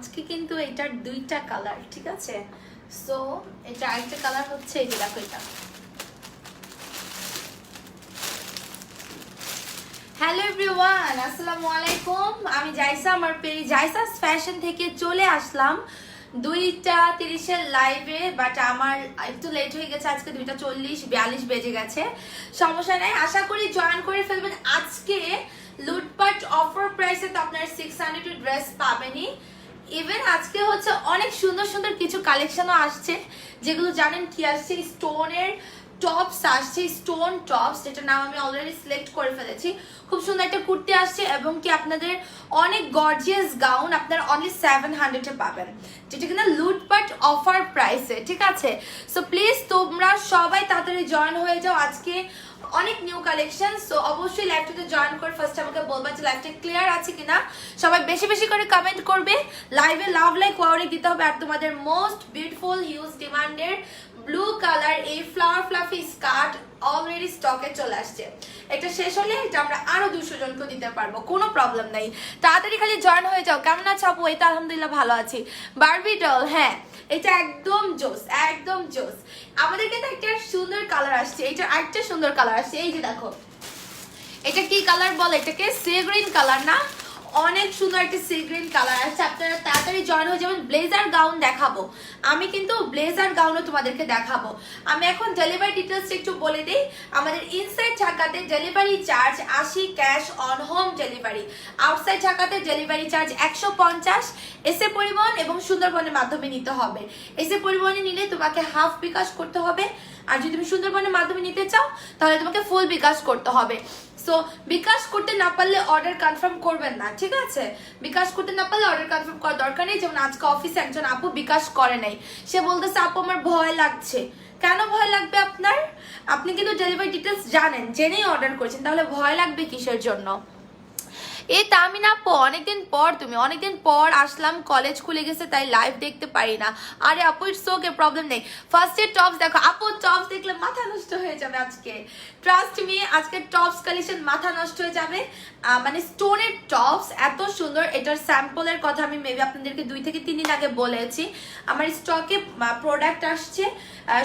আজকে কিন্তু এটার দুইটা কালার, ঠিক আছে? সো এটা আরেকটা কালার হচ্ছে এই যে দেখো এটা। হ্যালো এভরিওয়ান, আসসালামু আলাইকুম। আমি জাইসা, আমার পেজ জাইসাস ফ্যাশন থেকে চলে আসলাম 2:30-এর লাইভে। বাট আমার একটু লেট হয়ে গেছে, আজকে 2:40-42 বেজে গেছে। সমস্যা নাই, আশা করি জয়েন করে ফেলবেন। আজকে লুটপাট অফার প্রাইসে তো আপনার 600 ড্রেস পাবেনই। ইভেন আজকে হচ্ছে অনেক সুন্দর সুন্দর কিছু কালেকশনও আসছে, যেগুলো জানেন কি আসছে, স্টোনের টপস আসছে, স্টোন টপস, যেটা নাম আমি অলরেডি সিলেক্ট করে ফেলেছি। খুব সুন্দর একটা কুর্তি আসছে এবং কি আপনাদের অনেক গর্জিয়াস গাউন আপনারা অনলি 700-এ পাবেন, যেটা কিনা লুটপাট অফার প্রাইসে, ঠিক আছে? সো প্লিজ তোমরা সবাই তাড়াতাড়ি জয়েন হয়ে যাও। আজকে অনেক নিউ কালেকশন। সো অবশ্যই লাইভটাতে জয়েন করে ফার্স্ট আমাকে বলবা যে লাইভটা ক্লিয়ার আছে কিনা। সবাই বেশি বেশি করে কমেন্ট করবে, লাইভে লাভ লাইক ওয়ারিং দিতে হবে। আর তোমাদের মোস্ট বিউটিফুল হিউজ ডিমান্ডের ব্লু কালার এই ফ্লাওয়ার ফ্লাফি স্কার্ট অলরেডি স্টকে চলে আসছে। এটা শেষ হলে এটা আমরা আরো 200 জনকে দিতে পারবো, কোনো প্রবলেম নাই। তাড়াতাড়ি খালি জয়েন হয়ে যাও। কেমন আছো আপু? এটা আলহামদুলিল্লাহ ভালো আছি। বারবি ডল, হ্যাঁ এটা একদম জোস, একদম জোস। আমাদের কিন্তু একটা সুন্দর কালার আসছে, এটা আরেকটা সুন্দর কালার আসছে। এই যে দেখো, এটা কি কালার বলে এটাকে? সি গ্রিন কালার না? অনেক সুন্দর একটা সি গ্রিন কালার আছে। আপনারা তাড়াতাড়ি জয়েন হয়ে যাবেন। ব্লেজার গাউন দেখাবো আমি, কিন্তু ব্লেজার গাউনও তোমাদেরকে দেখাবো আমি। এখন ডেলিভারি ডিটেলস একটু বলে দিই। আমাদের ইনসাইড ঢাকাতে delivery charge 80 cash on home delivery. Outside ঢাকাতে ডেলিভারি চার্জ 150 এসে পরিবহন এবং সুন্দরবনের মাধ্যমে নিতে হবে। এসে পরিবহনে নিলে তোমাকে হাফ বিকাশ করতে হবে, আর যদি তুমি সুন্দরবনের মাধ্যমে নিতে চাও তাহলে তোমাকে ফুল বিকাশ করতে হবে। সো বিকাশ করতে না পারলে অর্ডার কনফার্ম করবেন না, ঠিক আছে? বিকাশ করতে না পারলে অর্ডার কনফার্ম করার দরকার নেই। যেমন আজকে অফিসে একজন আপু বিকাশ করে নাই, সে বলতেছে আপু আমার ভয় লাগছে। কেন ভয় লাগবে আপনার? আপনি কিন্তু ডেলিভারি ডিটেলস জানেন, জেনেই অর্ডার করেছেন, তাহলে ভয় লাগবে কিসের জন্য? এই তামিনা আপু, অনেকদিন পর তুমি, অনেকদিন পর আসলাম, কলেজ খুলে গেছে তাই লাইভ দেখতে পারি না। আরে আপু ইটস ওকে, প্রবলেম নেই। ফার্স্ট এর টপস দেখো আপু, টপস দেখলে মাথা নষ্ট হয়ে যাবে আজকে, ট্রাস্ট মি। আজকে টপস কালেকশন মাথা নষ্ট হয়ে যাবে। মানে স্টোনের টপস এত সুন্দর। এটার স্যাম্পলের কথা আমি মেবি আপনাদেরকে 2 থেকে 3 দিন আগে বলেছি। আমার স্টকে প্রোডাক্ট আসছে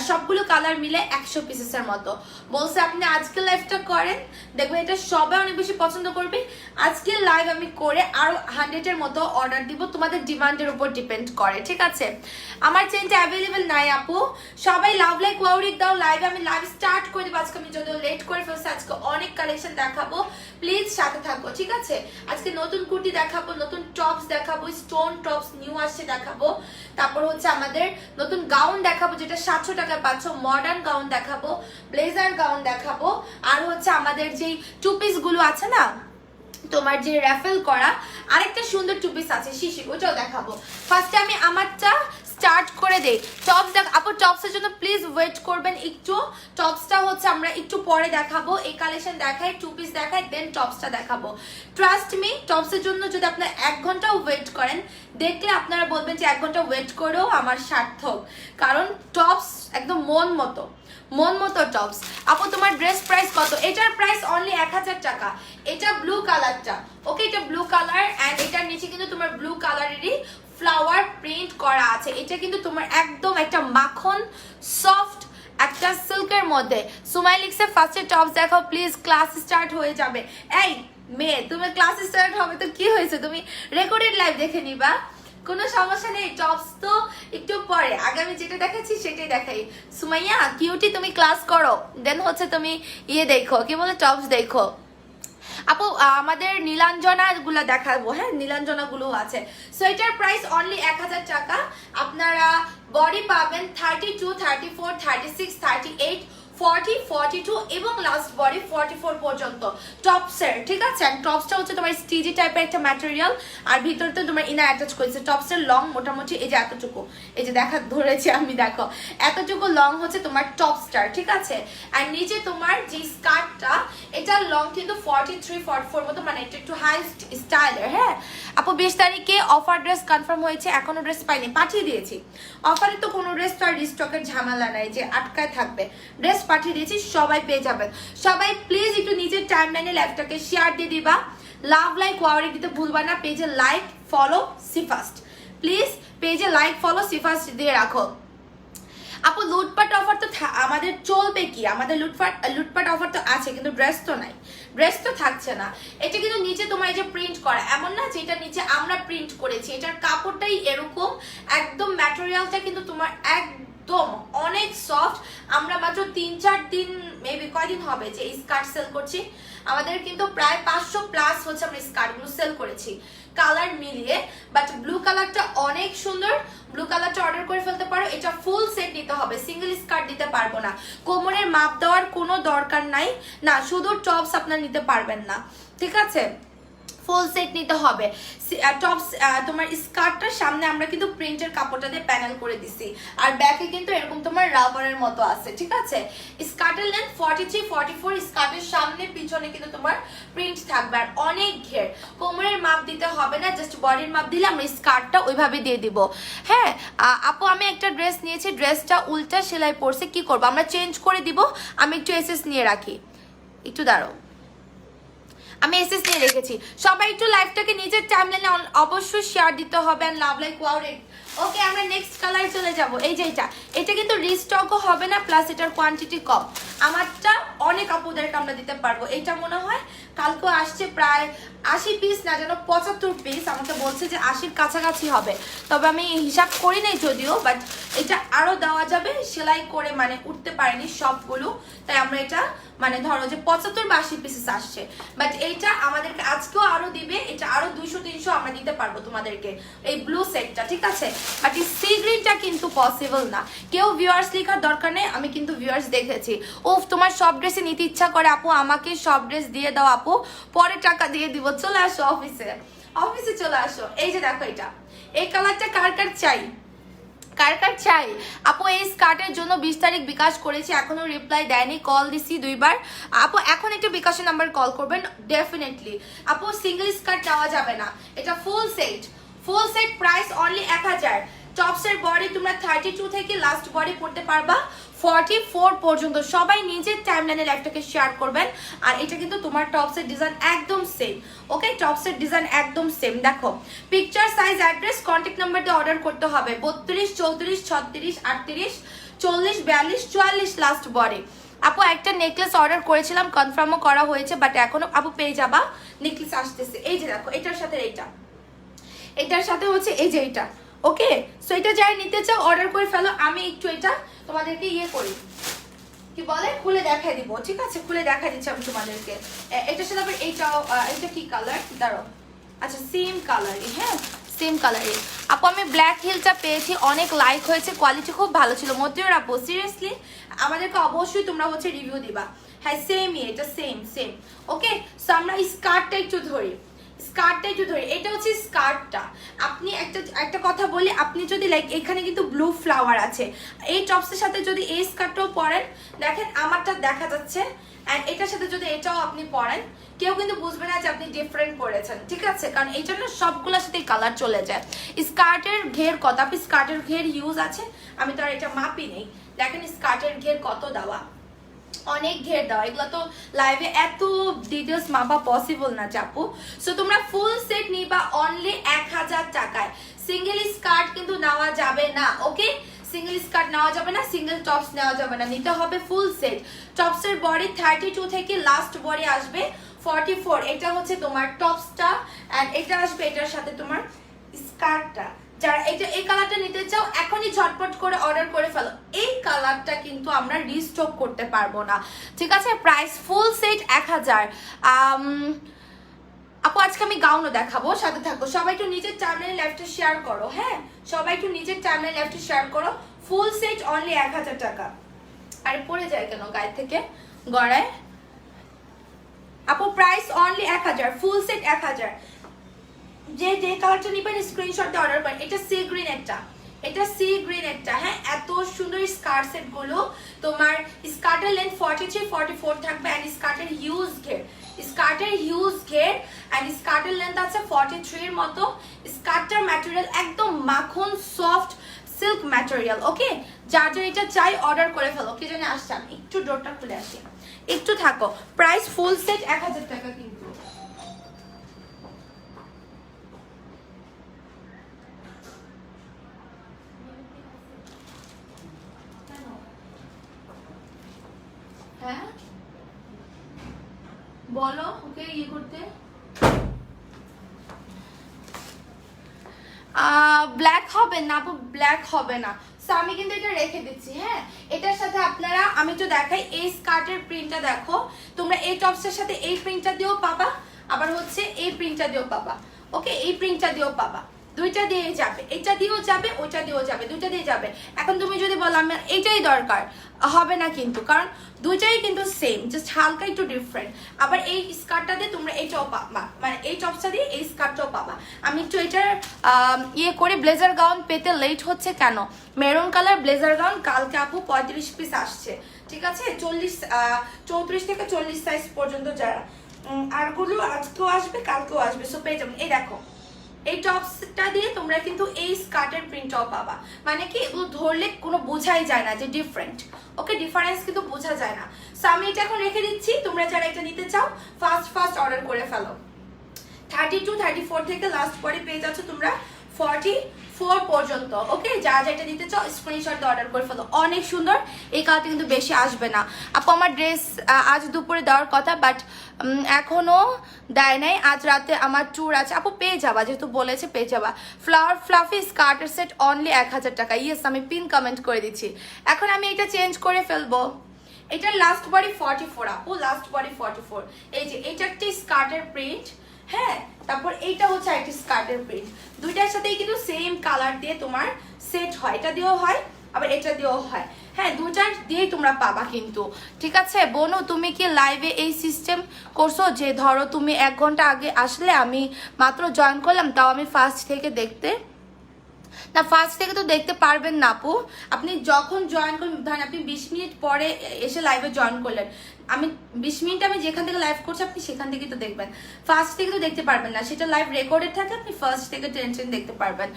সবগুলো কালার মিলে 100 পিসেসের মতো। বলছে আপনি আজকে লাইভটা করেন, দেখবেন এটা সবাই অনেক বেশি পছন্দ করবে। আজকে লাইভ আমি করে আরো 100-এর মতো অর্ডার দিব, তোমাদের ডিমান্ডের উপর ডিপেন্ড করে, ঠিক আছে? আমার চেনটা অ্যাভেলেবেল নাই আপু। সবাই লাভ লাইক ওয়ারিক দাও। লাইভ আমি লাইভ স্টার্ট করে দেবো। আজকে আমি যদিও লেট করে ফেলছি, আজকে অনেক কালেকশন দেখাবো, প্লিজ সাথে থাকো, ঠিক আছে? আজকে নতুন কুর্তি দেখাবো, নতুন টপস দেখাবো, স্টোন টপস নিউ আসছে দেখাবো। তারপর হচ্ছে আমাদের নতুন গাউন দেখাবো, যেটা 700 টাকায় পাচ্ছ। মডার্ন গাউন দেখাবো, ব্লেজার গাউন দেখাবো, আর হচ্ছে আমাদের যেই টু পিস গুলো আছে না, তোমার যে র্যাফেল করা আরেকটা সুন্দর টু পিস আছে শিশি, ওটাও দেখাবো। ফার্স্টে আমি আমারটা স্টার্ট করে দেই। টপস দেখ আপু, টপসের জন্য প্লিজ ওয়েট করবেন একটু। টপসটা হচ্ছে আমরা একটু পরে দেখাবো। এই কালেকশন দেখাই, টু পিস দেখাই, দেন টপসটা দেখাবো। ট্রাস্ট মি, টপসের জন্য যদি আপনারা 1 ঘন্টাও ওয়েট করেন, দেখলে আপনারা বলবেন যে 1 ঘন্টা ওয়েট করেও আমার সার্থক, কারণ টপস একদম মন মতো টপস। আপু তোমার ড্রেস প্রাইস কত? এটার প্রাইস অনলি 1000 টাকা। এটা ব্লু কালারটা, ওকে? এটা ব্লু কালার, এন্ড এটার নিচে কিন্তু তোমার ব্লু কালারেরই ফ্লাওয়ার প্রিন্ট করা আছে। এটা কিন্তু তোমার একদম একটা মাখন সফট একটা সিল্কের মধ্যে। সুমাইলিক্সে ফার্স্টে টপস দেখাও প্লিজ, ক্লাস স্টার্ট হয়ে যাবে। এই মেয়ে, তুমি ক্লাস স্টার্ট হবে তো কি হয়েছে, তুমি রেকর্ডেড লাইভ দেখে নিবা, কোনো সমস্যা নেই। টপস তো একটু পরে, আগে আমি যেটা দেখাচ্ছি সেটাই দেখাই। সুমাইয়া কিউটি, তুমি ক্লাস করো, দেন হচ্ছে তুমি দেখো, কি বলে, টপস দেখো। আপু আমাদের নীলাঞ্জনা গুলা দেখাবো, হ্যাঁ নীলাঞ্জনা গুলো আছে। সো এটার প্রাইস অনলি 1000 টাকা। আপনারা বডি পাবেন 32, 34, 36, 38, 40, 42 এবং লাস্ট বডি 44 পর্যন্ত টপসের, ঠিক আছে? এন্ড টপসটা হচ্ছে তোমার স্টিজি টাইপের একটা ম্যাটেরিয়াল, আর ভিতরতে তোমার ইনার অ্যাটাচ করেছে। টপসের লং মোটামুটি এই যে এতটুকু, এই যে দেখা ধরেছি আমি, দেখো এতটুকু লং হচ্ছে তোমার টপসটার, ঠিক আছে? আর নিচে তোমার যে স্কার্টটা, এটার লং কিন্তু 43, 44 মতো, মানে এটা একটু হাই স্টাইলের। হ্যাঁ আপু 20 তারিখে অফার ড্রেস কনফার্ম হয়েছে, এখনো ড্রেস পাইনি, পাঠিয়ে দিয়েছি। অফারে তো কোনো ড্রেস তো আর রিস্টকের ঝামেলা নাই যে আটকায় থাকবে, ড্রেস পাঠিয়ে দিয়েছি, সবাই পেয়ে যাবেন। সবাই প্লিজ একটু নিজের টাইমলাইনে লাইভটাকে শেয়ার দিয়ে দিবা, লাভ লাইক ওয়ারিং দিতে ভুলবা না, পেজে like follow see first. Please পেজে লাইক ফলো সিফাস দিয়ে রাখো। আপু লুটপাট অফার তো আমাদের চলবে কি, আমাদের লুটপাট অফার তো আছে, কিন্তু ড্রেস তো নাই, ড্রেস তো থাকছে না। এটা কিন্তু নিচে তোমার এই যে প্রিন্ট করা, এমন না যে এটা নিচে আমরা প্রিন্ট করেছি, এটার কাপড়টাই এরকম, একদম ম্যাটেরিয়ালটা কিন্তু তোমার একদম অনেক সফট। আমরা মাত্র 3-4 দিন, মেবি কয়দিন হবে যে এই স্কার্ট সেল করছি, আমাদের কিন্তু প্রায় 500+ হচ্ছে আমরা স্কার্টগুলো সেল করেছি কালার মিলিয়ে। বাট ব্লু কালারটা অনেক সুন্দর, ব্লু কালারটা অর্ডার করে ফেলতে পারো। এটা ফুল সেট নিতে হবে, সিঙ্গেল স্কার্ট দিতে পারবো না। কোমরের মাপ দেওয়ার কোনো দরকার নাই, না শুধু টপস আপনার নিতে পারবেন না, ঠিক আছে, ফুল সেট নিতে হবে। টপস তোমার স্কার্টটার সামনে আমরা কিন্তু প্রিন্টের কাপড়টা দিয়ে প্যানেল করে দিছি, আর ব্যাকে কিন্তু এরকম তোমার রাবারের মতো আছে, ঠিক আছে। স্কার্টের লেন্থ 43-44, স্কার্টের সামনে পিছনে কিন্তু তোমার প্রিন্ট থাকবে, আর অনেক ঘের। কোমরের মাপ দিতে হবে না, জাস্ট বডির মাপ দিলে আমরা স্কার্টটা ওইভাবে দিয়ে দিব। হ্যাঁ আপু আমি একটা ড্রেস নিয়েছি, ড্রেসটা উল্টা সেলাই পড়ছে, কি করবো, আমরা চেঞ্জ করে দিব। আমি একটু এসএস নিয়ে রাখি, একটু দাঁড়াও, আমি এসএস নিয়ে রেখেছি। সবাই একটু লাইভটাকে নিজের টাইমলাইনে অবশ্যই শেয়ার দিতে হবে। And love like wow red. Okay আমরা নেক্সট কালারে চলে যাব। এই যে এটা কিন্তু রিস্টকও হবে না, প্লাস এটার কোয়ান্টিটি কম। আমারটা অনেক আপুদেরকে আমরা দিতে পারবো। এটা মনে হয় কালকে আসছে প্রায় 80 পিস, না যেন 75 পিস, আমাকে বলছে যে 80-র কাছাকাছি হবে। তবে আমি হিসাব করি নাই যদিও, বাট এটা আরো দেওয়া যাবে, সেলাই করে মানে উঠতে পারেনি সবগুলো, তাই আমরা এটা মানে ধরো যে 75 বা 80 পিসেস আসছে। বাট এইটা আমাদেরকে আজকেও আরো দিবে, এটা আরো 200-300 আমরা দিতে পারবো তোমাদেরকে, এই ব্লু সেটটা, ঠিক আছে। বাট এই সি গ্রিনটা কিন্তু পসিবল না। কেউ ভিউয়ার্স লেখার দরকার নেই, আমি কিন্তু ভিউয়ার্স দেখেছি। উফ তোমার সব ড্রেসে নিতে ইচ্ছা করে আপু, আমাকে সব ড্রেস দিয়ে দাও আপু, পরে টাকা দিয়ে দিব। চলে আসো অফিসে, অফিসে চলে আসো। এই যে দেখো এটা, এই কালারটা কার কার চাই, কার কার চাই আপু। এই স্কার্টের জন্য 20 তারিখ বিকাশ করেছি, এখনো রিপ্লাই দেয়নি, কল দিছি 2বার। আপু এখন একটা বিকাশের নাম্বার কল করবেন ডেফিনেটলি। আপু সিঙ্গেল স্কার্ট নেওয়া যাবে না, এটা full set, full set price only 1000। টপসের বডি তোমরা 32 থেকে লাস্ট বডি পড়তে পারবা 44 পর্যন্ত। সবাই নিজের টাইমলাইনে লাইভটাকে শেয়ার করবেন। আর এটা কিন্তু তোমার টপসের ডিজাইন একদম সেম, ওকে, টপসের ডিজাইন একদম সেম। দেখো picture, size, address, contact number দিয়ে অর্ডার করতে হবে। 32, 34, 36, 38, 40, 42, 44 লাস্ট বডি। আপু একটা নেকলেস অর্ডার করেছিলাম, কনফার্মও করা হয়েছে, বাট এখনো আপু পেয়ে যাবা, নেকলেস আসতেছে। এই যে দেখো এটার সাথে এইটা, এটার সাথে হচ্ছে এই যে এইটা, ওকে। সো এটা যারা নিতে চাও অর্ডার করে ফেলো। আমি একটু এটা তোমাদেরকে ইয়ে করি, কি বলে, খুলে দেখাই দিব, ঠিক আছে, খুলে দেখাই দিচ্ছি আমি তোমাদেরকে। এটার সাথে আবার এইটাও, এটা কি কালার দাঁড়ো, আচ্ছা সেম কালারই, হ্যাঁ সেম কালারই। আপু আমি ব্ল্যাক হিলটা পেয়েছি, অনেক লাইক হয়েছে, কোয়ালিটি খুব ভালো ছিল। মতিউর আপু সিরিয়াসলি আমাদেরকে অবশ্যই তোমরা হচ্ছে রিভিউ দিবা। হ্যাঁ সেমই, এটা সেম সেম, ওকে। সো আমরা স্কার্টটা একটু ধরি, স্কার্টটা একটু ধরি, এটা হচ্ছে স্কার্টটা। আপনি একটা কথা বলি, আপনি যদি লাইক এখানে কিন্তু ব্লু ফ্লাওয়ার আছে, এই টপসের সাথে যদি এই স্কার্টটাও পরেন, দেখেন আমারটা দেখা যাচ্ছে, অ্যান্ড এটার সাথে যদি এটাও আপনি পরেন, কেউ কিন্তু বুঝবে না যে আপনি ডিফারেন্ট পরেছেন, ঠিক আছে, কারণ এইটা না সবগুলোর সাথে কালার চলে যায়। স্কার্টের ঘের কত, আপনি স্কার্টের ঘের ইউজ আছে, আমি তো আর এটা মাপি নেই, দেখেন স্কার্টের ঘের কত দেওয়া, অনেক ঘের দেওয়া, এগুলো তো লাইভে এত ডিটেলস মাপা পসিবল না চাপু। সো তোমরা ফুল সেট নিবা অনলি 1000 টাকায়। সিঙ্গেল স্কার্ট কিন্তু নেওয়া যাবে না, ওকে, সিঙ্গেল স্কার্ট নেওয়া যাবে না, সিঙ্গেল টপস নেওয়া যাবে না, নিতে হবে ফুল সেট। টপসের বডি 32 থেকে লাস্ট বডি আসবে 44। এটা হচ্ছে তোমার টপসটা, এন্ড এটা আসবে এটার সাথে তোমার স্কার্টটা। যারা এটা এই কালারটা নিতে চাও এখনই ঝটপট করে অর্ডার করে ফেলো। এই কালারটা কিন্তু আমরা রিস্টক করতে পারবো না, ঠিক আছে। Price full set 1000। আপু আজকে আমি গাউনও দেখাবো, সাথে থাকো। সবাই একটু নিজের টাইমলাইনে লাইভটা শেয়ার করো, হ্যাঁ সবাই একটু নিজের টাইমলাইনে লাইভটা শেয়ার করো। ফুল সেট অনলি 1000 টাকা। আরে পড়ে যায় কেন গায়ে থেকে গড়ায়। আপু প্রাইস অনলি 1000, ফুল সেট 1000। যে কালারটা নিবেন স্ক্রিনশট দিয়ে অর্ডার করেন। এটা সি গ্রিন একটা, এটা সি গ্রিন একটা, হ্যাঁ এত সুন্দর স্কার্ট সেট গুলো। তোমার স্কার্টের লেন্থ 43-44 থাকবে, এন্ড স্কার্টের হিউজ ঘের, স্কার্টের হিউজ ঘের, এন্ড স্কার্টের লেন্থ আছে 43 এর মতো। স্কার্টটার ম্যাটেরিয়াল একদম মাখন সফট সিল্ক ম্যাটেরিয়াল, ওকে। যার যার এটা চাই অর্ডার করে ফেলো। কি জানি আসছে, আমি একটু ডোরটা খুলে আসি, একটু থাকো। প্রাইস ফুল সেট 1000 টাকা কিন্তু। হ্যাঁ বলো ওকে ইয়ে করতে। ব্ল্যাক হবে না আপু, ব্ল্যাক হবে না। সো আমি কিন্তু এটা রেখে দিচ্ছি। হ্যাঁ এটার সাথে আপনারা আমি একটু দেখাই, এই স্কার্টের প্রিন্টটা দেখো তোমরা, এই টপসের সাথে এই প্রিন্টটা দিয়েও পাবা, আবার হচ্ছে এই প্রিন্টটা দিয়েও পাবা। ওকে এই প্রিন্টটা দিয়েও পাবা, দুইটা দিয়ে যাবে, এটা দিয়েও যাবে ওইটা দিয়েও যাবে, দুইটা দিয়ে যাবে। এখন তুমি যদি বলো আমার এইটাই দরকার, হবে না কিন্তু, কারণ দুইটাই কিন্তু সেম, জাস্ট হালকা একটু ডিফারেন্ট। আবার এই স্কার্টটা দিয়ে তোমরা এইটাও পাবা, মানে এই টপসটা দিয়ে এই স্কার্টটাও পাবা। আমি একটু এটার ইয়ে করে ব্লেজার গাউন পেতে লেট হচ্ছে কেন, মেরুন কালার ব্লেজার গাউন কালকে আপু 35 পিস আসছে, ঠিক আছে, 34 থেকে 40 সাইজ পর্যন্ত যারা, আরগুলো আজকেও আসবে কালকেও আসবে, সো পেয়ে যাবেন। এই দেখো এই টপসটা দিয়ে তোমরা কিন্তু এই স্কার্টের প্রিন্টটাও পাবা, মানে কি এগুলো ধরলে কোনো বোঝাই যায় না যে ডিফারেন্ট। ওকে ডিফারেন্স কিন্তু বোঝা যায় না। সো আমি এটা এখন রেখে দিচ্ছি, তোমরা যারা এটা নিতে চাও ফার্স্ট অর্ডার করে ফেলো। 32 34 থেকে লাস্ট পরে পেয়ে যাচ্ছ তোমরা 44 পর্যন্ত। ওকে যারা যেটা দিতে চাও স্ক্রিনশট দিয়ে অর্ডার করে ফেলো। অনেক সুন্দর, এই কালারটা কিন্তু বেশি আসবে না আপু। আমার ড্রেস আজ দুপুরে দেওয়ার কথা, বাট এখনো দেয় নাই, আজ রাতে আমার ট্যুর আছে আপু, পেয়ে যাবা, যেহেতু বলেছে পেয়ে যাবা। ফ্লাওয়ার ফ্লাফি স্কার্টের সেট অনলি 1000 টাকা। ইয়েস আমি পিন কমেন্ট করে দিচ্ছি। এখন আমি এটা চেঞ্জ করে ফেলবো, এটার লাস্ট বডি 44 আপু, লাস্ট বডি 44। এই যে এটা একটি স্কার্টের প্রিন্ট, হ্যাঁ তারপর এইটা হচ্ছে একটা স্কার্টের প্রিন্ট, দুইটার সাথেই কিন্তু সেম কালার দিয়ে তোমার সেট হয়, এটা দিয়েও হয় আবার এটা দিয়েও হয়। হ্যাঁ দুটার দিয়েই তোমরা পাবা কিন্তু, ঠিক আছে। বোনু তুমি কি লাইভে এই সিস্টেম করছো যে ধরো তুমি 1 ঘন্টা আগে আসলে আমি মাত্র জয়েন করলাম, তাও আমি ফার্স্ট থেকে দেখতে, না ফার্স্ট থেকে তো দেখতে পারবেন না আপু। আপনি যখন জয়েন করবেন, ধরেন আপনি 20 মিনিট পরে এসে লাইভে জয়েন করলেন, আমি 20 মিনিট আমি যেখান থেকে লাইভ করছি আপনি সেখান থেকেই তো দেখবেন, ফার্স্ট থেকে তো দেখতে পারবেন না, সেটা লাইভ রেকর্ডেড থাকে, আপনি ফার্স্ট থেকে টেনশন দেখতে পারবেন।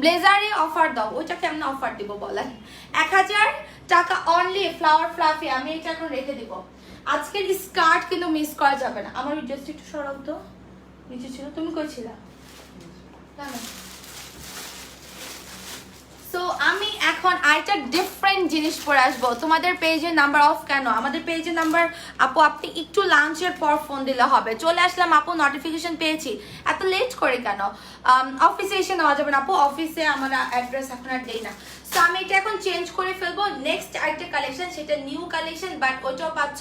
ব্লেজারে অফার দাও, ওইটা কেমন অফার দিব বলেন? 1000 টাকা অনলি ফ্লাওয়ার ফ্লাফি, আমি এটা এখন রেখে দিব। আজকের স্কার্ট কিন্তু মিস করা যাবে না। আমার জাস্ট একটু সরাও তো, নিচে ছিল, তুমি কই ছিলা? না না। সো আমি এখন আরেকটা ডিফারেন্ট জিনিস পরে আসবো। তোমাদের পেজের নাম্বার অফ কেন? আমাদের পেজের নাম্বার আপু আপনি একটু লাঞ্চের পর ফোন দিলে হবে। চলে আসলাম আপু, নোটিফিকেশন পেয়েছি, এত লেট করে কেন? অফিসে এসে নেওয়া যাবে না আপু, অফিসে আমার অ্যাড্রেস এখন আর দেই না। সো আমি এটা এখন চেঞ্জ করে ফেলবো। নেক্সট আরেকটা কালেকশন, সেটা নিউ কালেকশন, বাট ওটাও পাচ্ছ,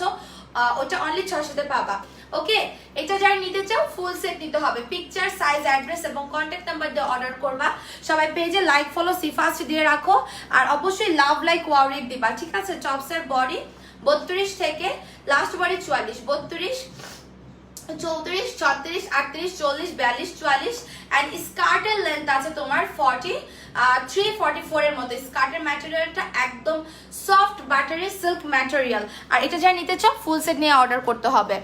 ওটা অনলি 600-তে পাবা। ওকে এটা যারা নিতে চাও ফুল সেট নিতে হবে, পিকচার সাইজ অ্যাড্রেস এবং কন্ট্যাক্ট নাম্বার দিয়ে অর্ডার করবা। সবাই পেজে লাইক ফলো সিফাস্ট দিয়ে রাখো, আর অবশ্যই লাভ লাইক ওয়াও রেট দিবা, ঠিক আছে। টপসের বডি 32 থেকে লাস্ট বডি 44, 32 34 36 38 40 42 44, এন্ড স্কার্টের লেন্থ আছে তোমার 43 44 এর মতো। স্কার্টের ম্যাটেরিয়ালটা একদম সফট বাটারি সিল্ক ম্যাটেরিয়াল। আর এটা যা নিতে চাও ফুল সেট নিয়ে অর্ডার করতে হবে।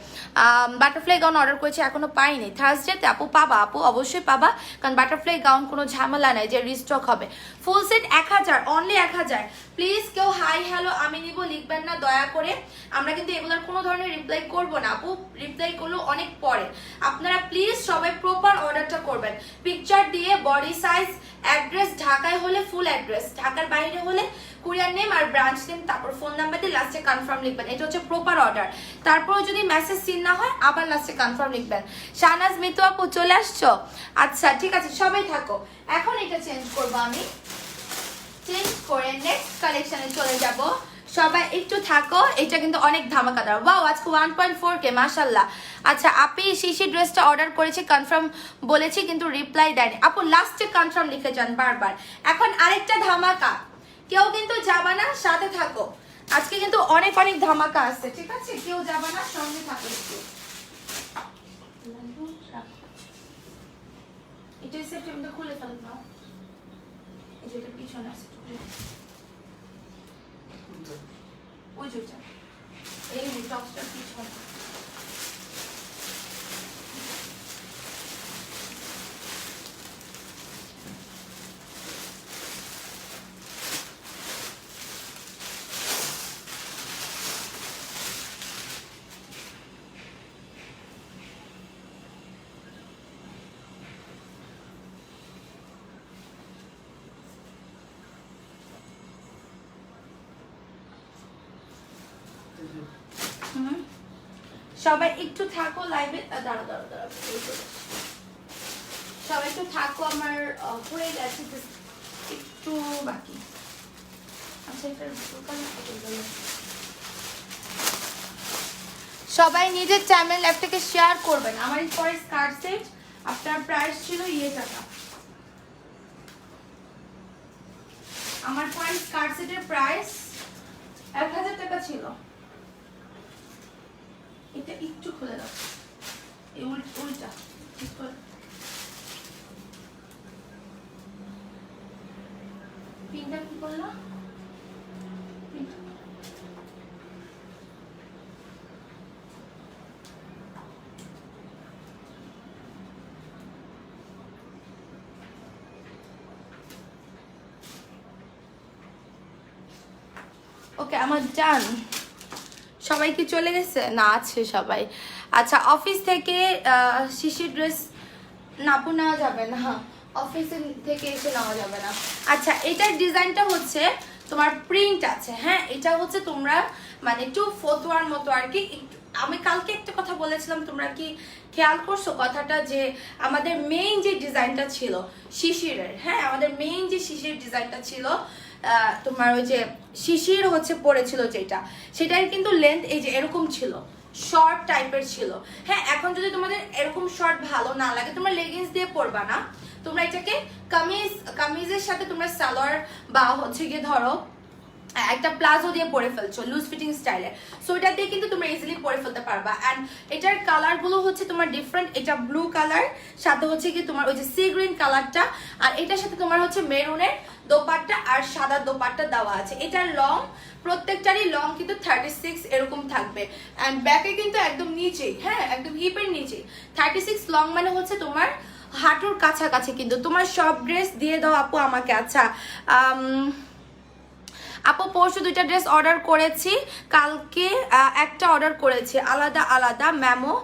বাটারফ্লাই গাউন অর্ডার করেছি, এখনো পাইনি, থার্সডেতে আপু পাবা, আপু অবশ্যই পাবা, কারণ বাটারফ্লাই গাউন কোনো ঝামেলা নাই যে রিস্টক হবে। Full set 1000, only 1000। প্লিজ কেউ হাই হ্যালো আমি নিব লিখবেন না দয়া করে, আমরা কিন্তু এগুলোর কোনো ধরনের রিপ্লাই করবো না আপু, রিপ্লাই করলেও অনেক পরে। আপনারা প্লিজ সবাই প্রপার অর্ডারটা করবেন, পিকচার দিয়ে বডি সাইজ অ্যাড্রেস, ঢাকায় হলে ফুল অ্যাড্রেস, ঢাকার বাইরে হলে কুরিয়ার নেম আর ব্রাঞ্চ নেম, তারপর ফোন নাম্বার দিয়ে লাস্টে কনফার্ম লিখবেন, এটা হচ্ছে প্রপার অর্ডার। তারপর যদি মেসেজ সিন না হয় আবার লাস্টে কনফার্ম লিখবেন। শাহনাজ মিতু আপু চলে আসছো? আচ্ছা ঠিক আছে, সবাই থাকো। এখন এটা চেঞ্জ করবো আমি, চেঞ্জ করে নেক্সট কালেকশনে চলে যাব। সবাই একটু থাকো, এটা কিন্তু অনেক ধামাকাদার। ওয়াও আজকে 1.4K মাশাআল্লাহ। আচ্ছা আপনি শিশি ড্রেসটা অর্ডার করেছি, কনফার্ম বলেছি কিন্তু রিপ্লাই দেয়নি আপু, লাস্টে কনফার্ম লিখে যান বারবার। এখন আরেকটা ধামাকা, কেউ কিন্তু যাবা না, সাথে থাকো, আজকে কিন্তু অনেক অনেক ধামাকা আছে, ঠিক আছে, কেউ যাবা না, সঙ্গে থাকো একটু। এটা সেপ্টেম্বর খুলে ফেলো না, যেটা পিছনে আছে ওই যেটা, এই টপসটা পিছনে। সবাই একটু থাকো লাইভে, দাঁড়া দাঁড়া দাঁড়া, সবাই একটু থাকো, আমার হয়ে গেছে একটু বাকি। আচ্ছা এটা সবাই নিজের চ্যানেল ল্যাপটপকে শেয়ার করবেন। আমার এই পরে স্কার্ট সেট আপনার প্রাইস ছিল টাকা, আমার পরে স্কার্ট সেটের প্রাইস 1000 টাকা ছিল। এটা একটু খুলে দাও, এই উল্টা পিনটা কি করলো? ওকে আমার জান, সবাই কি চলে গেছে? না আছে সবাই। আচ্ছা অফিস থেকে শিশির ড্রেস নাপু নেওয়া যাবে না, অফিস থেকে এসে নেওয়া যাবে না। আচ্ছা এটার ডিজাইনটা হচ্ছে তোমার প্রিন্ট আছে, হ্যাঁ এটা হচ্ছে তোমরা মানে একটু ফতুয়ার মতো আর কি। আমি কালকে একটা কথা বলেছিলাম, তোমরা কি খেয়াল করছো কথাটা, যে আমাদের মেইন যে ডিজাইনটা ছিল শিশিরের, হ্যাঁ আমাদের মেইন যে শিশির ডিজাইনটা ছিল তোমার ওই যে শিশির হচ্ছে পড়েছিল যেটা, সেটার কিন্তু লেন্থ এই যে এরকম ছিল, শর্ট টাইপের ছিল। হ্যাঁ এখন যদি তোমাদের এরকম শর্ট ভালো না লাগে, তোমরা লেগিংস দিয়ে পরবা না, তোমরা এটাকে কামিজের সাথে তোমরা সালোয়ার বা হচ্ছে গিয়ে ধরো একটা প্লাজো দিয়ে পরে ফেলছো লুজ ফিটিং স্টাইলে, সো এটা দিয়ে কিন্তু তোমরা ইজিলি পরে ফেলতে পারবা। অ্যান্ড এটার কালার গুলো হচ্ছে তোমার ডিফারেন্ট, এটা ব্লু কালার সাথে হচ্ছে কি তোমার ওই যে সি গ্রিন কালারটা, আর এটার সাথে তোমার হচ্ছে মেরুনের দোপাট্টা আর সাদা দোপাট্টা দেওয়া আছে। এটার লং প্রত্যেকটারই লং কিন্তু 36 এরকম থাকবে, অ্যান্ড ব্যাকে কিন্তু একদম নিচেই, হ্যাঁ একদম হিপের নিচেই 36 লং মানে হচ্ছে তোমার হাঁটুর কাছাকাছি। কিন্তু তোমার সব ড্রেস দিয়ে দাও আপু আমাকে। আচ্ছা আপু পরশু 2টা ড্রেস অর্ডার করেছি, কালকে একটা অর্ডার করেছি, আলাদা আলাদা ম্যামও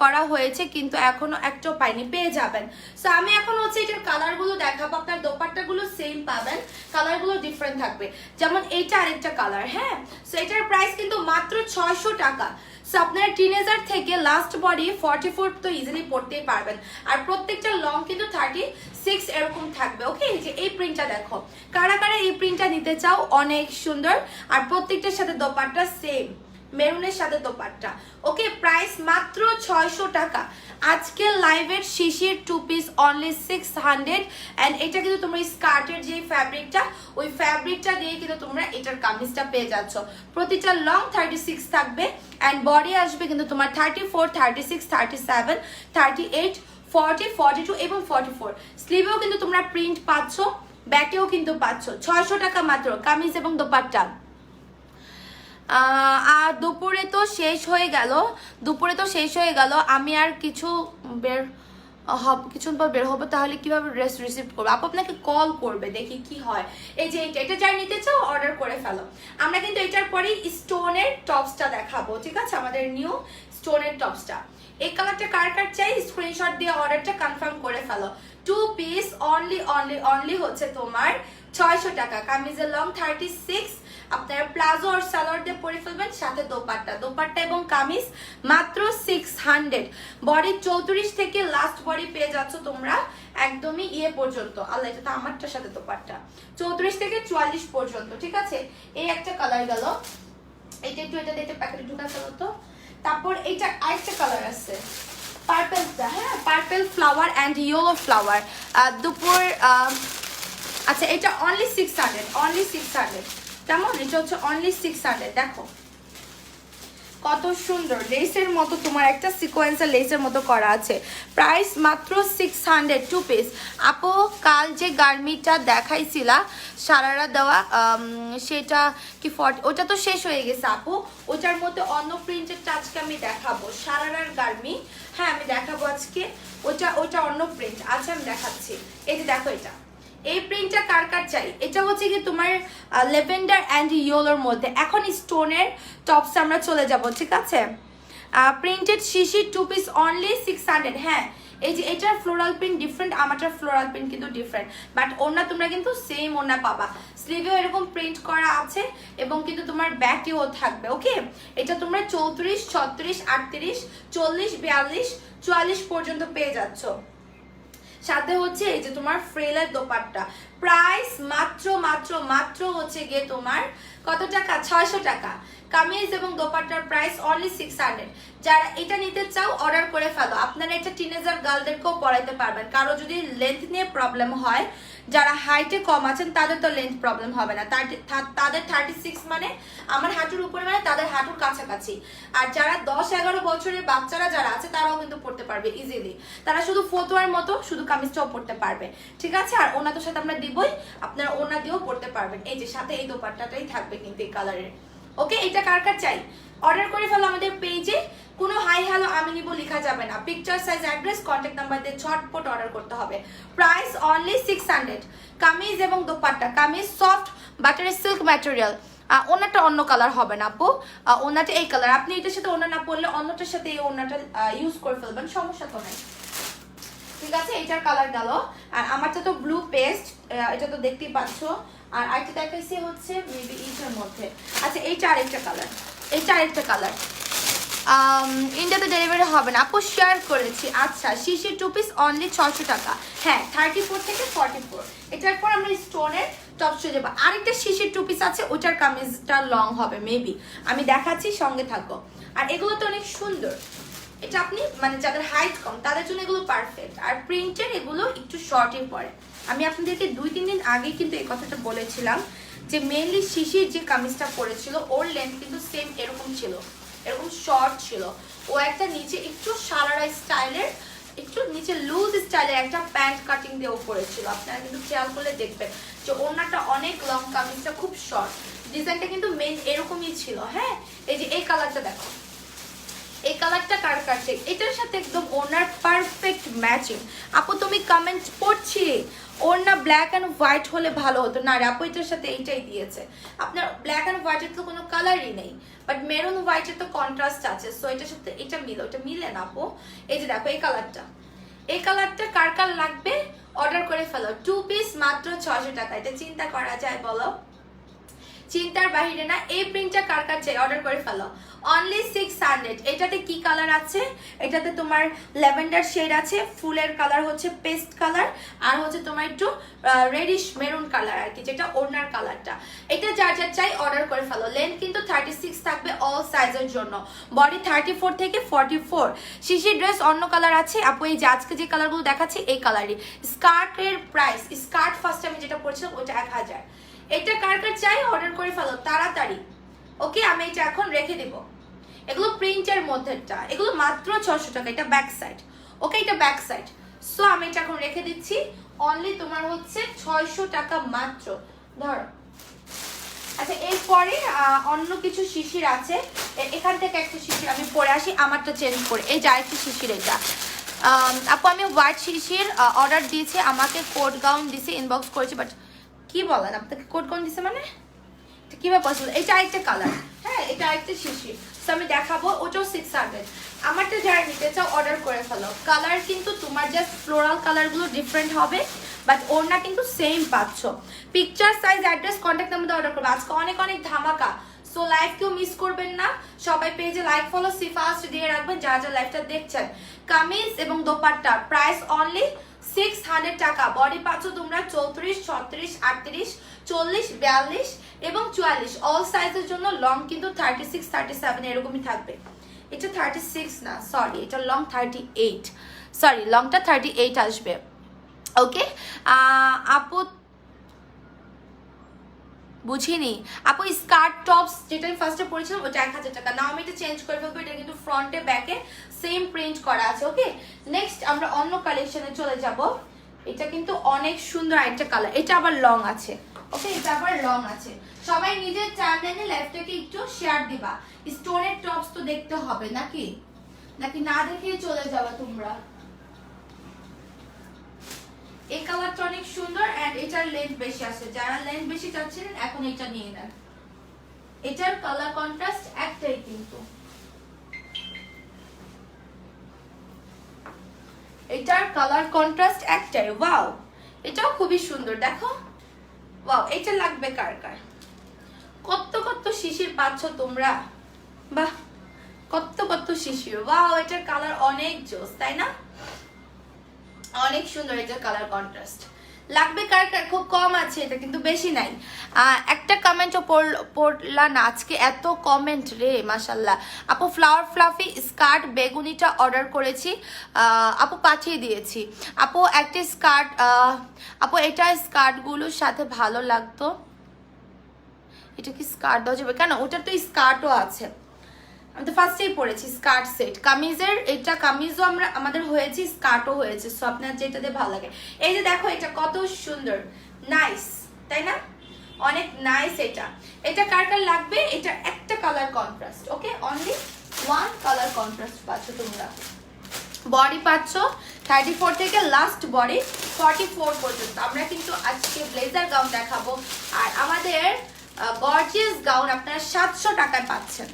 করা হয়েছে, কিন্তু এখনো একটাও পাইনি, পেয়ে যাবেন। সো আমি এখন হচ্ছে এটার কালারগুলো দেখাবো, আপনার দোপাট্টাগুলো সেম পাবেন, কালারগুলো ডিফারেন্ট থাকবে। যেমন এইটা আরেকটা কালার, হ্যাঁ সো এটার প্রাইস কিন্তু মাত্র 600 টাকা। সো আপনার টিনেজার থেকে লাস্ট বডি 44 তো ইজিলি পড়তেই পারবেন, আর প্রত্যেকটা লং কিন্তু 36 এরকম থাকবে। ওকে যে এই প্রিন্টটা দেখো, কারা কারা এই প্রিন্টটা নিতে চাও, অনেক সুন্দর, আর প্রত্যেকটার সাথে দোপাট্টা সেম মেরুনের সাথে দোপাট্টা। ওকে প্রাইস মাত্র 600 টাকা। আজকের লাইভের শিশির 2 পিস অনলি 600, এন্ড এটা কিন্তু তোমরা স্কার্টের যে ফ্যাব্রিকটা, ওই ফ্যাব্রিকটা দিয়ে কিন্তু তোমরা এটার কামিজটা পেয়ে যাচ্ছ। প্রতিটা লং 36 থাকবে, এন্ড বডি আসবে কিন্তু তোমার 34, 36, 37, 38, 40, 42 এবং 44। স্লিভেও কিন্তু তোমরা প্রিন্ট পাচ্ছ, ব্যাকেও কিন্তু পাচ্ছ। 600 টাকা মাত্র কামিজ এবং দোপাট্টা। আর দুপুরে তো শেষ হয়ে গেল, আমি আর কিছু কিছুক্ষণ পর বের হবো, তাহলে কিভাবে ড্রেস রিসিভ করবো? আপু আপনাকে কল করবে, দেখি কি হয়। এই যে এটা যাই নিতে চাও অর্ডার করে ফেলো। আমরা কিন্তু এটার পরেই স্টোনের টপসটা দেখাবো, ঠিক আছে, আমাদের নিউ স্টোনের টপসটা। এই কালারটা কার কার চাই স্ক্রিনশট দিয়ে অর্ডারটা কনফার্ম করে ফেলো। 2 পিস অনলি হচ্ছে তোমার 600 টাকা। কামিজের লং 36, আপনারা প্লাজো আর সালোয়ার দিয়ে পরে ফেলবেন, সাথে দোপাট্টা এবং কামিজ মাত্র 600। বডি 34 থেকে লাস্ট বডি পেয়ে যাচ্ছ তোমরা একদমই পর্যন্ত। আল্লাহ এটা তো আমারটার সাথে দোপাট্টা 34 থেকে 44 পর্যন্ত, ঠিক আছে। এই একটা কালার গেল, এটা একটু এটা দিয়ে প্যাকেটে ঢুকা ফেলো তো। তারপর এইটা আরেকটা কালার আছে পার্পলটা, হ্যাঁ purple flower and yellow flower. দুপুর আচ্ছা এটা অনলি 600 কেমন? এটা হচ্ছে অনলি 600। দেখো কত সুন্দর লেসের মতো, তোমার একটা সিকোয়েন্সের লেসের মতো করা আছে। প্রাইস মাত্র 600, 2 পিস। আপু কাল যে গার্মিটা দেখাইছিলা সারারা দেওয়া, সেটা কি 40? ওটা তো শেষ হয়ে গেছে আপু, ওটার মধ্যে অন্য প্রিন্টের আজকে আমি দেখাবো। সারারার গার্মি, হ্যাঁ আমি দেখাবো আজকে। ওটা অন্য প্রিন্ট আছে, আমি দেখাচ্ছি। এই যে দেখো এটা, এই প্রিন্টটা কার কার চাই? এটা হচ্ছে কি তোমার লেভেন্ডার অ্যান্ড ইয়েলোর মধ্যে। এখন স্টোনের টপস আমরা চলে যাব, ঠিক আছে। প্রিন্টেড শিশির 2 পিস অনলি 600। হ্যাঁ এই যে এটার ফ্লোরাল প্রিন্ট ডিফারেন্ট, আমারটার ফ্লোরাল প্রিন্ট কিন্তু ডিফারেন্ট, বাট ওড়না তোমরা কিন্তু সেম ওড়না পাবা। স্লিভেও এরকম প্রিন্ট করা আছে এবং কিন্তু তোমার ব্যাকেও থাকবে। ওকে, এটা তোমরা 34, 36, 38, 40, 42, 44 পর্যন্ত পেয়ে যাচ্ছ। সাথে হচ্ছে এই যে তোমার ফ্রেলের দোপাট্টা, প্রাইস মাত্র মাত্র মাত্র হচ্ছে গিয়ে তোমার কত টাকা, 600 টাকা। কামিজ এবং দোপাট্টার প্রাইস অনলি 600। যারা এটা নিতে চাও অর্ডার করে ফেলো। আপনারা এটা টিনেজার গার্লদেরকেও পরাইতে পারবেন। কারো যদি লেন্থ নিয়ে প্রবলেম হয়, যারা হাইটে কম আছেন তাদের তো লেন্থ প্রবলেম হবে না, তাদের 36 মানে আমার হাঁটুর উপরে, মানে তাদের হাঁটুর কাছাকাছি। আর যারা 10-11 বছরের বাচ্চারা যারা আছে তারাও কিন্তু পড়তে পারবে ইজিলি। তারা শুধু ফতুয়ার মতো শুধু কামিজটাও পড়তে পারবে, ঠিক আছে। আর ওনা তো সাথে আমরা দিবই, আপনারা ওনা দিয়েও পড়তে পারবেন। এই যে সাথে এই দোপাট্টাটাই থাকবে কিন্তু এই কালারের। ওকে, এটা কার কার চাই অর্ডার করে ফেলো আমাদের পেজে। কোনো হাই হ্যালো আমি নিব লেখা যাবে না, picture, size, address, contact number দিয়ে ঝটপট অর্ডার করতে হবে। Price only 600। কামিজ এবং দোপাট্টা, কামিজ সফট বাটারের সিল্ক ম্যাটেরিয়াল। ওনাটা অন্য কালার হবে না আপু, ওনাটা এই কালার। আপনি এটার সাথে ওনা না পরলে অন্যটার সাথে এই ওনাটা ইউজ করে ফেলবেন, সমস্যা তো নাই, ঠিক আছে। এটার কালার গেল। আর আমারটা তো ব্লু পেস্ট, এটা তো দেখতেই পাচ্ছ। আর আরেকটা দেখাইছি হচ্ছে মেবি এইটার মধ্যে। আচ্ছা, এইটা আরেকটা কালার, এইটা আরেকটা কালার। ইন্ডিয়াতে ডেলিভারি হবে না আপু, শেয়ার করেছি। আচ্ছা, শিশির 2 পিস অনলি 600 টাকা। হ্যাঁ, 34 থেকে 44। এটার পর আমরা স্টোনের টপ চলে যাবো। আরেকটা শিশির 2 পিস আছে, ওটার কামিজটা লং হবে মেবি, আমি দেখাচ্ছি, সঙ্গে থাকো। আর এগুলো তো অনেক সুন্দর, এটা আপনি মানে যাদের হাইট কম তাদের জন্য এগুলো পারফেক্ট। আর প্রিন্টের এগুলো একটু শর্টের পরে। আমি আপনাদেরকে 2-3 দিন আগে কিন্তু এই কথাটা বলেছিলাম যে মেইনলি শিশির যে কামিজটা পরেছিল ওর লেন্থ কিন্তু সেম এরকম ছিল, এরকম শর্ট ছিল। ও একটা নিচে একটু সারারা স্টাইলের, একটু নিচে লুজ স্টাইলের একটা প্যান্ট কাটিং দিয়ে ও পরেছিল। আপনারা কিন্তু খেয়াল করলে দেখবেন যে ওনাটা অনেক লং, কামিজটা খুব শর্ট। ডিজাইনটা কিন্তু মেইন এরকমই ছিল। হ্যাঁ, এই যে এই কালারটা দেখো, এই কালারটা কার কাছে, এটার সাথে একদম ওনার পারফেক্ট ম্যাচিং। আপু তুমি কমেন্ট পড়ছি ওনা ব্ল্যাক অ্যান্ড হোয়াইট হলে ভালো হতো না রে আপু, এটার সাথে এইটাই দিয়েছে। আপনার ব্ল্যাক অ্যান্ড হোয়াইটের তো কোনো কালারই নেই, বাট মেরুন হোয়াইটের তো কন্ট্রাস্ট আছে, সো এটার সাথে এটা মিলে, ওটা মিলে না আপু। এই যে দেখো এই কালারটা, এই কালারটা কার কার লাগবে অর্ডার করে ফেলো। 2 পিস মাত্র 600 টাকা। এটা চিন্তা করা যায় বলো, চিন্তার বাহিরে না। এই প্রিন্টটা কার কার চাই অর্ডার করে ফেলো, অনলি 600। এটাতে কি কালার আছে, এটাতে তোমার ল্যাভেন্ডার শেড আছে, ফুলের কালার হচ্ছে পেস্ট কালার, আর হচ্ছে তোমার একটু রেডিশ মেরুন কালার আর কি, যেটা ওড়নার কালারটা। এটা যার যার চাই অর্ডার করে ফেলো। লেন্থ কিন্তু 36 থাকবে অল সাইজের জন্য, বডি 34 থেকে 44। শিশির ড্রেস অন্য কালার আছে আপু, এই যে আজকে যে কালারগুলো দেখাচ্ছি এই কালারই। স্কার্টের প্রাইস, স্কার্ট ফার্স্ট আমি যেটা পড়ছিলাম ওইটা 1000। এটা কার কার চাই অর্ডার করে ফেলো তাড়াতাড়ি। ওকে, আমি এটা এখন রেখে দেব। এগুলো প্রিন্টের মধ্যেটা, এগুলো মাত্র 600 টাকা। এটা ব্যাক সাইড, ওকে, এটা ব্যাক সাইড। সো আমি এটা এখন রেখে দিচ্ছি, অনলি তোমার হচ্ছে 600 টাকা মাত্র। ধরো, আচ্ছা এরপরে অন্য কিছু শিশির আছে। এখান থেকে একটা শিশির আমি পরে আসি, আমারটা চেঞ্জ করে। এই যে আরেকটা শিশির, এটা আপু আমি হোয়াইট শিশির অর্ডার দিয়েছি, আমাকে কোট গাউন দিছে, ইনবক্স করেছি, বাট কি বলেন আপনাকে কোট গাউন দিছে মানে কিভাবে পসিবল। এটা আরেকটা কালার, হ্যাঁ এটা আরেকটা শিশির, তো আমি দেখাবো, ওটাও 600। আমারটা যারা নিতে চাও অর্ডার করে ফেলো। কালার কিন্তু তোমার জাস্ট ফ্লোরাল কালারগুলো ডিফারেন্ট হবে, বাট ওড়না কিন্তু সেম পাচ্ছ। Picture, size, address, contact number order করবে। আজকে অনেক অনেক ধামাকা, সো লাইভ কেউ মিস করবেন না। সবাই পেজে লাইক ফলো সি ফাস্ট দিয়ে রাখবেন যারা যারা লাইভটা দেখছেন। কামিজ এবং দোপাট্টা প্রাইস অনলি 600 টাকা। বডি পাচ্ছ তোমরা 34, 36, 38, 40, 42 এবং 44। অল সাইজের জন্য লং কিন্তু 36, 37 এরকমই থাকবে। এটা 36 না, সরি, এটা লং 38, সরি লংটা 38 আসবে। ওকে আপু বুঝিনি আপু, স্কার্ট টপস যেটা আমি ফার্স্টে পড়েছিলাম ওটা 1000 টাকা। নাও আমি এটা চেঞ্জ করে ফেলবো, এটা কিন্তু ফ্রন্টে ব্যাকে সেম প্রিন্ট করা আছে। ওকে, নেক্সট আমরা অন্য কালেকশনে চলে যাব। এটা কিন্তু অনেক সুন্দর একটা কালার, এটা আবার লং আছে। ওকে, এটা আবার লং আছে। সবাই নিজের চ্যানেলে লাইভটাকে একটু শেয়ার দিবা। স্টোনের টপস তো দেখতে হবে নাকি, নাকি না দেখে চলে যাবা তোমরা। এই কালারটা অনেক সুন্দর এন্ড এটার লেন্থ বেশি আছে, যারা লেন্থ বেশি চাচ্ছিলেন এখন এটা নিয়ে নেন। এটার কালার কন্ট্রাস্ট একটাই কিন্তু, এটার কালার কন্ট্রাস্ট একটাই, ওয়াও এটাও খুবই সুন্দর দেখো, ওয়াও এটা লাগবে কার কার। কত কত শিশির পাচ্ছ তোমরা, বাহ কত কত শিশির, ওয়াও এটার কালার অনেক জোস তাই না, অনেক সুন্দর এটার কালার কন্ট্রাস্ট। লাগবে কার কার, খুব কম আছে এটা কিন্তু বেশি নাই। একটা কমেন্টও পড়লা না আজকে, এত কমেন্ট রে মাশাল্লাহ। আপু ফ্লাওয়ার ফ্লাফি স্কার্ট বেগুনিটা অর্ডার করেছি, আপু পাঠিয়ে দিয়েছি। আপু একটা স্কার্ট, আপু এটা স্কার্টগুলোর সাথে ভালো লাগতো, এটা কি স্কার্ট দেওয়া যাবে কেন, ওটার তো স্কার্টও আছে, আমি তো ফার্স্টেই পড়েছি স্কার্ট সেট। কামিজের এটা কামিজও আমাদের হয়েছে, স্কার্টও হয়েছে, সো আপনার যেটাতে ভালো লাগে। এই যে দেখো এটা কত সুন্দর, নাইস তাই না, অনেক নাইস। এটা কার কার লাগবে, এটা একটা colour contrast, okay only one colour contrast পাচ্ছ তোমরা। বডি পাচ্ছ 34 থেকে লাস্ট বডি 44 পর্যন্ত। আমরা কিন্তু আজকে ব্লেজার গাউন দেখাবো, আর আমাদের গর্জিয়াস গাউন আপনারা 700 টাকায় পাচ্ছেন।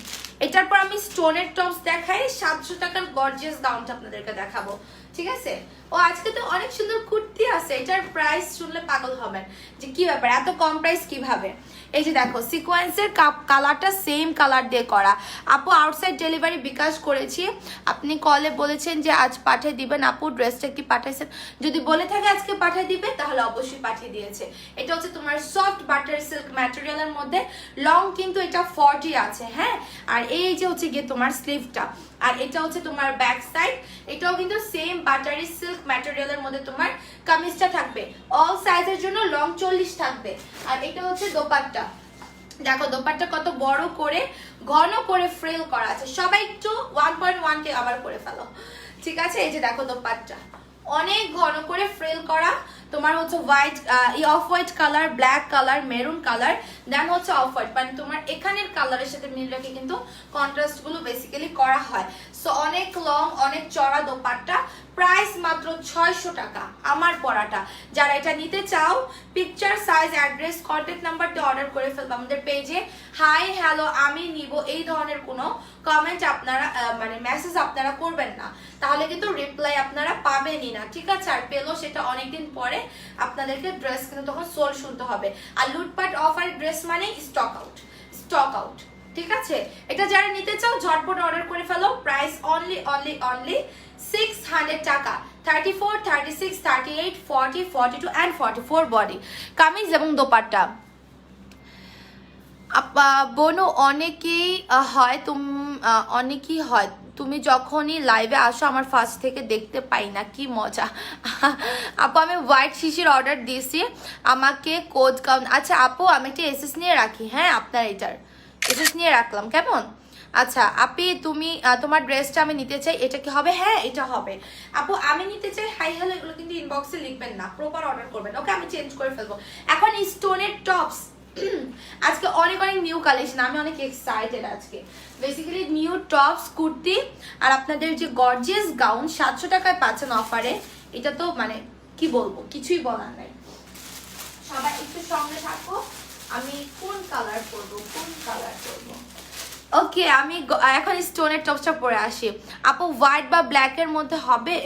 এটার পর আমি স্টোনের টপস দেখাই, 700 টাকার গর্জিয়াস গাউনটা আপনাদেরকে দেখাবো, ঠিক আছে। ও আজকে তো অনেক সুন্দর কুর্তি আছে, এটার প্রাইস শুনলে পাগল হবেন যে কি ব্যাপার এত কম প্রাইস কিভাবে। এই যে দেখো সিকোয়েন্সের কালারটা সেম কালার দিয়ে করা। আপু আউটসাইড ডেলিভারি বিকাশ করেছি, আপনি কলে বলেছেন যে আজ পাঠিয়ে দিবেন, আপু ড্রেসটা কি পাঠাইছেন, যদি বলে থাকে আজকে পাঠিয়ে দিবে তাহলে অবশ্যই পাঠিয়ে দিয়েছে। এটা হচ্ছে তোমার সফট বাটার সিল্ক ম্যাটেরিয়ালের মধ্যে, লং কিন্তু এটা 40 আছে, হ্যাঁ। আর এই যে হচ্ছে গিয়ে তোমার স্লিভটা, আর এটা হচ্ছে তোমার ব্যাক সাইড, এটাও কিন্তু সেম বাটারি সিল্ক ম্যাটেরিয়ালের মধ্যে তোমার কামিজটা থাকবে। অল সাইজের জন্য লং 40 থাকবে। আর এটা হচ্ছে দোপাট্টা, দেখো দোপাট্টা কত বড় করে ঘন করে ফ্রিল করা আছে। সবাই একটু 1.1 কে আবার করে ফেলো, ঠিক আছে। এই যে দেখো দোপাট্টা অনেক ঘন করে ফ্রিল করা, তোমার হচ্ছে white off white colour, black colour, maroon colour, then হচ্ছে অফ হোয়াইট, মানে তোমার এখানের কালারের সাথে মিল রেখে কিন্তু কন্ট্রাস্ট গুলো বেসিক্যালি করা হয়। সো অনেক লং অনেক চড়া দোপাট্টা, প্রাইস মাত্র 600 টাকা আমার পরাটা। যারা এটা নিতে চাও picture size address contact number দিয়ে অর্ডার করে ফেলবো আমাদের পেজে। হাই হ্যালো আমি নিব এই ধরনের কোনো কমেন্ট আপনারা মানে মেসেজ আপনারা করবেন না, তাহলে কিন্তু রিপ্লাই আপনারা পাবেনই না, ঠিক আছে। আর পেলো সেটা অনেকদিন পরে আপনাদেরকে ড্রেস কিন্তু তখন সোল শুনতে হবে। আর লুটপাট অফার ড্রেস মানে স্টক আউট, স্টক আউট, ঠিক আছে। এটা যারা নিতে চাও ঝটপট অর্ডার করে ফেলো। প্রাইস অনলি অনলি অনলি 600 টাকা। 34, 36, 38, 40, 42 and 44 বডি কামিজ এবং দোপাট্টা। বোনু অনেকেই হয় অনেকেই হয় তুমি যখনই লাইভে আসো আমার ফার্স্ট থেকে দেখতে পাই না, কি মজা। আপু আমি হোয়াইট শিশির অর্ডার দিয়েছি, আমাকে কোড কাউন্ট, আচ্ছা আপু আমি একটা এসএস নিয়ে রাখি, হ্যাঁ আপনার এটার এসএস নিয়ে রাখলাম কেমন। আচ্ছা আপি তুমি তোমার ড্রেসটা আমি নিতে চাই, এটা কি হবে, হ্যাঁ এটা হবে। আপু আমি নিতে চাই হাই হ্যালো এগুলো কিন্তু ইনবক্সে লিখবেন না, প্রপার অর্ডার করবেন, ওকে আমি চেঞ্জ করে ফেলবো। এখন স্টোনের টপস আজকে অনেক অনেক নিউ কালেকশন, আমি অনেক এক্সাইটেড আজকে। বেসিক্যালি নিউ টপস কুর্তি আর আপনাদের যে গর্জিয়াস গাউন 700 টাকায় পাচ্ছেন অফারে, এটা তো মানে কি বলবো কিছুই বলার নাই। সবাই একটু সঙ্গে থাকো, আমি কোন কালার করবো কোন কালার করবো। ওকে আমি এখন স্টোনের টপসটা পরে আসি। আপু হোয়াইট বা ব্ল্যাক এর মধ্যে হবে,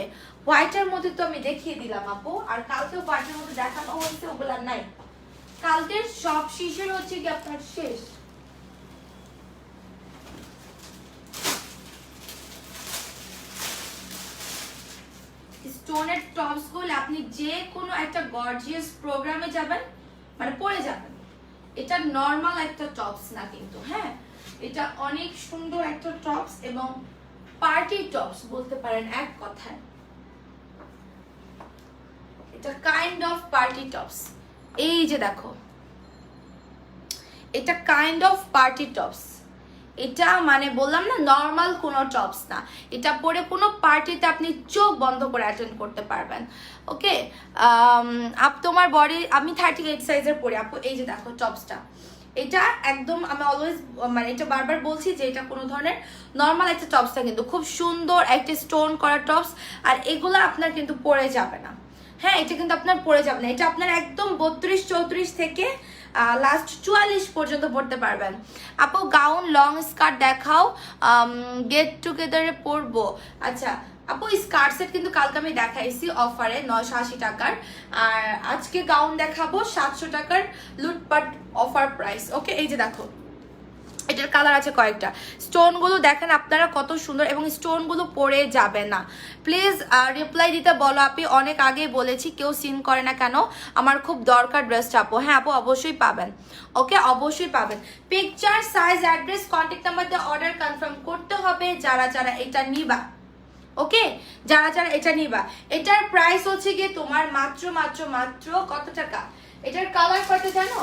হোয়াইটের মধ্যে তো আমি দেখিয়ে দিলাম আপু, আর কালকে হোয়াইটের মধ্যে দেখানো হয়েছে ওগুলা নাই, কালকের সব শিশির হচ্ছে কি আপনার শেষ। স্টোনের টপস গুলো আপনি যে কোনো একটা গর্জিয়াস প্রোগ্রামে যাবেন মানে পরে যাবেন, এটা নর্মাল একটা টপস না কিন্তু, হ্যাঁ এটা অনেক সুন্দর একটা টপস এবং পার্টি টপস বলতে পারেন এক কথায়, এটা কাইন্ড অফ পার্টি টপস। এই যে দেখো এটা কাইন্ড অফ পার্টি টপস, এটা মানে বললাম না নর্মাল কোনো টপস না, এটা পরে কোনো পার্টিতে আপনি চোখ বন্ধ করে অ্যাটেন্ড করতে পারবেন, ওকে। তোমার বডি আমি 38 সাইজের পরে আপু। এই যে দেখো টপসটা, এটা একদম আমি অলওয়েজ মানে এটা বারবার বলছি যে এটা কোনো ধরনের নর্মাল একটা টপসটা কিন্তু খুব সুন্দর একটা স্টোন করা টপস, আর এগুলো আপনার কিন্তু পরে যাবে না, হ্যাঁ এটা কিন্তু আপনার পরে যাবে না, এটা আপনার একদম 32, 34 থেকে লাস্ট 44 পর্যন্ত পড়তে পারবেন। আপু গাউন লং স্কার্ট দেখাও, গেট টুগেদারে পরবো। আচ্ছা আপু স্কার্ট সেট কিন্তু কালকে আমি দেখাইছি অফারে 980 টাকার, আর আজকে গাউন দেখাবো 700 টাকার লুটপাট অফার প্রাইস। ওকে, এই যে দেখো এটার কালার আছে কয়েকটা। স্টোনগুলো দেখেন আপনারা কত সুন্দর, এবং স্টোনগুলো পরে যাবে না। প্লিজ রিপ্লাই দিতে বলো আপনি, অনেক আগেই বলেছি, কেউ সিন করে না কেন, আমার খুব দরকার ড্রেসটা আপু। হ্যাঁ আপু অবশ্যই পাবেন, ওকে অবশ্যই পাবেন। Picture size address contact number দিয়ে অর্ডার কনফার্ম করতে হবে যারা যারা এটা নিবা। ওকে, যারা যারা এটা নিবা, এটার প্রাইস হচ্ছে গিয়ে তোমার মাত্র মাত্র মাত্র কত টাকা। এটার কালার কত জানো?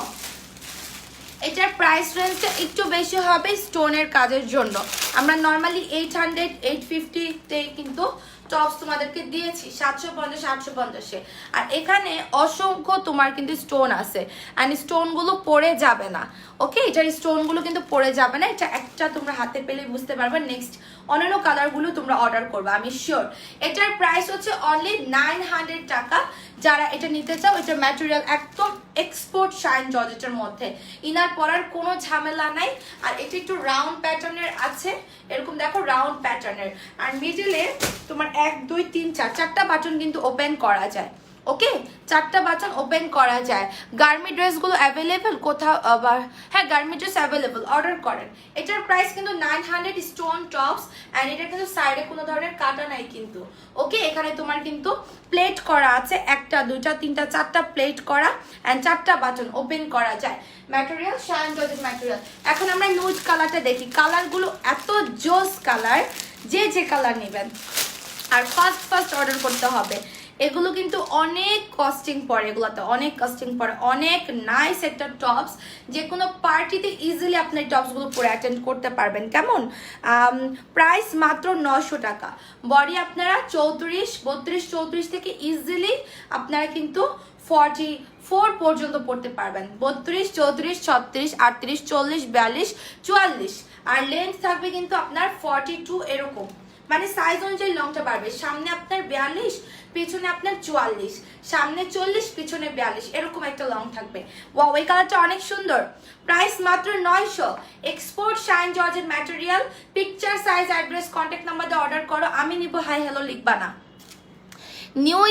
এটার প্রাইস রেঞ্জটা একটু বেশি হবে স্টোনের কাজের জন্য। আমরা নর্মালি 800 850 তে কিন্তু টপস তোমাদেরকে দিয়েছি 750 850-এ, আর এখানে অসংখ্য তোমার কিন্তু স্টোন আছে, অ্যান্ড স্টোনগুলো পড়ে যাবে না। ওকে, এটার স্টোনগুলো কিন্তু পড়ে যাবে না, এটা একটা তোমরা হাতে পেলে বুঝতে পারবে। নেক্সট অন্যান্য কালারগুলো তোমরা অর্ডার করবে আমি শিওর। এটার প্রাইস হচ্ছে অনলি 900 টাকা। যারা এটা নিতে চাও, এটা ম্যাটেরিয়াল একদম এক্সপোর্ট শাইন জর্জেটের মধ্যে, ইনার পরার কোনো ঝামেলা নাই। আর এটা একটু রাউন্ড প্যাটার্নের আছে, এরকম দেখো রাউন্ড প্যাটার্নের, আর মিডলে তোমার 1 2 3 4 চারটা বাটন কিন্তু ওপেন করা যায়। ওকে, চারটা বাটন ওপেন করা যায়। গার্মি ড্রেসগুলো অ্যাভেলেবেল কোথাও আবার? হ্যাঁ গার্মি ড্রেস অ্যাভেলেবেল, অর্ডার করেন। এটার প্রাইস কিন্তু 900 স্টোন টপস, অ্যান্ড এটা কিন্তু সাইডে কোনো ধরনের কাটা নাই কিন্তু। ওকে, এখানে তোমার কিন্তু প্লেট করা আছে, 1টা 2টা 3টা 4টা প্লেট করা, অ্যান্ড চারটা বাটন ওপেন করা যায়। Material shine georgette material. এখন আমরা নুড কালারটা দেখি, কালারগুলো এত জোস কালার, যে যে কালার নেবেন। আর ফার্স্ট অর্ডার করতে হবে। এগুলো কিন্তু অনেক কস্টিং পড়ে, এগুলোতে অনেক কস্টিং পড়ে, অনেক নাইস একটা টপস। যে কোনো পার্টিতে ইজিলি আপনি টপসগুলো পরে অ্যাটেন্ড করতে পারবেন। কেমন প্রাইস? মাত্র 900 টাকা। বডি আপনারা 34 32 34 থেকে ইজিলি আপনারা কিন্তু 44 পর্যন্ত পড়তে পারবেন। 32 34 36 38 40 42 44, আর লেন্থ থাকবে কিন্তু আপনার 42 এরকম, মানে সাইজ অনুযায়ী লংটা বাড়বে। সামনে আপনার 42, পিছনে আপনার 44, সামনে 40 পিছনে 42, এরকম একটা লং থাকবে। ওয়াও, এই কালারটা অনেক সুন্দর। প্রাইস মাত্র 900। Export shine georgette material. Picture size address contact number দিয়ে অর্ডার করো। আমি নিব হাই হ্যালো লিখবা না। নিউ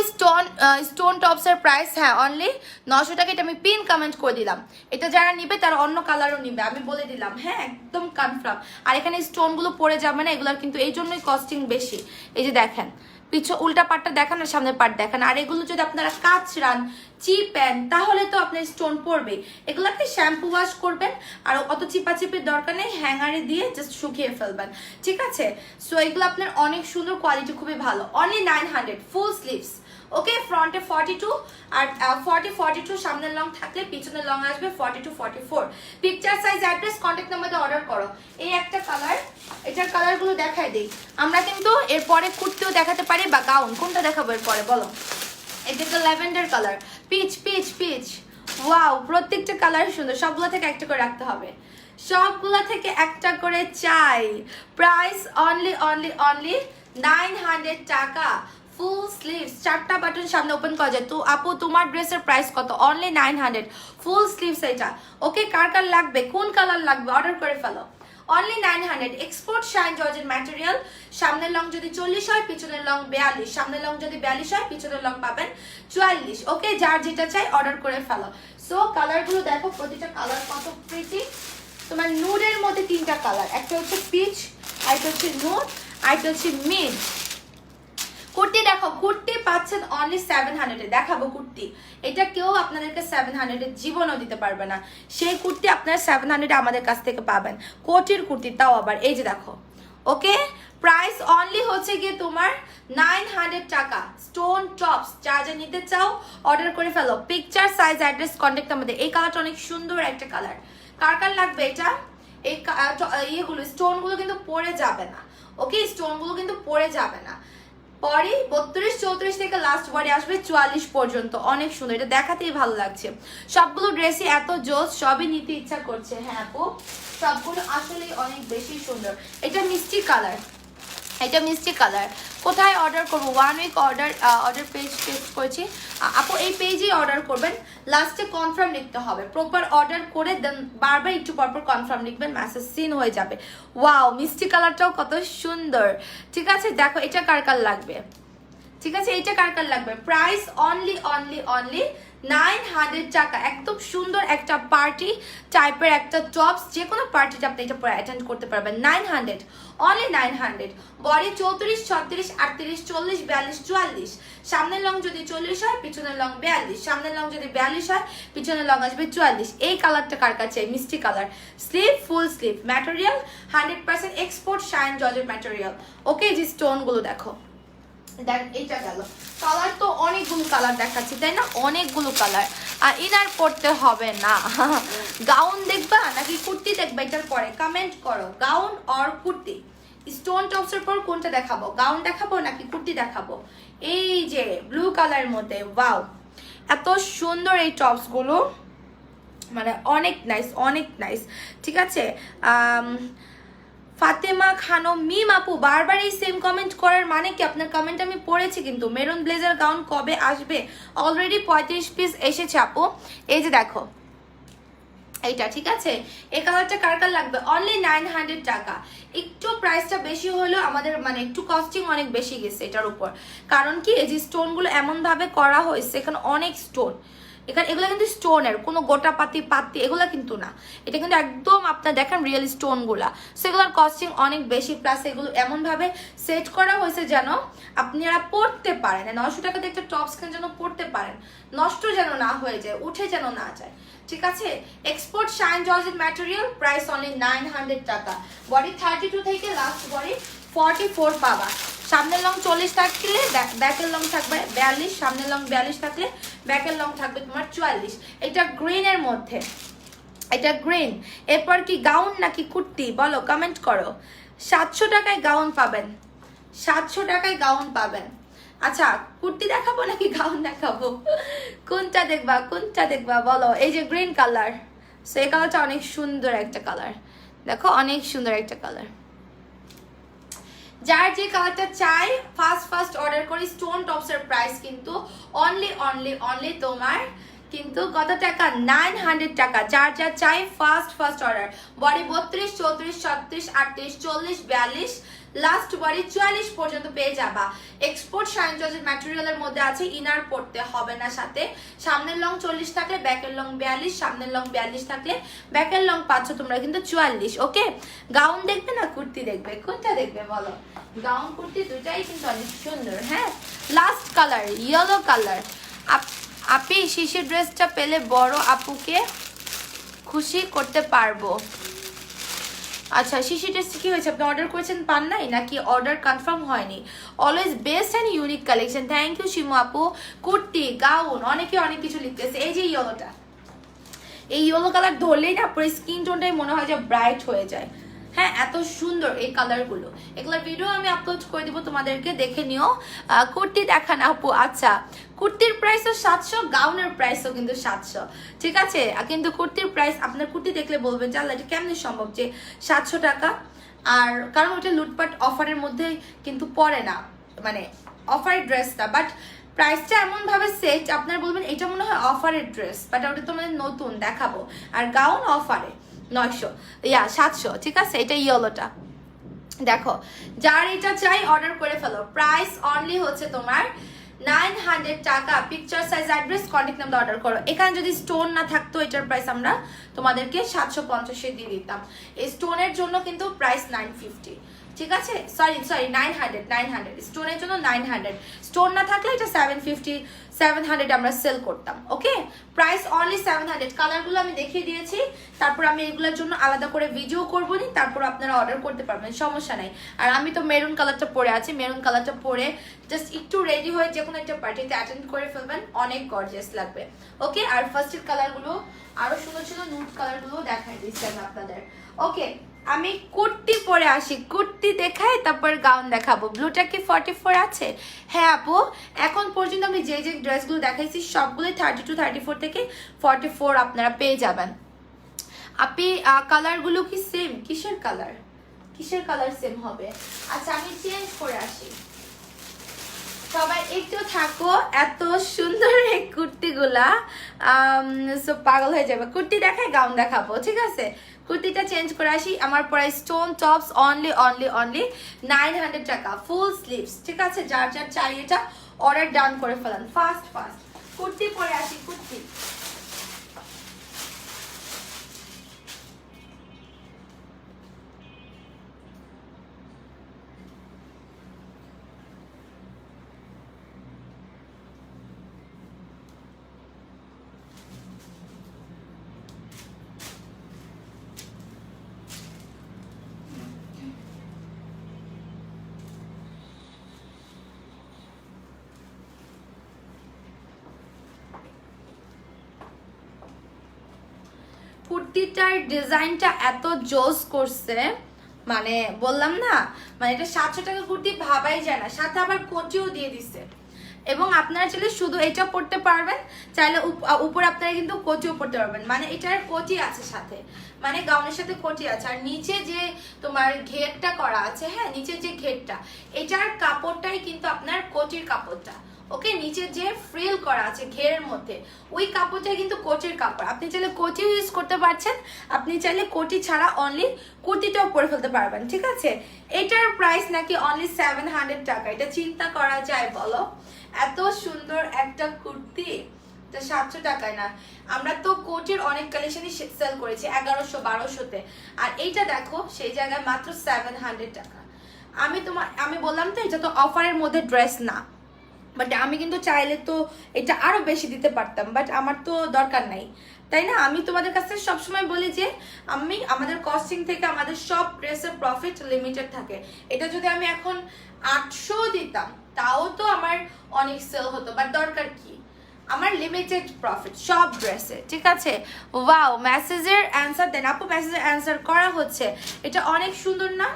স্টোন টপসের প্রাইস হ্যাঁ অনলি 900 টাকা। এটা আমি পিন কমেন্ট করে দিলাম। এটা যারা নিবে তারা অন্য কালারও নিবে, আমি বলে দিলাম, হ্যাঁ একদম কনফার্ম। আর এখানে স্টোনগুলো পড়ে যাবে না, এগুলোর কিন্তু এই জন্যই কস্টিং বেশি। এই যে দেখেন পিছু উল্টা পাটটা দেখান আর সামনের পাট দেখান, আর এগুলো যদি আপনারা কাচরান চিপেন তাহলে তো আপনার স্টোন পড়বে। এগুলাকে শ্যাম্পু ওয়াশ করবেন, আর অত চিপাচিপির দরকার নেই, হ্যাঙ্গারে দিয়ে জাস্ট শুকিয়ে ফেলবেন, ঠিক আছে? সো এগুলো আপনার অনেক সুন্দর, কোয়ালিটি খুবই ভালো। অনলি 900, ফুল স্লিভস। ওকে, ফ্রন্টে 42 আর 42 সামনের লং থাকলে পিছনের লং আসবে 42 44। পিকচার সাইজ অ্যাড্রেস কন্ট্যাক্ট নাম্বারে অর্ডার করো। এই একটা কালার, এটার কালারগুলো দেখাই দেই। আমরা কিন্তু এরপরে কুর্তিও দেখাতে পারি বা গাউন, কোনটা দেখাবো এরপরে বলো? এটা একটা lavender colour, peach peach peach. Wow, প্রত্যেকটা কালার সুন্দর, সবগুলো থেকে একটা করে রাখতে হবে, সবগুলো থেকে একটা করে চাই। প্রাইস অনলি অনলি অনলি 900 টাকা। ফুল স্লিভস, চারটা বাটন সামনে ওপেন করা যায়। তো আপু তোমার ড্রেসের প্রাইস কত? অনলি 900, ফুল স্লিভস এটা। ওকে, কার কার লাগবে, কোন কালার লাগবে অর্ডার করে ফেলো। Only 900। Export shine georgette material. সামনের লং যদি 40 হয় পিছনের লং 42, সামনের লং যদি 42 হয় পিছনের লং পাবেন 44। ওকে, যার যেটা চাই অর্ডার করে ফেলো। সো কালারগুলো দেখো, প্রতিটা কালার কত প্রিটি। তোমার নুডের মধ্যে 3টা কালার, একটা হচ্ছে পিচ, আরেকটা হচ্ছে নুড, আরেকটা হচ্ছে মিড। কুর্তি দেখো, কুর্তি পাচ্ছেন অনলি 700-এ। দেখাবো কুর্তি, এটা কেউ আপনাদেরকে 700-এ জীবনও দিতে পারবে না। সেই কুর্তি আপনারা 700-এ আমাদের কাছ থেকে পাবেন, কোটির কুর্তি, তাও আবার এই যে দেখো। ওকে, প্রাইস অনলি হচ্ছে গিয়ে তোমার 900 টাকা। স্টোন টপস যা যা নিতে চাও অর্ডার করে ফেলো। পিকচার সাইজ অ্যাড্রেস কন্ট্যাক্ট আমাদের। এই কালারটা অনেক সুন্দর একটা কালার, কার কার লাগবে এটা? এই ইয়েগুলো স্টোনগুলো কিন্তু পড়ে যাবে না। ওকে, স্টোনগুলো কিন্তু পড়ে যাবে না। পরে 32 34 থেকে লাস্ট বডি আসবে 44 পর্যন্ত। অনেক সুন্দর, এটা দেখাতেই ভালো লাগছে। সবগুলো ড্রেসই এত জোস, সবই নিতে ইচ্ছা করছে। হ্যাঁ আপু, সবগুলো আসলে অনেক বেশি সুন্দর। এটা মিষ্টি কালার, এটা মিষ্টি কালার। কোথায় অর্ডার করবো? 1 উইক অর্ডার পেজ টেস্ট করেছি আপু, এই পেজেই অর্ডার করবেন। লাস্টে কনফার্ম লিখতে হবে, প্রপার অর্ডার করে দেন বারবার একটু পরপর কনফার্ম লিখবেন, মেসেজ সিন হয়ে যাবে। ওয়াও, মিষ্টি কালারটাও কত সুন্দর। ঠিক আছে, দেখো এটা কার কার লাগবে। ঠিক আছে, এটা কার কার লাগবে। প্রাইস অনলি 900 টাকা। একদম সুন্দর একটা পার্টি টাইপের একটা টপস, যে কোনো পার্টিতে আপনি এটা পরে অ্যাটেন্ড করতে পারবেন। 900, অনলি 900। বডি 34, 36, 38, 40, 42, 44। সামনের লং যদি 40 হয়, পিছনের লং 42। সামনের লং যদি 42 হয়, পিছনের লং আসবে 44। এই কালারটা কার কাছে? মিষ্টি colour. Sleeve, full sleeve, material 100% export shine georgette material. Okay, যে স্টোনগুলো দেখো, দেন এইটা গেল। কালার তো অনেকগুলো কালার দেখাচ্ছি, তাই না? অনেকগুলো কালার। আর ইনার পড়তে হবে না। গাউন দেখবা নাকি কুর্তি দেখবা, এটার পরে কমেন্ট করো। গাউন অর কুর্তি, স্টোন টপসের পর কোনটা দেখাবো? গাউন দেখাবো নাকি কুর্তি দেখাবো? এই যে ব্লু কালারের মধ্যে, ওয়াও এত সুন্দর এই টপসগুলো, মানে অনেক নাইস, অনেক নাইস। ঠিক আছে, ফাতেমা খানম মিম আপু বারবার এই সেম কমেন্ট করার মানে কি? আপনার কমেন্ট আমি পড়েছি কিন্তু। মেরুন ব্লেজার গাউন কবে আসবে? অলরেডি 35 পিস এসেছে আপু। এই যে দেখো এইটা, ঠিক আছে। এই কালারটা কার কার লাগবে? অনলি 900 টাকা। একটু প্রাইসটা বেশি হলো আমাদের, মানে একটু কস্টিং অনেক বেশি গেছে এটার উপর। কারণ কি, এই যে স্টোনগুলো এমনভাবে করা হয়েছে, এখানে অনেক স্টোন। এখানে এগুলো কিন্তু স্টোনের, কোনো গোটা পাতি এগুলো কিন্তু না। এটা কিন্তু একদম আপনার দেখেন রিয়েল স্টোনগুলা। সেগুলোর কস্টিং অনেক বেশি, প্লাস এগুলো এমনভাবে সেট করা হয়েছে যেন আপনারা পরতে পারেন। 900 টাকাতে একটা টপস কেন যেন পরতে পারেন, নষ্ট যেন না হয়ে যায়, উঠে যেন না যায়। ঠিক আছে, export shine georgette material, price only 900 টাকা। বডি 32 থেকে লাস্ট বডি 44 পাবা। সামনের লং 40 থাকলে ব্যাকের লং থাকবে 42। সামনের লং 42 থাকলে ব্যাকের লং থাকবে তোমার 44। এটা গ্রিনের মধ্যে, এটা গ্রিন। এরপর কি গাউন নাকি কুর্তি বলো, কমেন্ট করো। 700 টাকায় গাউন পাবেন, 700 টাকায় গাউন পাবেন। আচ্ছা, কুর্তি দেখাবো নাকি গাউন দেখাবো? কোনটা দেখবা, কোনটা দেখবা বলো? এই যে গ্রিন কালার, সো এই কালারটা অনেক সুন্দর একটা কালার, দেখো অনেক সুন্দর একটা কালার। যার যে কালারটা চাই ফার্স্ট অর্ডার করি। স্টোন টপসের প্রাইস কিন্তু অনলি তোমার কিন্তু কত টাকা? 900 টাকা। যার যা চাই first order. Body 32, 34, 36, 38, 40, 42, last body 44 পর্যন্ত পেয়ে যাবা। এক্সপোর্ট শাইন জর্জেট ম্যাটেরিয়ালের মধ্যে আছে, ইনার পড়তে হবে না সাথে। সামনের লং 40 থাকলে ব্যাকের লং 42, সামনের লং 42 থাকলে ব্যাকের লং পাচ্ছ তোমরা কিন্তু 44। ওকে, গাউন দেখবে না কুর্তি দেখবে, কোনটা দেখবে বলো? গাউন কুর্তি দুটাই কিন্তু অনেক সুন্দর। হ্যাঁ, লাস্ট কালার ইয়েলো কালার। আপনি শিশির ড্রেসটা পেলে বড় আপুকে খুশি করতে পারবো। আচ্ছা, শিশি ড্রেস কি হয়েছে? আপনি অর্ডার করেছেন পান নাই, নাকি অর্ডার কনফার্ম হয়নি? Always best and unique collection. Thank you Shimu আপু। কুর্তি, গাউন, অনেকে অনেক কিছু লিখতেছে। এই যে ইয়েলোটা, এই ইয়েলো কালার ধরলেই না পুরো স্কিন টোনটাই মনে হয় যে ব্রাইট হয়ে যায়। হ্যাঁ, এত সুন্দর এই কালারগুলো। এগুলোর ভিডিও আমি আপলোড করে দিব, তোমাদেরকে দেখে নিও। কুর্তি দেখান আপু। আচ্ছা, কুর্তির প্রাইসও 700, গাউনের প্রাইসও কিন্তু 700। ঠিক আছে, কিন্তু কুর্তির প্রাইস আপনার কুর্তি দেখলে বলবেন যে আল্লাহ এটা কেমনি সম্ভব যে 700 টাকা। আর কারণ ওটা লুটপাট অফারের মধ্যে কিন্তু পড়ে না, মানে অফারের ড্রেসটা, বাট প্রাইসটা এমনভাবে সেট আপনার বলবেন এটা মনে হয় অফারের ড্রেস, বাট ওটা তোমাদের নতুন দেখাবো। আর গাউন অফারে 700। ঠিক আছে, এটা ইয়েলোটা দেখো। যার এটা চাই অর্ডার করে ফেলো। প্রাইস অনলি হচ্ছে তোমার 900 টাকা। Picture size address contact number order করো। এখানে যদি স্টোন না থাকতো এটার প্রাইস আমরা তোমাদেরকে 750 দিয়ে দিতাম। এই স্টোনের জন্য কিন্তু প্রাইস 950। ঠিক আছে, সরি 900। স্টোনের জন্য 900। স্টোন না থাকলে এটা 700 আমরা সেল করতাম। ওকে, প্রাইস অনলি 700। কালারগুলো আমি দেখিয়ে দিয়েছি, তারপর আমি এগুলোর জন্য আলাদা করে ভিডিও করবো নি, তারপর আপনারা অর্ডার করতে পারবেন, সমস্যা নাই। আর আমি তো মেরুন কালারটা পরে আছি, মেরুন কালারটা পরে জাস্ট একটু রেডি হয়ে যে কোনো একটা পার্টিতে অ্যাটেন্ড করে ফেলবেন, অনেক গর্জিয়াস লাগবে। ওকে, আর ফার্স্টের কালারগুলো আরো সুন্দর ছিল, নুড কালারগুলো দেখাই দিচ্ছি আমি আপনাদের। ওকে, আমি কুর্তি পরে আসি, কুর্তি দেখাই তারপর গাউন দেখাবো। ব্লুটা কি 44 আছে? হ্যাঁ আপু, এখন পর্যন্ত আমি যে যে ড্রেসগুলো দেখাইছি সবগুলোই 32, 34 থেকে 44 আপনারা পেয়ে যাবেন। আপনি কালারগুলো কি সেম? কিসের কালার? কিসের কালার সেম হবে? আচ্ছা আমি চেঞ্জ করে আসি, সবাই একটু থাকো। এত সুন্দর এই কুর্তিগুলা সো পাগল হয়ে যাবে। কুর্তি দেখাই, গাউন দেখাবো, ঠিক আছে? কুর্তিটা চেঞ্জ করে আসি। আমার পরে স্টোন টপস অনলি 900 টাকা, ফুল স্লিভস, ঠিক আছে? যার যার চাই এটা অর্ডার ডান করে ফেলান ফাস্ট ফাস্ট। কুর্তি পরে আসি, কুর্তি। কুর্তিটার ডিজাইনটা এত জোস করছে, মানে বললাম না, মানে এটা 700 টাকা কুর্তি ভাবাই যায় না, সাথে আবার কোটিও দিয়ে দিছে। এবং আপনারা চাইলে শুধু এটা পড়তে পারবেন, চাইলে উপর আপনারা কিন্তু কোটিও পড়তে পারবেন, মানে এটার কোটি আছে সাথে, মানে গাউনের সাথে কোটি আছে। আর নিচে যে তোমার ঘেরটা করা আছে, হ্যাঁ নিচে যে ঘেরটা, এটার কাপড়টাই কিন্তু আপনার কোটির কাপড়টা। ওকে, নিচে যে ফ্রিল করা আছে ঘেরের মধ্যে, ওই কাপড়টা কিন্তু কোটির কাপড়। আপনি চাইলে কোটিও ইউজ করতে পারছেন, আপনি চাইলে কোটি ছাড়া অনলি কুর্তিটাও পরে ফেলতে পারবেন, ঠিক আছে? এটার প্রাইস নাকি অনলি 700 টাকা। এটা চিন্তা করা যায় বলো? এত সুন্দর একটা কুর্তি 700 টাকায় না। আমরা তো কোটির অনেক কালেকশনই সেল করেছি 1100-1200-তে, আর এইটা দেখো সেই জায়গায় মাত্র 700 টাকা। আমি বললাম তো এটা তো অফারের মধ্যে ড্রেস না, বাট আমি কিন্তু চাইলে তো এটা আরো বেশি দিতে পারতাম, বাট আমার তো দরকার নাই, তাই না? আমি তোমাদের কাছে সবসময় বলি যে আমাদের কস্টিং থেকে আমাদের সব ড্রেসের প্রফিট লিমিটেড থাকে। এটা যদি আমি এখন 800 দিতাম তাও তো আমার অনেক সেল হতো, বাট দরকার কি, আমার লিমিটেড প্রফিট সব ড্রেসে, ঠিক আছে? ওয়াও, মেসেজের অ্যান্সার দেন আপু, মেসেজের অ্যান্সার করা হচ্ছে। এটা অনেক সুন্দর না?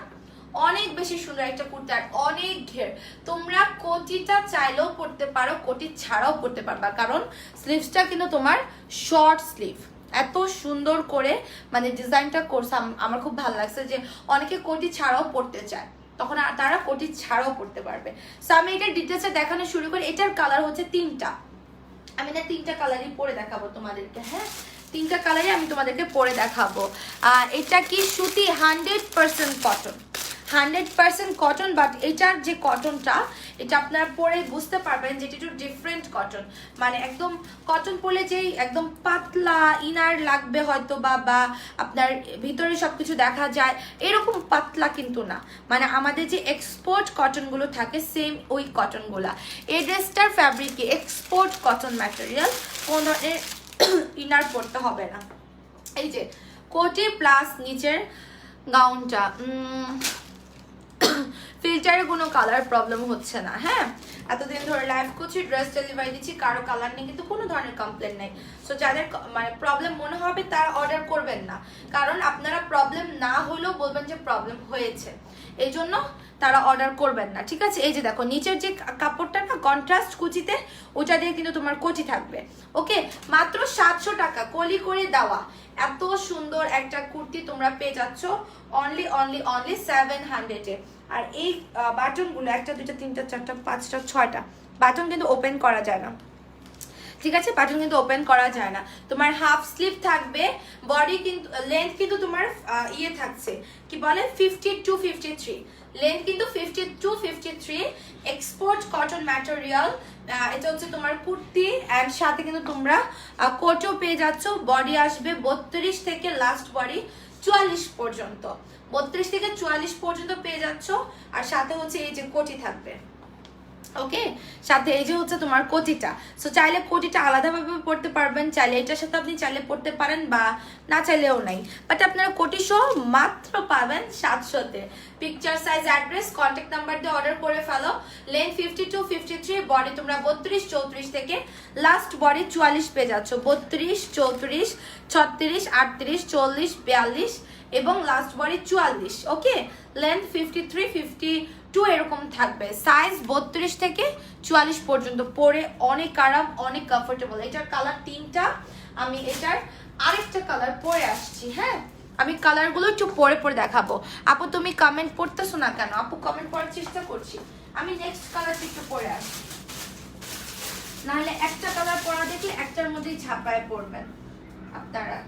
অনেক বেশি সুন্দর একটা কুর্তি, আর অনেক ঘের। তোমরা কোটিটা চাইলেও পরতে পারো, কোটি ছাড়াও পরতে পারবা, কারণ স্লিভসটা কিন্তু তোমার শর্ট স্লিভ। এত সুন্দর করে মানে ডিজাইনটা করছে, আমার খুব ভালো লাগছে যে অনেকে কোটি ছাড়াও পরতে চায়, তখন তারা কোটি ছাড়াও পরতে পারবে। সো আমি এটার ডিটেলসে দেখানো শুরু করি। এটার কালার হচ্ছে 3টা, আমি না 3টা কালারই পরে দেখাবো তোমাদেরকে, হ্যাঁ 3টা কালারই আমি তোমাদেরকে পরে দেখাবো। এটা কি সুতি 100% কটন, 100% কটন, বাট এটার যে কটনটা, এটা আপনারা পরে বুঝতে পারবেন যে এটা একটু ডিফারেন্ট কটন। মানে একদম কটন পরলে যেই একদম পাতলা ইনার লাগবে হয়তো বা আপনার ভিতরে সবকিছু দেখা যায়, এরকম পাতলা কিন্তু না। মানে আমাদের যে এক্সপোর্ট কটনগুলো থাকে সেম ওই কটনগুলা। এই ড্রেসটার ফ্যাব্রিকে এক্সপোর্ট কটন ম্যাটেরিয়াল, কোন ধরনের ইনার পরতে হবে না। এই যে কোটি প্লাস নিচের গাউনটা, ফিল্টারে কোনো কালার প্রবলেম হচ্ছে না, হ্যাঁ এতদিন ধরে লাইভ করছি, ড্রেস ডেলিভারি দিচ্ছি, কারো কালার নিয়ে কিন্তু কোনো ধরনের কমপ্লেন নেই। সো যাদের মানে প্রবলেম মনে হবে তারা অর্ডার করবেন না, কারণ আপনারা প্রবলেম না হলেও বলবেন যে প্রবলেম হয়েছে, এই জন্য তারা অর্ডার করবেন না, ঠিক আছে? এই যে দেখো নিচের যে কাপড়টা না কন্ট্রাস্ট কুচিতে, ওটা দিয়ে কিন্তু তোমার কোটি থাকবে। ওকে, মাত্র 700 টাকা কলি করে দেওয়া এত সুন্দর একটা কুর্তি তোমরা পেয়ে যাচ্ছ অনলি 700-এ। আর এই বাটনগুলো 1, 2, 3, 4, 5, 6টা বাটন কিন্তু ওপেন করা যায় না, ঠিক আছে? বাটন কিন্তু ওপেন করা যায় না। তোমার হাফ স্লিভ থাকবে, বডি কিন্তু লেন্থ কিন্তু তোমার ইয়ে থাকছে, কি বলে 50-53, লেন্থ কিন্তু 50-53, এক্সপোর্ট কটন ম্যাটেরিয়াল। এটা হচ্ছে তোমার কুর্তি, এন্ড সাথে কিন্তু তোমরা কোটও পেয়ে যাচ্ছ। বডি আসবে 32 থেকে লাস্ট বডি 44 পর্যন্ত, 32 থেকে 44 পর্যন্ত পেয়ে যাচ্ছ। আর সাথে হচ্ছে এই যে কোটি থাকবে, ওকে, সাথে এই যে হচ্ছে তোমার কোটিটা। সো চাইলে কোটিটা আলাদাভাবে পড়তে পারবেন, চাইলে এটার সাথে আপনি চাইলে পড়তে পারেন, বা না চাইলেও নাই, বাট আপনারা কোটি সহ মাত্র পাবেন 700-তে। Picture size address contact number দিয়ে অর্ডার করে ফেলো। লেন্থ 52-53, বডি তোমরা 32-34 থেকে লাস্ট বডি 44 পেয়ে যাচ্ছ, 32-34, 36, 38, 40, 42 এবং লাস্ট বডি 44। ওকে, লেন্থ 53-52 এরকম থাকবে। সাইজ 32 থেকে 44 পর্যন্ত, পরে অনেক আরাম, অনেক কমফোর্টেবল। এটার কালার 3টা, আমি এটার আরেকটা কালার পরে আসছি, হ্যাঁ আমি কালারগুলো একটু পরে পরে দেখাবো। আপু তুমি কমেন্ট পড়তেছো না কেন? আপু কমেন্ট পড়ার চেষ্টা করছি। আমি নেক্সট কালারটা একটু পরে আসি, নাহলে একটা কালার পরা দেখলে একটার মধ্যেই ঝাঁপায় পড়বেন আপনারা।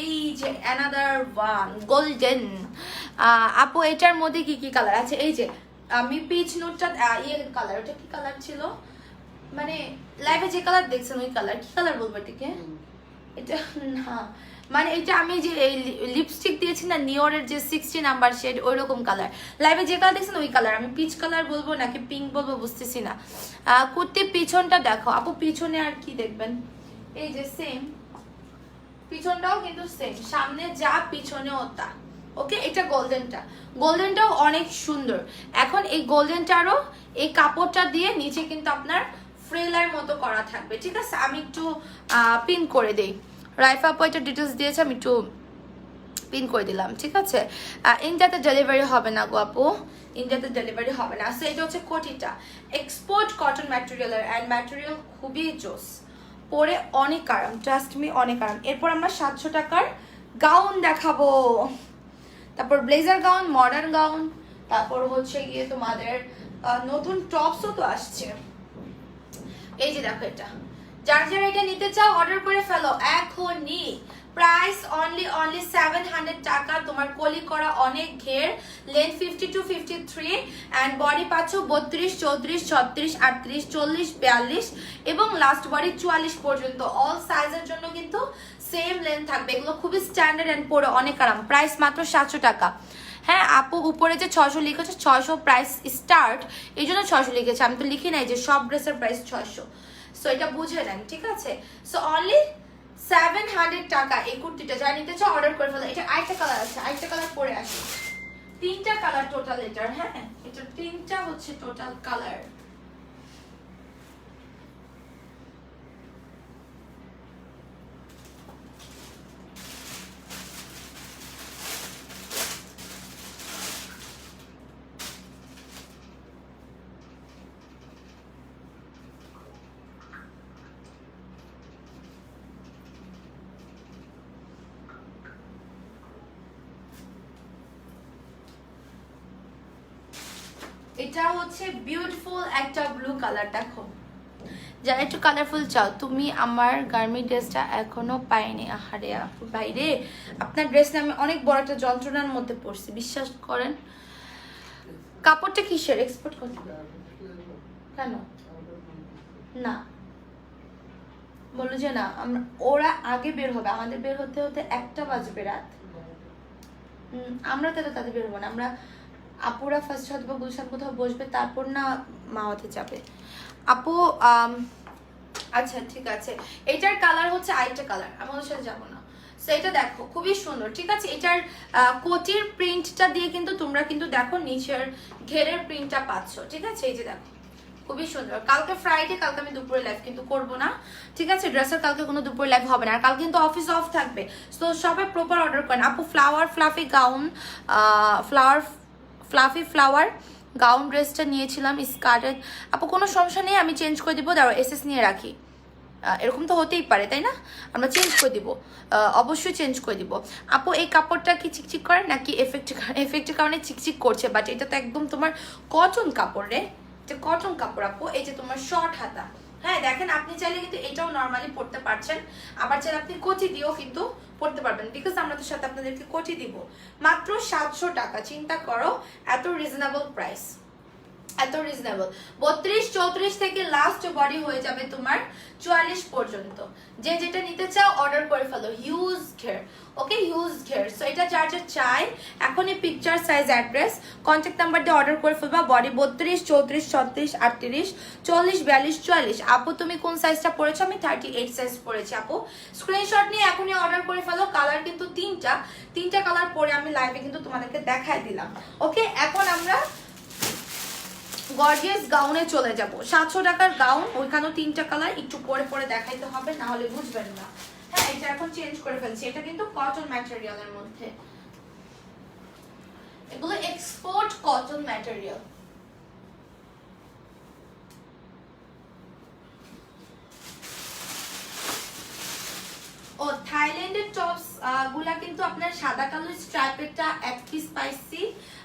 এই যে অ্যানাদার ওয়ান গোল্ডেন। আপু এটার মধ্যে কি কি কালার আছে? এই যে আমি পিচ নোটটা ইয়ে কালার, ওটা কি কালার ছিল, মানে লাইভে যে কালার দেখছেন ওই কালার, কি কালার বলবো এটাকে? এটা না, মানে এটা আমি যে লিপস্টিক দিয়েছি না নিওরের যে 60 নাম্বার শেড, ওই রকম কালার। লাইভে যে কালার দেখছেন ওই কালার। আমি পিচ কালার বলবো নাকি পিঙ্ক বলবো বুঝতেছি না। কুর্তি পিছনটা দেখো আপু, পিছনে আর কি দেখবেন? এই যে সেম, পিছনটাও কিন্তু সেম, সামনে যা পিছনেও তা। ওকে, এটা গোল্ডেনটা, গোল্ডেনটাও অনেক সুন্দর। এখন এই গোল্ডেনটারও এই কাপড়টা দিয়ে নিচে কিন্তু আপনার ফ্রিলার মতো করা থাকবে, ঠিক আছে? আমি একটু পিন করে দেই। রাইফা আপু এটা ডিটেলস দিয়েছে, আমি একটু পিন করে দিলাম, ঠিক আছে? ইন্ডিয়াতে ডেলিভারি হবে না গো আপু, ইন্ডিয়াতে ডেলিভারি হবে না। সো এটা হচ্ছে কোটিটা, এক্সপোর্ট কটন ম্যাটেরিয়ালের, অ্যান্ড ম্যাটেরিয়াল খুবই জোস, পরে অনেক আরাম, ট্রাস্ট মি অনেক আরাম। এরপর আমরা 700 টাকার গাউন দেখাবো, তারপর ব্লেজার গাউন, মডার্ন গাউন, তারপর হচ্ছে গিয়ে তোমাদের নতুন টপসও তো আসছে। এই যে দেখো, এটা যার যারা এটা নিতে চাও অর্ডার করে ফেলো এখনই। প্রাইস অনলি 700 টাকা। তোমার কলি করা অনেক ঘের, লেন্থ 50 to 53 অ্যান্ড বডি পাচ্ছ 32, 34, 36, 38, 40, 42 এবং লাস্ট বডি 44 পর্যন্ত। অল সাইজের জন্য কিন্তু সেম লেন্থ থাকবে। এগুলো খুবই স্ট্যান্ডার্ড অ্যান্ড পরে অনেক আরাম। প্রাইস মাত্র 700 টাকা। হ্যাঁ আপু, উপরে যে 600 লিখেছে, 600 প্রাইস স্টার্ট, এই জন্য 600 লিখেছে। আমি তো লিখি নাই যে সব ড্রেসের প্রাইস 600। সো এটা বুঝে নেন, ঠিক আছে? সো অনলি 700 টাকা এই কুর্তিটা। যা নিতে চাও অর্ডার করে ফেলো। এটা আরেকটা কালার আছে, আরেকটা কালার পরে আসি। 3টা কালার টোটাল এটার। হ্যাঁ, এটা 3টা হচ্ছে টোটাল কালার। এটা হচ্ছে বিউটিফুল একটা ব্লু কালার। দেখো, যারা একটু কালারফুল চাও, তুমি আমার গার্মি ড্রেসটা এখনো পাইনি। আহারে আপু, বাইরে আপনার ড্রেস নিয়ে আমি অনেক বড় একটা যন্ত্রণার মধ্যে পড়ছি, বিশ্বাস করেন। কাপড়টা কিসের? এক্সপোর্ট করতে কেন? না, বললো যে না, আমরা ওরা আগে বের হবে, আমাদের বের হতে হতে 1টা বাজবে রাত। আমরা তাহলে তাদের বের হবো না, আমরা আপুরা ফার্স্ট হয়তো গুলশান কোথাও বসবে, তারপর না মাওয়াতে যাবে আপু। আচ্ছা ঠিক আছে, এটার কালার হচ্ছে আরেকটা কালার, আমি ওর সাথে যাবো না। সো এটা দেখো খুবই সুন্দর, ঠিক আছে? এটার কোটির প্রিন্টটা দিয়ে কিন্তু তোমরা কিন্তু দেখো নিচের ঘেরের প্রিন্টটা পাচ্ছ, ঠিক আছে? এই যে দেখো খুবই সুন্দর। কালকে ফ্রাইডে, কালকে আমি দুপুরে লাইভ কিন্তু করবো না, ঠিক আছে? ড্রেসের কালকে কোনো দুপুরে লাইভ হবে না, আর কালকে কিন্তু অফিস অফ থাকবে। তো সবাই প্রপার অর্ডার করেন আপু। Flower fluffy gown, fluffy flower gown ড্রেসটা নিয়েছিলাম স্কার্টেড। আপু কোনো সমস্যা নেই, আমি চেঞ্জ করে দিব, দাঁড়াও এসএস নিয়ে রাখি। এরকম তো হতেই পারে, তাই না? আমরা চেঞ্জ করে দিব, অবশ্যই চেঞ্জ করে দিব। আপু এই কাপড়টা কি চিকচিক করে নাকি এফেক্টের কারণে চিকচিক করছে? বাট এটা তো একদম তোমার কটন কাপড় রে, এটা কটন কাপড় আপু। এই যে তোমার শর্ট হাতা, হ্যাঁ দেখেন, আপনি চাইলে কিন্তু এটাও নর্মালি পড়তে পারছেন, আবার চাইলে আপনি কোটি দিয়েও কিন্তু পড়তে পারবেন, বিকজ আমরা তো সাথে আপনাদেরকে কোটি দিব। মাত্র 700 টাকা, চিন্তা করো এত রিজনেবল প্রাইস, এত রিজনেবল। 32, 34 থেকে লাস্ট বডি হয়ে যাবে তোমার 44 পর্যন্ত। যে যেটা নিতে চাও অর্ডার করে ফেলো। হিউজ ঘের, ওকে, হিউজ ঘের। সো এটা যার যা চাই এখনই picture size address contact number দিয়ে অর্ডার করে ফেলবা। বডি 32, 34, 36, 38, 40, 42, 44। আপু তুমি কোন সাইজটা পরেছো? আমি 38 সাইজ পরেছি আপু। স্ক্রিনশট নিয়ে এখনই অর্ডার করে ফেলো। কালার কিন্তু তিনটা কালার পরে আমি লাইভে কিন্তু তোমাদেরকে দেখাই দিলাম। ওকে, এখন আমরা গর্জিয়াস গাউনে চলে যাব। 700 টাকার গাউন, ওইখানেও 3টা কালার, একটু পরে পরে দেখাইতে হবে, না হলে বুঝবেন না। হ্যাঁ, এটা এখন চেঞ্জ করে ফেলছি। এটা কিন্তু কটন ম্যাটেরিয়ালের মধ্যে, এগুলো এক্সপোর্ট কটন ম্যাটেরিয়াল। ও থাইল্যান্ডের টপস গুলা কিন্তু আপনার সাদা কালো স্ট্রাইপেরটা 1 পিস পাইছি,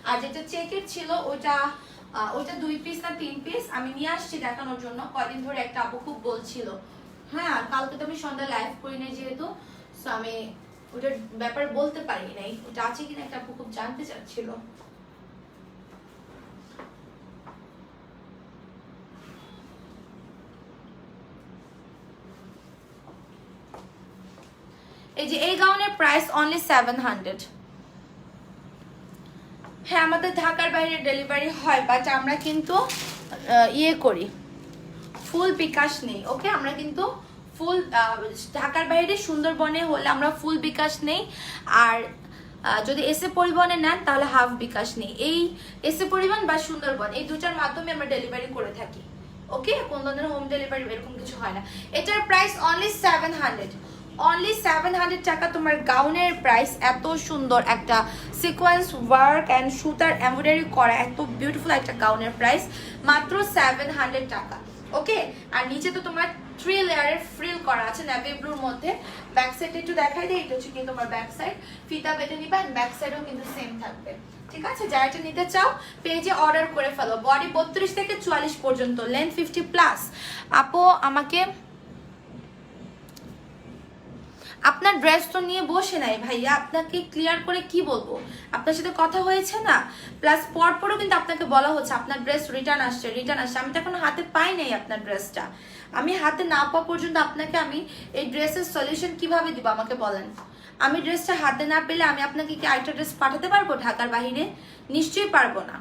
আর যেটা চেকের ছিল ওটা 2 পিস না 3 পিস আমি নিয়ে আসছি দেখানোর জন্য। কয়দিন ধরে একটা আপু খুব বলছিল। হ্যাঁ, আর কালকে তো আমি সন্ধ্যা লাইভ করি না যেহেতু, সো আমি ওটার ব্যাপারে বলতে পারি নাই, ওটা আছে কিনা একটা আপু খুব জানতে চাচ্ছিল। এই যে এই গাউনের প্রাইস অনলি 700। হ্যাঁ, আমাদের ঢাকার বাইরে ডেলিভারি হয়, বাট আমরা কিন্তু ইয়ে করি, ফুল বিকাশ নেই। ওকে, আমরা কিন্তু ফুল ঢাকার বাইরে সুন্দরবনে হলে আমরা ফুল বিকাশ নেই, আর যদি এসে পরিবহনে নেন তাহলে হাফ বিকাশ নেই। এই এসে পরিবহন বা সুন্দরবন এই দুটার মাধ্যমে আমরা ডেলিভারি করে থাকি। ওকে, কোন ধরনের হোম ডেলিভারি এরকম কিছু হয় না। এটার প্রাইস অনলি 700, অনলি 700 টাকা। তোমার গাউনের প্রাইস, এত সুন্দর একটা সিকোয়েন্স ওয়ার্ক অ্যান্ড সুতার এমব্রয়ডারি করা এত বিউটিফুল একটা গাউনের প্রাইস মাত্র 700 টাকা। ওকে, আর নিচে তো তোমার 3 লেয়ারের ফ্রিল করা আছে নেভি ব্লুর মধ্যে। ব্যাক সাইড একটু দেখাই দিই, এটা হচ্ছে কিন্তু তোমার ব্যাক সাইড, ফিতা বেটে নিবা, এন্ড ব্যাক সাইডও কিন্তু সেম থাকবে। ঠিক আছে, যারা এটা নিতে চাও পেজে অর্ডার করে ফেলো। বডি 32 থেকে 44 পর্যন্ত, লেন্থ 50 প্লাস। আপু আমাকে আপনার ড্রেস তো নিয়ে বসে নাই ভাইয়া, আপনাকে ক্লিয়ার করে কি বলবো, আপনার সাথে কথা হয়েছে না, প্লাস পরপরও কিন্তু আপনাকে বলা হচ্ছে আপনার ড্রেস রিটার্ন আসছে। আমি তো এখন হাতে পাই নাই আপনার ড্রেসটা, আমি হাতে না পাওয়া পর্যন্ত আপনাকে আমি এই ড্রেসের সলিউশন কিভাবে দিব আমাকে বলেন। আমি ড্রেসটা হাতে না পেলে আমি আপনাকে কি আরেকটা ড্রেস পাঠাতে পারবো ঢাকার বাইরে? নিশ্চয়ই পারবো না।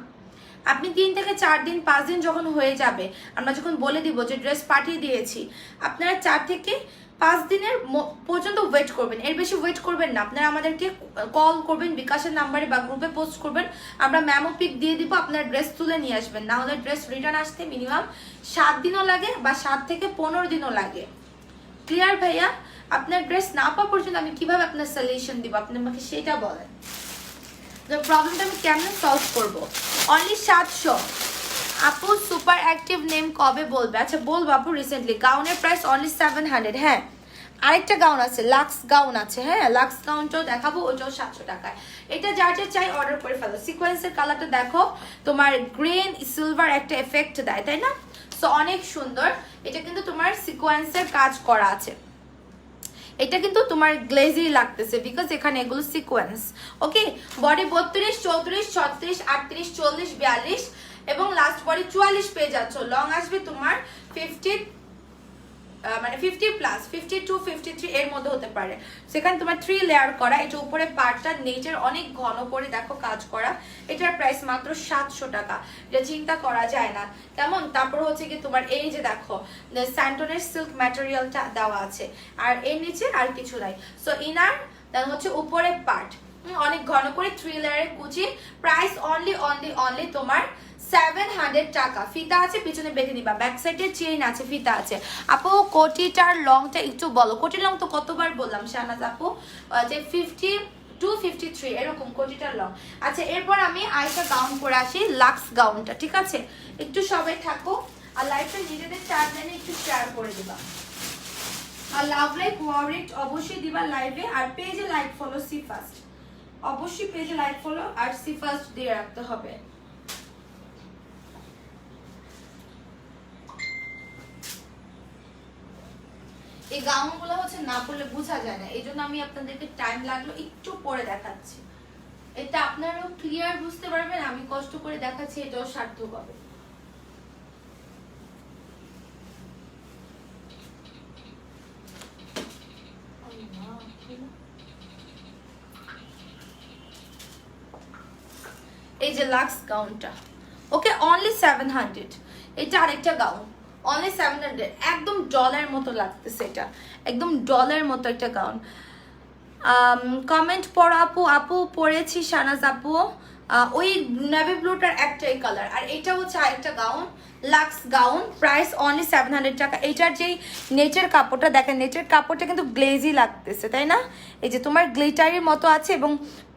আপনি 3 থেকে 4 দিন 5 দিন যখন হয়ে যাবে, আমরা যখন বলে দিব যে ড্রেস পাঠিয়ে দিয়েছি, আপনারা 4 থেকে 5 দিনের পর্যন্ত ওয়েট করবেন, এর বেশি ওয়েট করবেন না। আপনারা আমাদেরকে কল করবেন বিকাশের নাম্বারে বা গ্রুপে পোস্ট করবেন, আমরা ম্যামো পিক দিয়ে দিব, আপনার ড্রেস তুলে নিয়ে আসবেন। না হলে ড্রেস রিটার্ন আসতে মিনিমাম 7 দিনও লাগে বা 7 থেকে 15 দিনও লাগে। ক্লিয়ার ভাইয়া? আপনার ড্রেস না পাওয়া পর্যন্ত আমি কিভাবে আপনার সলিউশন দিব, আপনি আমাকে সেটা বলেন। প্রবলেমটা আমি কেমন সলভ করবো? অনলি 700। আপু সুপার অ্যাক্টিভ নেম কবে বলবে? আচ্ছা বলবো আপু রিসেন্টলি। গাউনের price only 700। হ্যাঁ, আরেকটা গাউন আছে, লাক্স গাউন আছে। হ্যাঁ, লাক্স গাউনটাও দেখাবো, ওটাও 700 টাকায়। এটা যার যা চাই অর্ডার করে ফেলো। সিকোয়েন্সের কালারটা দেখো, তোমার গ্রিন সিলভার একটা এফেক্ট দেয়, তাই না? সো অনেক সুন্দর। এটা কিন্তু তোমার সিকোয়েন্সের কাজ করা আছে, এটা কিন্তু তোমার গ্লেজি লাগতেছে বিকজ এখানে এগুলো সিকোয়েন্স। ওকে, বডি 32, 34, 36, 38, 40, 42 এবং লাস্ট বডি 44 পেয়ে যাচ্ছ। লং আসবে তোমার 50, মানে 50 প্লাস, 52, 53 এর মধ্যে হতে পারে। সেখানে তোমার 3 লেয়ার করা, এটা উপরে পার্টটা নেচার অনেক ঘন করে দেখো কাজ করা। এটার প্রাইস মাত্র 700 টাকা, এটা চিন্তা করা যায় না কেমন। তারপর হচ্ছে কি তোমার এই যে দেখো স্যান্টনের সিল্ক ম্যাটেরিয়ালটা দেওয়া আছে, আর এর নিচে আর কিছু নাই। সো ইনার দেন হচ্ছে উপরে পার্ট অনেক ঘন করে 3 লেয়ারের কুচি। প্রাইস অনলি তোমার 700 টাকা। ফিতা আছে, পিছনে বেঁধে নিবা, ব্যাক সাইডে চেইন আছে, ফিতা আছে। আপু কোটিটার লংটা একটু বলো। কোটির লং তো কতবার বললাম শাহনাজ আপু, যে 52, 53 এরকম কোটিটার লং। আচ্ছা, এরপর আমি আরেকটা গাউন পরে আসি, লাক্স গাউনটা। ঠিক আছে, একটু সবাই থাকো, আর লাইভটা নিজেদের টাইমলাইনে একটু শেয়ার করে দিবা, আর লাভ লাইক ওয়ারিট অবশ্যই দিবা লাইভে, আর পেজে লাইক ফলো সি ফার্স্ট, অবশ্যই পেজে লাইক ফলো আর সি ফার্স্ট দিয়ে রাখতে হবে। এই গাউনগুলো হচ্ছে না পড়লে বোঝা যায় না, এই জন্য আমি আপনাদেরকে টাইম লাগলো একটু পরে দেখাচ্ছি। এটা আপনারাও ক্লিয়ার বুঝতে পারবেন, আমি কষ্ট করে দেখাচ্ছি, এটাও সার্থক হবে। এই যে লাক্স গাউনটা, ওকে, অনলি 700। এটা আরেকটা গাউন, অনলি 700, একদম ডলার মতো লাগতেছে, এটা একদম ডলার মতো একটা গাউন। কমেন্ট পড়ো আপু। আপু পড়েছি শাহনাজ আপু, ওই নেভি ব্লুটার একটাই কালার। আর এটা হচ্ছে আরেকটা gown, lux gown, price only 700 টাকা। এটার যেই নেটের কাপড়টা দেখেন, নেটের কাপড়টা কিন্তু গ্লেজি লাগতেছে, তাই না? এই যে তোমার গ্লিটারির মতো আছে এবং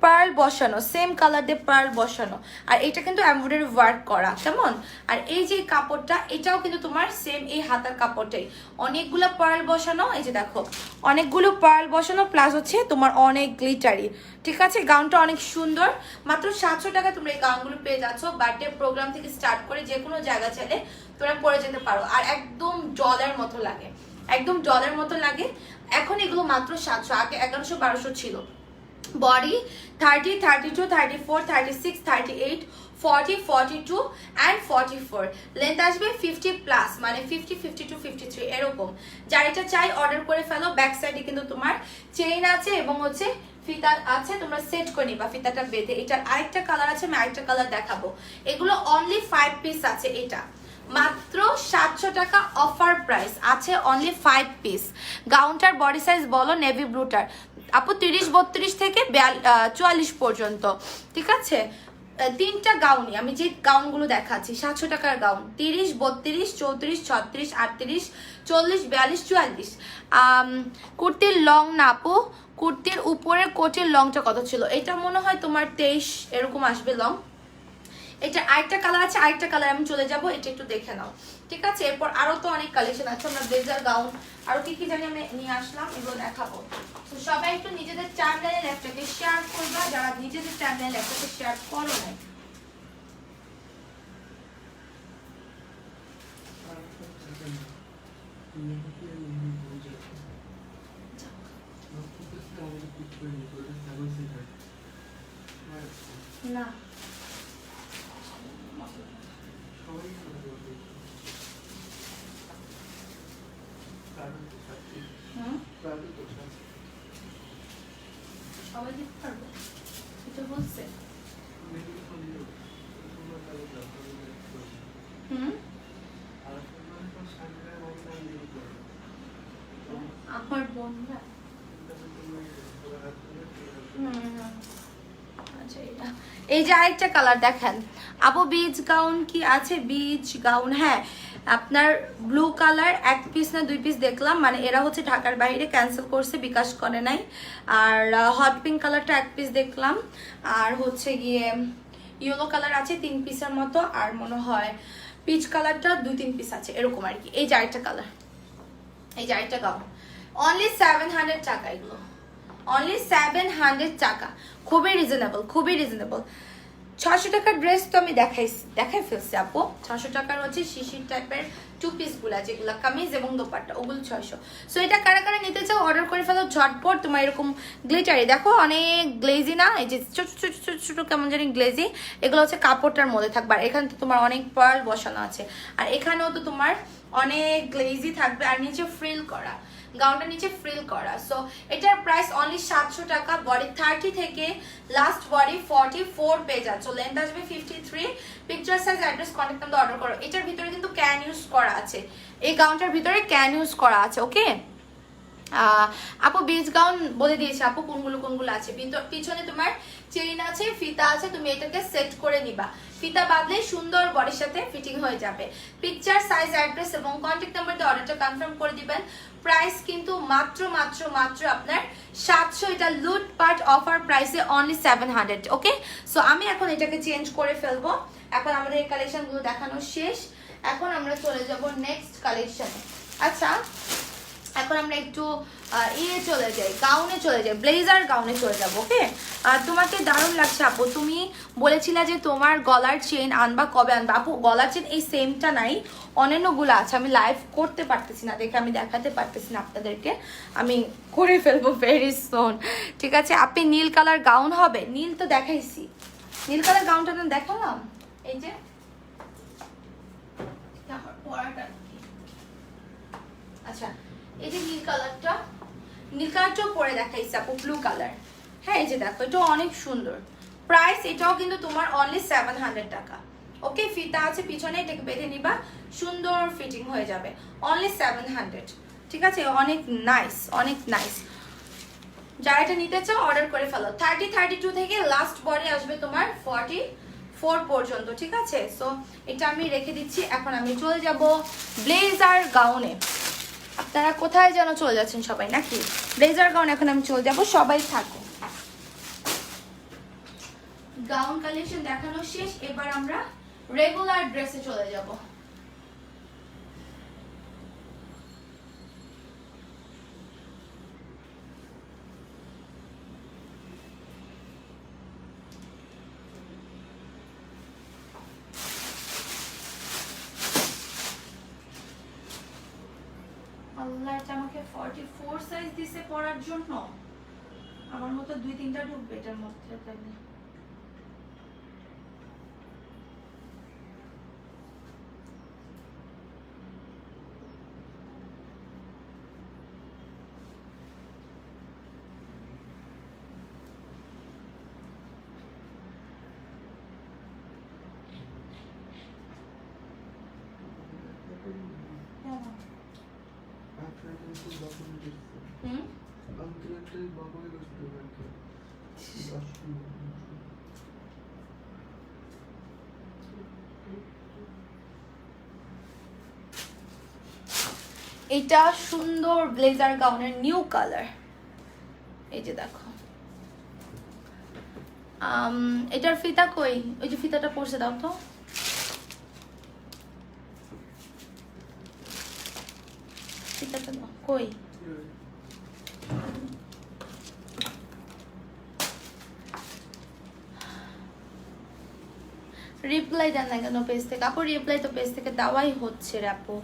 পার্ল বসানো, সেম কালার দিয়ে পার্ল বসানো। আর এটা কিন্তু এমব্রয়ডারি ওয়ার্ক করা, কেমন? আর এই যে কাপড়টা, এটাও কিন্তু তোমার সেম এই হাতার কাপড়টাই, অনেকগুলো পার্ল বসানো। এই যে দেখো, অনেকগুলো পার্ল বসানো, প্লাস হচ্ছে তোমার অনেক গ্লিটারি। ঠিক আছে, গাউনটা অনেক সুন্দর। মাত্র 700 টাকা তোমরা এই গাউনগুলো পেয়ে যাচ্ছ। বার্থডে প্রোগ্রাম থেকে স্টার্ট করে যে কোনো জায়গা চাইলে তোমরা পরে যেতে পারো। আর একদম ডলের মতো লাগে, একদম ডলের মতো লাগে। এখন এগুলো মাত্র 700, আগে 1100-1200 ছিল। Body 30, 32, 34, 36, 38, 40, 42 and 44। লেন্থ আসবে 50+, মানে 50, 52, 53 এরকম। যার এটা চাই অর্ডার করে ফেলো। ব্যাক সাইডে কিন্তু তোমার চেইন আছে এবং হচ্ছে ফিতা আছে, তোমরা সেট করে নিবা ফিতাটা বেঁধে। এটার আরেকটা কালার আছে, আমি আরেকটা কালার দেখাবো। এগুলো অনলি 5 পিস আছে, এটা মাত্র 700 টাকা অফার প্রাইস আছে, অনলি 5 পিস। গাউনটার বডি সাইজ বলো নেভি ব্লুটার আপু 30-32 থেকে 44 পর্যন্ত। ঠিক আছে, তিনটা গাউনই আমি যে গাউনগুলো দেখাচ্ছি 700 টাকার গাউন, 30, 32, 34, 36, 38, 40, 42, 44। কুর্তির লং না আপু, কুর্তির উপরের কোটের লংটা কত ছিল? এটা মনে হয় তোমার 23 এরকম আসবে লং। এটা আরেকটা কালার আছে, আরেকটা কালার আমি চলে যাব, এটা একটু দেখে নাও। ঠিক আছে, এরপর আরো তো অনেক কালেকশন আছে। আমরা ব্লেজার, গাউন, আরো কি কি জানি আমি নিয়ে আসলাম, এগুলো দেখাবো। তো সবাই একটু নিজেদের টাইমলাইনে ল্যাপটপে শেয়ার করবা, যারা নিজেদের টাইমলাইনে ল্যাপটপে শেয়ার করো নাই। না সবাই দিতে পারবে, এটা বলছে। আমার বোনরা আচ্ছা, এটা এই যে আরেকটা কালার দেখেন আপু, বিচ গাউন কি আছে? বিচ গাউন, হ্যাঁ আপনার ব্লু কালার 1 পিস না 2 পিস দেখলাম, মানে এরা হচ্ছে ঢাকার বাইরে ক্যান্সেল করছে, বিকাশ করে নাই। আর হট পিঙ্ক কালারটা 1 পিস দেখলাম। আর হচ্ছে গিয়ে ইয়েলো কালার আছে 3 পিসের মতো। আর মনে হয় পিচ কালারটা 2-3 পিস আছে এরকম আর কি। এই যে আরেকটা কালার, এই যে আরেকটা গাউন, অনলি 700 টাকা। এগুলো অনলি 700 টাকা, খুবই রিজনেবল, খুবই রিজনেবল। 600 টাকার ড্রেস তো আমি দেখাই ফেলছি আপু। 600 টাকার হচ্ছে শিশির টাইপের 2 পিসগুলা, যেগুলো কামিজ এবং দোপাট্টা, ওগুলো 600। সো এটা কারা কারা নিতে চাও অর্ডার করে ফেলো ঝটপট। তোমার এরকম গ্লিটারি দেখো, অনেক গ্লেজি না, এই যে ছোট ছোট ছোট ছোট কেমন জানি গ্লেজি, এগুলো হচ্ছে কাপড়টার মধ্যে থাকবে। আর এখানে তো তোমার অনেক পার্ল বসানো আছে, আর এখানেও তো তোমার অনেক গ্লেজি থাকবে। আর নিচে ফ্রিল করা, গাউনটা নিচে ফ্রিল করা। সো এটার প্রাইস অনলি 700 টাকা। বডি 30 থেকে লাস্ট বডি 44 পেয়ে যাচ্ছ। লেন্থ আসবে 53। Picture size, address, contact number order করো। এটার ভিতরে কিন্তু ক্যান ইউজ করা আছে, এই গাউনটার ভিতরে ক্যান ইউজ করা আছে। ওকে আপু বিচ গাউন বলে দিয়েছে আপু কোনগুলো কোনগুলো আছে। পিছনে তোমার চেইন আছে, ফিতা আছে, তুমি এটাকে সেট করে নিবা। ফিতা বাঁধলে সুন্দর বডির সাথে ফিটিং হয়ে যাবে। পিকচার সাইজ, অ্যাড্রেস এবং কন্ট্যাক্ট নাম্বার দিয়ে অর্ডারটা কনফার্ম করে দিবেন। প্রাইস কিন্তু মাত্র মাত্র মাত্র আপনার 700। এটা লুটপাট অফার প্রাইসে অনলি 700। ওকে, সো আমি এখন এটাকে চেঞ্জ করে ফেলবো। এখন আমাদের এই কালেকশনগুলো দেখানো শেষ, এখন আমরা চলে যাব নেক্সট কালেকশনে। আচ্ছা, এখন আমরা একটু চলে যাই, গাউনে চলে যাই, ব্লেজার গাউনে চলে যাবো। ওকে, তোমাকে দারুণ লাগছে আপু, তুমি বলেছিলে যে তোমার গলার চেন আনবা, কবে আনবা? আপু গলার চেন এই সেমটা নাই, অন্যান্যগুলো আছে, আমি লাইভ করতে পারতেছি না দেখে আমি দেখাতে পারতেছি না আপনাদেরকে, আমি করে ফেলবো ভেরি সুন। ঠিক আছে, আপনি নীল কালার গাউন হবে? নীল তো দেখাইছি, নীল কালার গাউনটা না দেখালাম। এই যে আমার পরাটা, আচ্ছা এই যে নীল কালারটাও পরে দেখাইছি আপু, ব্লু কালার। হ্যাঁ এই যে দেখো, এটা অনেক সুন্দর। প্রাইস এটাও কিন্তু তোমার অনলি 700 টাকা। ওকে, ফিতা আছে পিছনে, এটাকে বেঁধে নিবা, সুন্দর ফিটিং হয়ে যাবে। অনলি 700। ঠিক আছে, অনেক নাইস, অনেক নাইস। যারা এটা নিতে চাও অর্ডার করে ফেলো। 30-32 থেকে লাস্ট বডি আসবে তোমার 44 পর্যন্ত, ঠিক আছে? সো এটা আমি রেখে দিচ্ছি। এখন আমি চলে যাব ব্লেজার গাউনে। আপনারা কোথায় যেন চলে যাচ্ছেন সবাই নাকি? ব্লেজার গাউন এখন আমি চলে যাব, সবাই থাকো। গাউন কালেকশন দেখানো শেষ, এবার আমরা রেগুলার ড্রেসে চলে যাব। আল্লাহ, এটা আমাকে 44 সাইজ দিছে পরার জন্য। আমার মতো 2-3টা ঢুকবে এটার মধ্যে তাইলে। এটা সুন্দর ব্লেজার গাউনের নিউ কালার, এই যে দেখো। এটার ফিতা কই? ওই যে ফিতাটা পরছে, দাও তো। ফিতাটা দাও, কই? রিপ্লাই দেন না কেন পেজ থেকে? আপু রিপ্লাই তো পেজ থেকে দেওয়াই হচ্ছে রে আপু।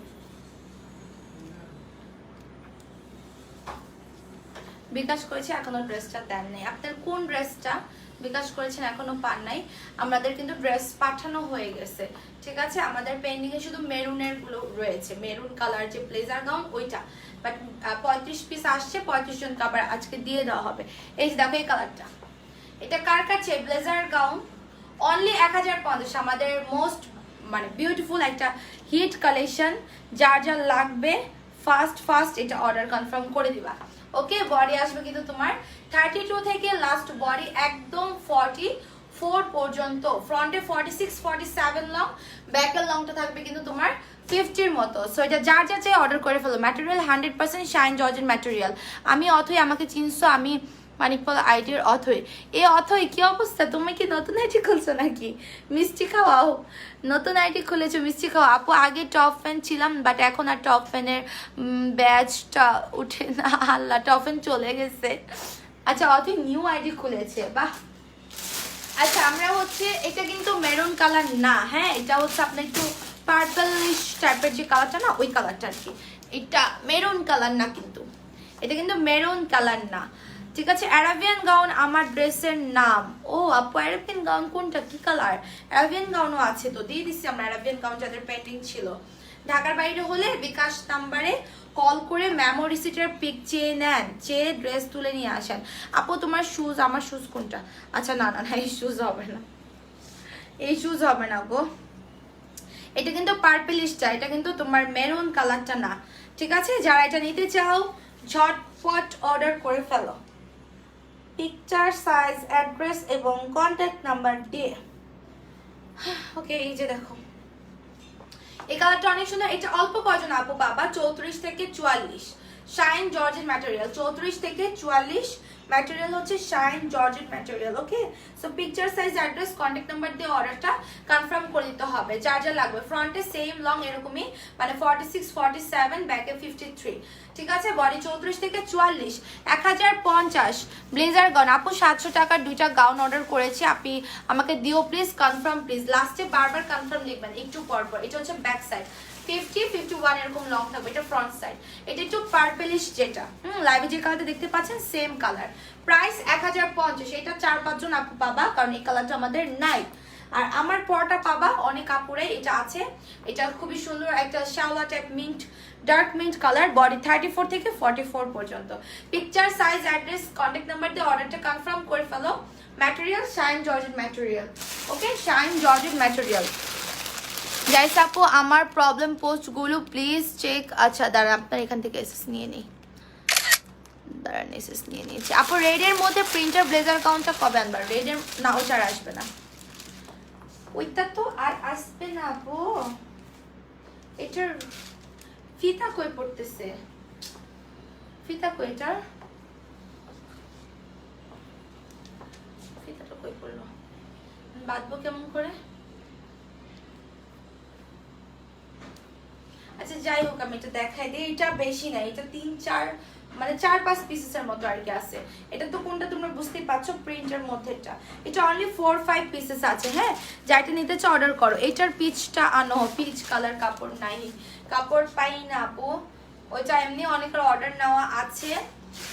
বিকাশ করেছে এখনো ড্রেসটা দেন নাই। আপনার কোন ড্রেসটা বিকাশ করেছেন এখনো পান নাই? আমাদের কিন্তু ড্রেস পাঠানো হয়ে গেছে, ঠিক আছে? আমাদের পেন্ডিং এ শুধু মেরুনের গুলো রয়েছে, মেরুন কালার যে ব্লেজার গাউন ওইটা। বাট 35 পিস আসছে, 35 জন কাবার আজকে দিয়ে দেওয়া হবে। এই যে দেখো এই কালারটা, এটা কার কাছে? Blazer gown only 1050। আমাদের মোস্ট মানে বিউটিফুল একটা হিট কালেকশন। যার যা লাগবে ফাস্ট এটা অর্ডার কনফার্ম করে দিবা। ওকে, বডি আসবে কিন্তু তোমার 32 থেকে লাস্ট বডি একদম 44 পর্যন্ত। ফ্রন্টে 46-47 লং, ব্যাকের লংটা থাকবে কিন্তু তোমার 50-র মতো। সো এটা যার যা চাই অর্ডার করে ফেলো। Material 100% shine georgette material. আমি অথই, আমাকে চিনছো, আমি মানিকপাল আইডির অথই। এই অথই কি অবস্থা? তুমি কি নতুন আইডি খুলছো নাকি? মিষ্টি খাওয়াও, নতুন আইডি খুলেছো, মিষ্টি খাওয়া। আপু আগে টপ ফ্যান ছিলাম, বাট এখন আর টপ ফ্যানের ব্যাচটা উঠে না, আল্লাহ, টপ ফ্যান চলে গেছে। আচ্ছা, অথই নিউ আইডি খুলেছে, বাহ। আচ্ছা, আমরা হচ্ছে এটা কিন্তু মেরুন কালার না, হ্যাঁ, এটা হচ্ছে আপনার একটু পার্পলিশ টাইপের যে কালারটা না, ওই কালারটা আর কি। এটা মেরুন কালার না, কিন্তু এটা কিন্তু মেরুন কালার না, ঠিক আছে? অ্যারাবিয়ান গাউন আমার ড্রেসের নাম। ও আপু, অ্যারাবিয়ান গাউন কোনটা, কি কালার? অ্যারাবিয়ান গাউনও আছে তো, দিয়ে দিচ্ছি আমরা অ্যারাবিয়ান গাউন যাদের পেন্ডিং ছিল। ঢাকার বাইরে হলে বিকাশ নাম্বারে কল করে মেমো রিসিটের পিক চেয়ে নেন, চেয়ে ড্রেস তুলে নিয়ে আসেন। আপু তোমার শুজ, আমার শুজ কোনটা? আচ্ছা, না, এই শুজ হবে না, এই শুজ হবে না গো। এটা কিন্তু পার্পলিশটা, এটা কিন্তু তোমার মেরুন কালারটা না, ঠিক আছে? যারা এটা নিতে চাও ঝটপট অর্ডার করে ফেলো। পিকচার, সাইজ, অ্যাড্রেস এবং কন্ট্যাক্ট নাম্বার দিয়ে। ওকে, এই যে দেখো এই কালারটা অনেক সুন্দর। এটা অল্প কয়জন আপু পাবা? 34 থেকে 44 শাইন জর্জেট ম্যাটেরিয়াল। 34 থেকে 44 ম্যাটেরিয়াল হচ্ছে shine georgette material. Okay, so picture, size, address, contact number দিয়ে অর্ডারটা কনফার্ম করে দিতে হবে। যা যা লাগবে ফ্রন্টে সেম লং এরকমই, মানে 46-47, ব্যাকে 53, ঠিক আছে? বডি 34 থেকে 44, 1050 ব্লেজার গাউন। আপু 700 টাকার 2টা গাউন অর্ডার করেছি, আপনি আমাকে দিও প্লিজ, কনফার্ম প্লিজ। লাস্টে বারবার কনফার্ম লিখবেন একটু পর পর। এটা হচ্ছে ব্যাক সাইড, 50-51 এরকম লং থাকবে। এটা ফ্রন্ট সাইড, এটা একটু পার্পলিশ, যেটা লাইভে যে কালারটা দেখতে পাচ্ছেন সেম কালার। প্রাইস 1050। এটা 4-5 জন আপু পাবা, কারণ এই কালারটা আমাদের নাই। আর আমার পরটা পাবা অনেক আপুরে, এটা আছে। এটা খুবই সুন্দর একটা শ্যাওলা type mint, dark mint colour. Body 34 থেকে 44 পর্যন্ত। Picture, size, address, contact number দিয়ে অর্ডারটা কনফার্ম করে ফেলো। Material shine georgette material. Okay, shine georgette material. Guys আপু আমার প্রবলেম পোস্টগুলো প্লিজ চেক। আচ্ছা দাঁড়া, আপনার এখান থেকে এসএস নিয়ে নেই, দাঁড়া নেসেস নিয়ে নিয়েছি আপু। রেডের মধ্যে প্রিন্টার ব্লেজার গাউনটা কবে আনবা? রেডের না, ওইটা আর আসবে না, ওইটা তো আর আসবে না আপু। এটার ফিতা কই পড়তেছে, ফিতা কই, এটার ফিতাটা কই পড়লো, বাঁধবো কেমন করে? আচ্ছা যাই হোক, আমি এটা দেখাই দিই। এটা বেশি না, এটা 3-4 মানে 4-5 পিসেসের মতো আর কি আছে। এটা তো কোনটা তোমরা বুঝতেই পারছো, প্রিন্টের মধ্যে এটা অনলি 4-5 পিসেস আছে। হ্যাঁ, যাইটা নিতে চাও অর্ডার করো। এটার পিচটা আনো, পিচ কালার কাপড় নাই, কাপড় পাই না আপু। ওইটা এমনি অনেকের অর্ডার নেওয়া আছে।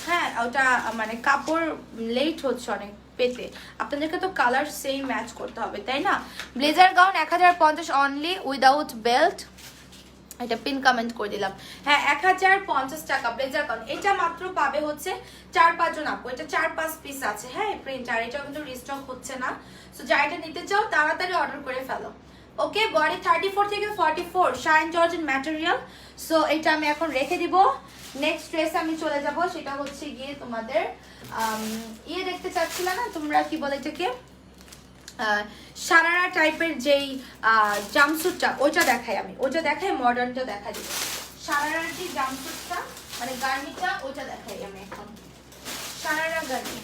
হ্যাঁ, ওটা মানে কাপড় লেট হচ্ছে অনেক পেতে। আপনাদেরকে তো কালার সেম ম্যাচ করতে হবে, তাই না? Blazer gown 1050 only without belt. এটা পিন কমেন্ট করে দিলাম। হ্যাঁ, 1050 টাকা ব্লেজার গাউন। এটা মাত্র পাবে হচ্ছে 4-5 জন আপু। এটা 4-5 পিস আছে। হ্যাঁ, প্রিন্টার এটা কিন্তু রিস্টক হচ্ছে না। সো যারা এটা নিতে চাও তাড়াতাড়ি অর্ডার করে ফেলো। ওকে, বডি 34 থেকে 44 শাইন জর্জেট ম্যাটেরিয়াল। সো এটা আমি এখন রেখে দিব। নেক্সট ড্রেস আমি চলে যাব, সেটা হচ্ছে গিয়ে তোমাদের ইয়ে দেখতে চাচ্ছিলা না তোমরা, কি বলে এটাকে, সারারা টাইপের যেই জাম্পস্যুটটা, ওইটা দেখাই আমি। ওইটা দেখাই, মডার্নটা দেখা দিব। সারারার যে জাম্পস্যুটটা মানে গার্নিটা, ওইটা দেখাই আমি এখন। সারারা গার্নি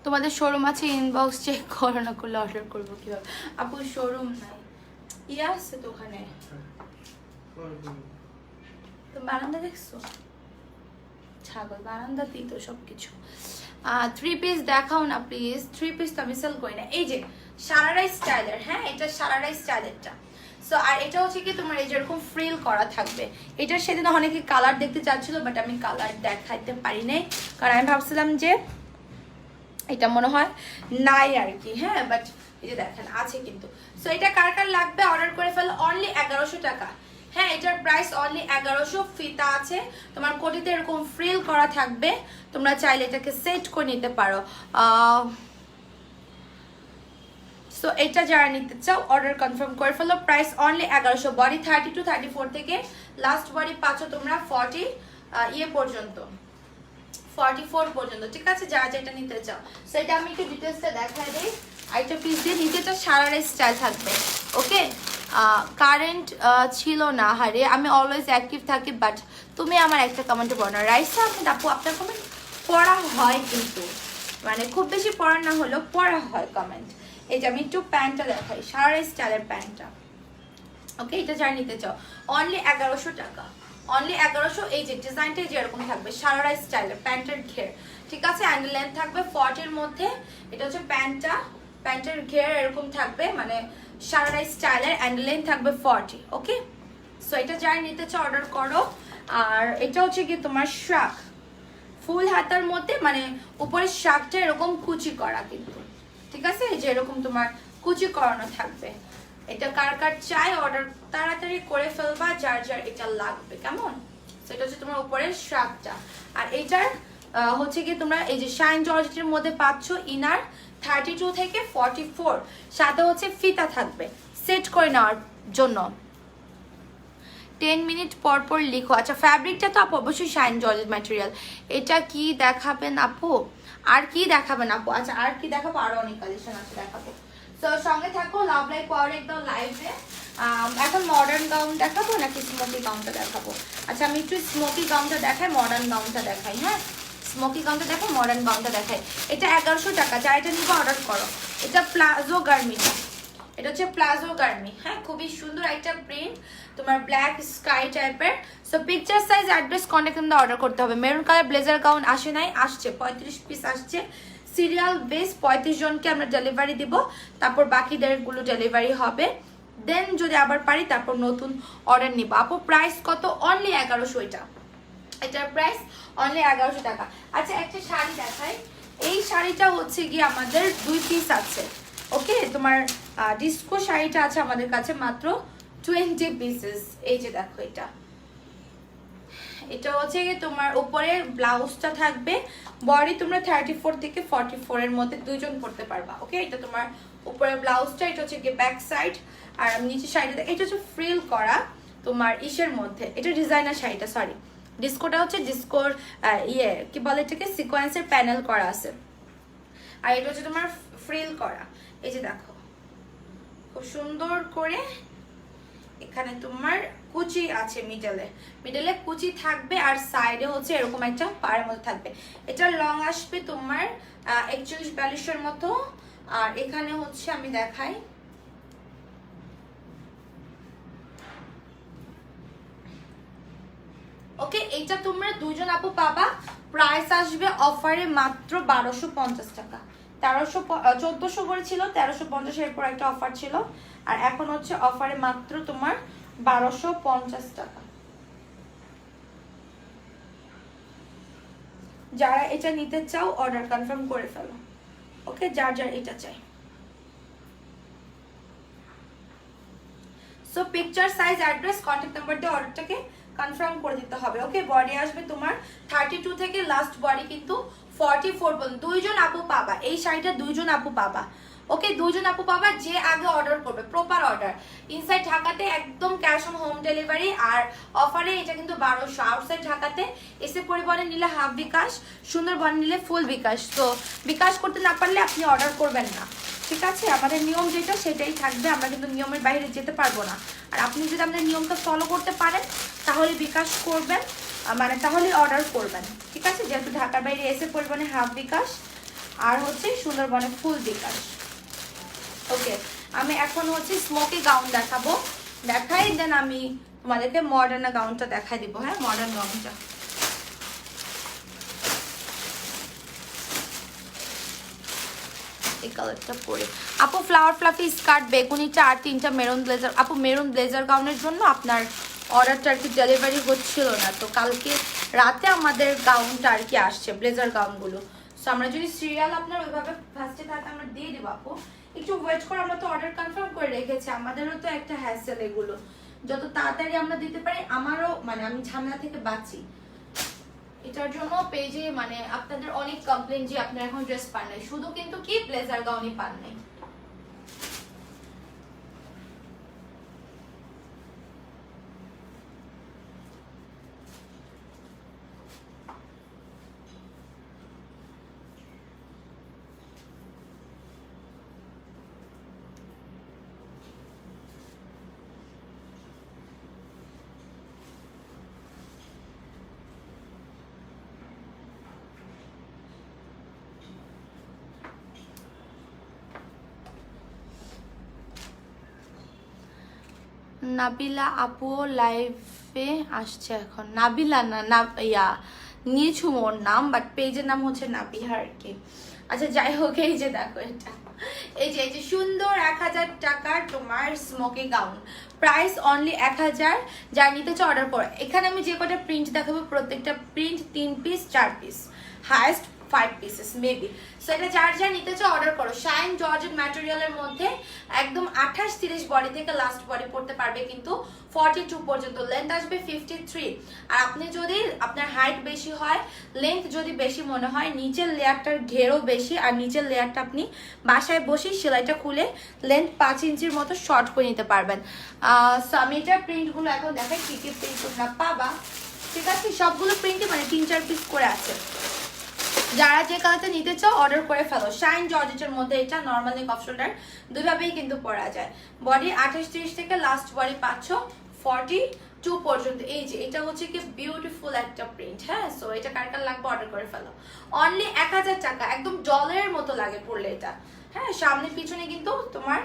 তোমাদের শোরুম আছে? ইনবক্স চেক করো, না করলে অর্ডার করবো কিভাবে? আপু শোরুম নাই, ইয়ে আছে তো ওখানে। তো বারান্দা দেখছো, ছাগল বারান্দাতেই তো সবকিছু। 3 পিস দেখাও না প্লিজ। 3 পিস তো আমি সেল করি না। এই যে সারারাই স্টাইলের, হ্যাঁ এটা সারারাই স্টাইলেরটা। সো আর এটা হচ্ছে কি তোমার এই যেরকম ফ্রিল করা থাকবে। এটা সেদিন অনেকে কালার দেখতে চাচ্ছিল, বাট আমি কালার দেখাইতে পারি নাই, কারণ আমি ভাবছিলাম যে এটা মনে হয় নাই আর কি। হ্যাঁ, বাট এই যে দেখেন আছে কিন্তু। সো এটা কার কার লাগবে অর্ডার করে ফেলো। অনলি 1100 টাকা। হ্যাঁ, এটার প্রাইস অনলি 1100। ফিতা আছে তোমার, কোটিতে এরকম ফ্রিল করা থাকবে। তোমরা চাইলে এটাকে সেট করে নিতে পারো। সো এটা যারা নিতে চাও অর্ডার কনফার্ম করে ফেলো। Price only 1100। বডি 32-34 থেকে লাস্ট বডি পাচ্ছ তোমরা 40 ইয়ে পর্যন্ত, 44 পর্যন্ত। ঠিক আছে, যারা যেটা নিতে চাও সেটা আমি একটু ডিটেলসটা দেখাই দিই। আইটা পিস দিয়ে নিচেটা সারারা স্টাইল থাকবে। ওকে, কারেন্ট ছিল না, হারে আমি অলওয়েজ অ্যাক্টিভ থাকি, বাট তুমি আমার একটা কমেন্টে পড়ো না। রাইসা আহমেদ আপু, আপনার কমেন্ট পড়া হয় কিন্তু, মানে খুব বেশি পড়া না হলেও পড়া হয় কমেন্ট। এই যে আমি একটু প্যান্টটা দেখাই, সারারা স্টাইলের প্যান্টটা। ওকে, এটা যারা নিতে চাও অনলি 1100 টাকা। অনলি 1100। এই যে ডিজাইনটাই যেরকম থাকবে, সারারা স্টাইলের প্যান্টের ঘের। ঠিক আছে, অ্যান্ড লেন্থ থাকবে 40-এর মধ্যে। এটা হচ্ছে প্যান্টটা, প্যান্টের ঘের এরকম থাকবে, মানে সারারা স্টাইলের, অ্যান্ড লেন্থ থাকবে 40। ওকে, সো এটা যারা নিতে চাও অর্ডার করো। আর এটা হচ্ছে কি তোমার শাক, ফুল হাতার মধ্যে, মানে উপরের শাকটা এরকম কুচি করা কিন্তু। ঠিক আছে, এই যে এরকম তোমার কুচি করানো থাকবে। এটা কার কার চাই অর্ডার তাড়াতাড়ি করে ফেলবা, যার যার এটা লাগবে। কেমন? সেটা হচ্ছে তোমার উপরের শাকটা। আর এইটার হচ্ছে কি তোমরা এই যে শাইন জর্জেটের মধ্যে পাচ্ছ ইনার 32 থেকে 44, সাথে হচ্ছে ফিতা থাকবে সেট করে নেওয়ার জন্য। 10 মিনিট পর পর লিখো। আচ্ছা ফ্যাব্রিকটা তো আপু অবশ্যই শাইন জর্জেট ম্যাটেরিয়াল। এটা কি দেখাবেন আপু? আর কি দেখাবেন আপু? আচ্ছা আর কি দেখাবো? আরো অনেক কালেকশন আছে দেখাবো। তো সঙ্গে থাকো লাভ লাইভ পাওয়ার একদম লাইভে। এখন মডার্ন গাউন দেখাবো নাকি স্মোকি গাউনটা দেখাবো? আচ্ছা আমি একটু স্মোকি গাউনটা দেখাই, মডার্ন গাউনটা দেখাই। হ্যাঁ স্মোকি গাউনটা দেখো, মডার্ন গাউনটা দেখাই। এটা 1100 টাকা, যারা এটা নিবে অর্ডার করো। এটা প্লাজো গার্মিটা, এটা হচ্ছে প্লাজো গার্মি। হ্যাঁ খুবই সুন্দর একটা প্রিন্ট, তোমার ব্ল্যাক স্কাই টাইপের। So picture size address contact number order করতে হবে। মেরুন কালার ব্লেজার গাউন আসে নাই, আসছে 35 পিস আসছে। সিরিয়াল বেস 35 জনকে আমরা ডেলিভারি দিব, তারপর বাকিদেরগুলো ডেলিভারি হবে। দেন যদি আবার পারি তারপর নতুন অর্ডার নিব। আপু প্রাইস কত? অনলি 1100। এটার প্রাইস অনলি 1100 টাকা। আচ্ছা একটা শাড়ি দেখাই। এই শাড়িটা হচ্ছে গিয়ে আমাদের 2 পিস আছে। ওকে তোমার ডিস্কো শাড়িটা আছে আমাদের কাছে মাত্র 20 পিসেস। এই যে দেখো এটা হচ্ছে গিয়ে তোমার উপরে ব্লাউজটা থাকবে, বডি তোমরা 34 থেকে 44 এর মধ্যে দুইজন পরতে পারবা। ওকে এটা তোমার উপরে ব্লাউজটা, এটা হচ্ছে গিয়ে ব্যাক সাইড। আর নিচে শাড়িটা এটা হচ্ছে ফ্রিল করা তোমার ইসের মধ্যে। এটা ডিজাইনার শাড়িটা, সরি ডিস্কোটা হচ্ছে ডিস্কোর কি বলে এটাকে, সিকোয়েন্সের প্যানেল করা আছে। আর এটা হচ্ছে তোমার ফ্রিল করা। এই যে দেখো খুব সুন্দর করে এখানে তোমার কুচি আছে, মিডলে কুচি থাকবে, আর সাইডে হচ্ছে এরকম একটা পাড়ের মতো থাকবে। এটা লং আসবে তোমার 41-42 মতো। আর এখানে হচ্ছে আমি দেখাই, ওকে এটা তোমরা দুজন আপু পাবা। প্রাইস আসবে অফারে মাত্র 1250 টাকা। 1400 করে ছিল, 1350 এর পর একটা অফার ছিল, আর এখন হচ্ছে অফারে মাত্র তোমার 1250 টাকা। যারা এটা নিতে চাও অর্ডার কনফার্ম করে ফেলো। ওকে যার যার এটা চাই। So picture size address contact number দিয়ে অর্ডারটাকে কনফার্ম করে দিতে হবে। ওকে বডি আসবে তোমার 32 থেকে লাস্ট বডি কিন্তু 44 পর্যন্ত। দুইজন আপু পাবা এই শাড়িটা, দুইজন আপু পাবা। ওকে দুইজন আপু পাবা যে আগে অর্ডার করবে, প্রপার অর্ডার। ইনসাইড ঢাকাতে একদম ক্যাশ অন হোম ডেলিভারি, আর অফারে এটা কিন্তু 1200। আউটসাইড ঢাকাতে এসে পরিবহনে নিলে হাফ বিকাশ, সুন্দরবন নিলে ফুল বিকাশ। তো বিকাশ করতে না পারলে আপনি অর্ডার করবেন না, ঠিক আছে? আমাদের নিয়ম যেটা সেটাই থাকবে, আমরা কিন্তু নিয়মের বাইরে যেতে পারবো না। আর আপনি যদি আমাদের নিয়মটা ফলো করতে পারেন তাহলে বিকাশ করবেন, মানে তাহলে অর্ডার করবেন, ঠিক আছে? যেহেতু ঢাকার বাইরে এসে পরিবহনে হাফ বিকাশ, আর হচ্ছে সুন্দরবনে ফুল বিকাশ। ওকে আমি এখন হচ্ছে স্মোকি গাউন দেখাবো, দেখাই দেন আমি তোমাদেরকে মডার্ন গাউনটা দেখাই দিব। হ্যাঁ মডার্ন গাউনটা এই কালারটা পরে আপু ফ্লাওয়ার ফ্লাফি স্কার্ট বেগুনিটা আর 3টা মেরুন ব্লেজার। আপু মেরুন ব্লেজার গাউনের জন্য আপনার অর্ডারটা আর কি ডেলিভারি হচ্ছিল না, তো কালকে রাতে আমাদের গাউনটা আর কি আসছে, ব্লেজার গাউনগুলো। সো আমরা যদি সিরিয়াল আপনার ওইভাবে ফার্স্টে থাকে আমরা দিয়ে দেবো। আপু একটু ওয়েট করে, আমরা তো অর্ডার কনফার্ম করে রেখেছি, আমাদেরও তো একটা হ্যাসেল, এগুলো যত তাড়াতাড়ি আমরা দিতে পারি আমারও মানে আমি ঝামেলা থেকে বাঁচি। এটার জন্য পেজে মানে আপনাদের অনেক কমপ্লেন যে আপনারা এখন ড্রেস পান নাই, শুধু কিন্তু কি ব্লেজার গাউনই পান নাই। নাবিলা আপু লাইভে আসছে এখন। নাবিলা না ইয়া নিয়েছু মোর নাম, বাট পেজের নাম হচ্ছে নাবিহা আর কি। আচ্ছা যাই হোক, এই যে দেখো এটা, এই যে সুন্দর 1000 টাকার তোমার স্মোকি গাউন, প্রাইস অনলি 1000। যা নিতে অর্ডার করো। এখানে আমি যে কটা প্রিন্ট দেখাবো প্রত্যেকটা print 3 piece 4 piece, highest 5 pieces maybe. So এটা যার যা নিতে চাও অর্ডার করো। শাইন জর্জেট ম্যাটেরিয়ালের মধ্যে একদম 28-30 বডি থেকে লাস্ট বডি পড়তে পারবে, কিন্তু 42 পর্যন্ত। লেন্থ আসবে 53। আর আপনি যদি আপনার হাইট বেশি হয়, লেন্থ যদি বেশি মনে হয়, নিচের লেয়ারটার ঘেরও বেশি, আর নিচের লেয়ারটা আপনি বাসায় বসেই সেলাইটা খুলে লেন্থ 5 ইঞ্চির মতো শর্ট করে নিতে পারবেন। সো আমি এটার প্রিন্টগুলো এখন দেখাই কি কি প্রিন্ট তোমরা পাবা। ঠিক আছে, সবগুলো প্রিন্টই মানে 3-4 পিস করে আছে। যারা যে কালারটা নিতে চাও অর্ডার করে ফেলো। শাইন জর্জেটের মধ্যে এটা নর্মাল নেক অফ শোল্ডার দুইভাবেই কিন্তু পরা যায়। বডি 28-30 থেকে লাস্ট বডি পাচ্ছ 42 পর্যন্ত। এই যে এটা হচ্ছে কি বিউটিফুল একটা প্রিন্ট। হ্যাঁ, সো এটা কার কার লাগবে অর্ডার করে ফেলো। অনলি 1000 টাকা, একদম ডলারের মতো লাগে পড়লে এটা। হ্যাঁ, সামনে পিছনে কিন্তু তোমার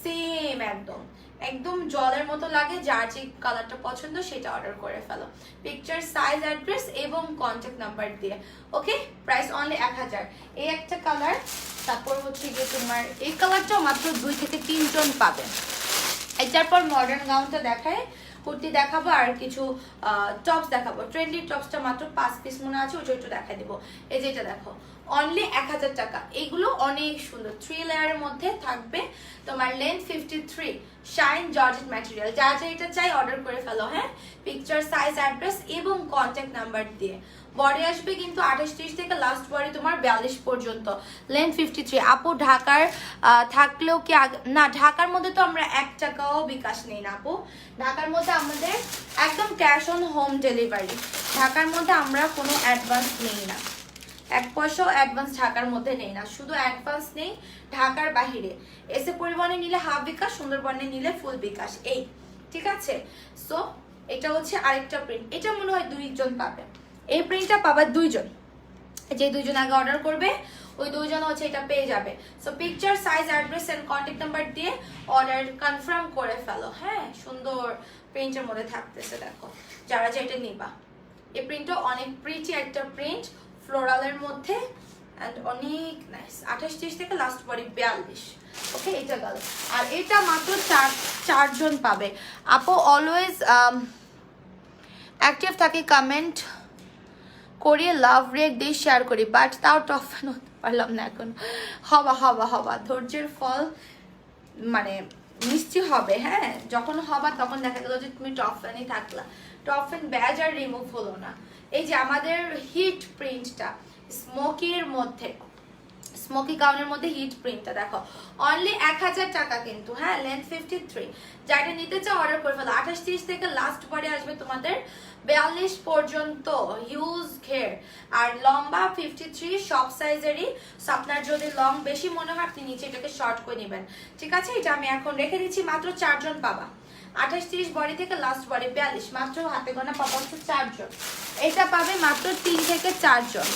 সেম একদম একদম জলের মতো লাগে। যার যে কালারটা পছন্দ সেটা অর্ডার করে ফেলো। পিকচার, সাইজ, অ্যাড্রেস এবং কন্ট্যাক্ট নাম্বার দিয়ে। ওকে, প্রাইস অনলি 1000। এই একটা কালার, তারপর হচ্ছে গিয়ে তোমার এই কালারটাও মাত্র 2 থেকে 3 জন পাবে। এটার পর মডার্ন গাউনটা দেখায়, কুর্তি দেখাবো আর কিছু টপস দেখাবো। ট্রেন্ডি টপসটা মাত্র 5 পিস মনে আছে, ওইটা একটু দেখাই দিব। এই যে এটা দেখো, অনলি 1000 টাকা। এগুলো অনেক সুন্দর, 3 লেয়ারের মধ্যে থাকবে। তোমার লেন্থ 53, শাইন জর্জেট ম্যাটেরিয়াল। যা যা এটা চাই অর্ডার করে ফেলো। হ্যাঁ, পিকচার, সাইজ, অ্যাড্রেস এবং কন্ট্যাক্ট নাম্বার দিয়ে। বডি আসবে কিন্তু 28-30 থেকে লাস্ট বডি তোমার 42 পর্যন্ত। লেন্থ 53। আপু ঢাকার থাকলেও কি না, ঢাকার মধ্যে তো আমরা 1 টাকাও বিকাশ নেই না আপু। ঢাকার মধ্যে আমাদের একদম ক্যাশ অন হোম ডেলিভারি। ঢাকার মধ্যে আমরা কোনো অ্যাডভান্স নেই না, 1 পয়সাও অ্যাডভান্স ঢাকার মধ্যে নেই না। শুধু অ্যাডভান্স নেই ঢাকার বাহিরে। এসে পরিবহনে নিলে হাফ বিকাশ, সুন্দরবনে নিলে ফুল বিকাশ। এই ঠিক আছে। সো এটা হচ্ছে আরেকটা প্রিন্ট, এটা মনে হয় 2 জন পাবে। এই প্রিন্টটা পাবা 2 জন, যে 2 জন আগে অর্ডার করবে ওই 2 জন হচ্ছে এটা পেয়ে যাবে। So picture, size, address and contact number দিয়ে অর্ডার কনফার্ম করে ফেলো। হ্যাঁ, সুন্দর প্রিন্টের মধ্যে থাকতেছে, দেখো যারা যেটা নিবা। এই প্রিন্টটা অনেক প্রিটি একটা প্রিন্ট, ফ্লোরালের মধ্যে এন্ড অনেক নাইস। 28-30 থেকে লাস্ট বডি 42। ওকে, এটা গেল। আর এটা মাত্র 4 জন পাবে। আপু অলওয়েজ অ্যাক্টিভ থাকি, কমেন্ট করি, লাভ রেক দিয়ে শেয়ার করি, বাট তাও টপ ফ্যান হতে পারলাম না এখন। হবা ধৈর্যের ফল মানে মিষ্টি হবে। হ্যাঁ, যখন হবা তখন দেখা গেল যে তুমি টপ ফ্যানই থাকলা, টপ ফ্যান ব্যাজ আর রিমুভ হলো না। এই যে আমাদের হিট প্রিন্টটা স্মোকির মধ্যে, স্মোকি গাউনের মধ্যে হিট প্রিন্টটা দেখো, অনলি 1000 টাকা কিন্তু। হ্যাঁ, লেন্থ 53। যাটা নিতে চাও অর্ডার করে ফেলো। 28-30 থেকে লাস্ট বডি আসবে তোমাদের 42 পর্যন্ত। হিউজ ঘের আর লম্বা 53, সব সাইজেরই। সো আপনার যদি লং বেশি মনে হয় আপনি নিচে এটাকে শর্ট করে নেবেন। ঠিক আছে, এটা আমি এখন রেখে দিচ্ছি। মাত্র 4 জন পাবা। 28-30 বডি থেকে লাস্ট বডি 42, মাত্র হাতে গোনা পাবা হচ্ছে 4 জন। এটা পাবে মাত্র 3 থেকে 4 জন।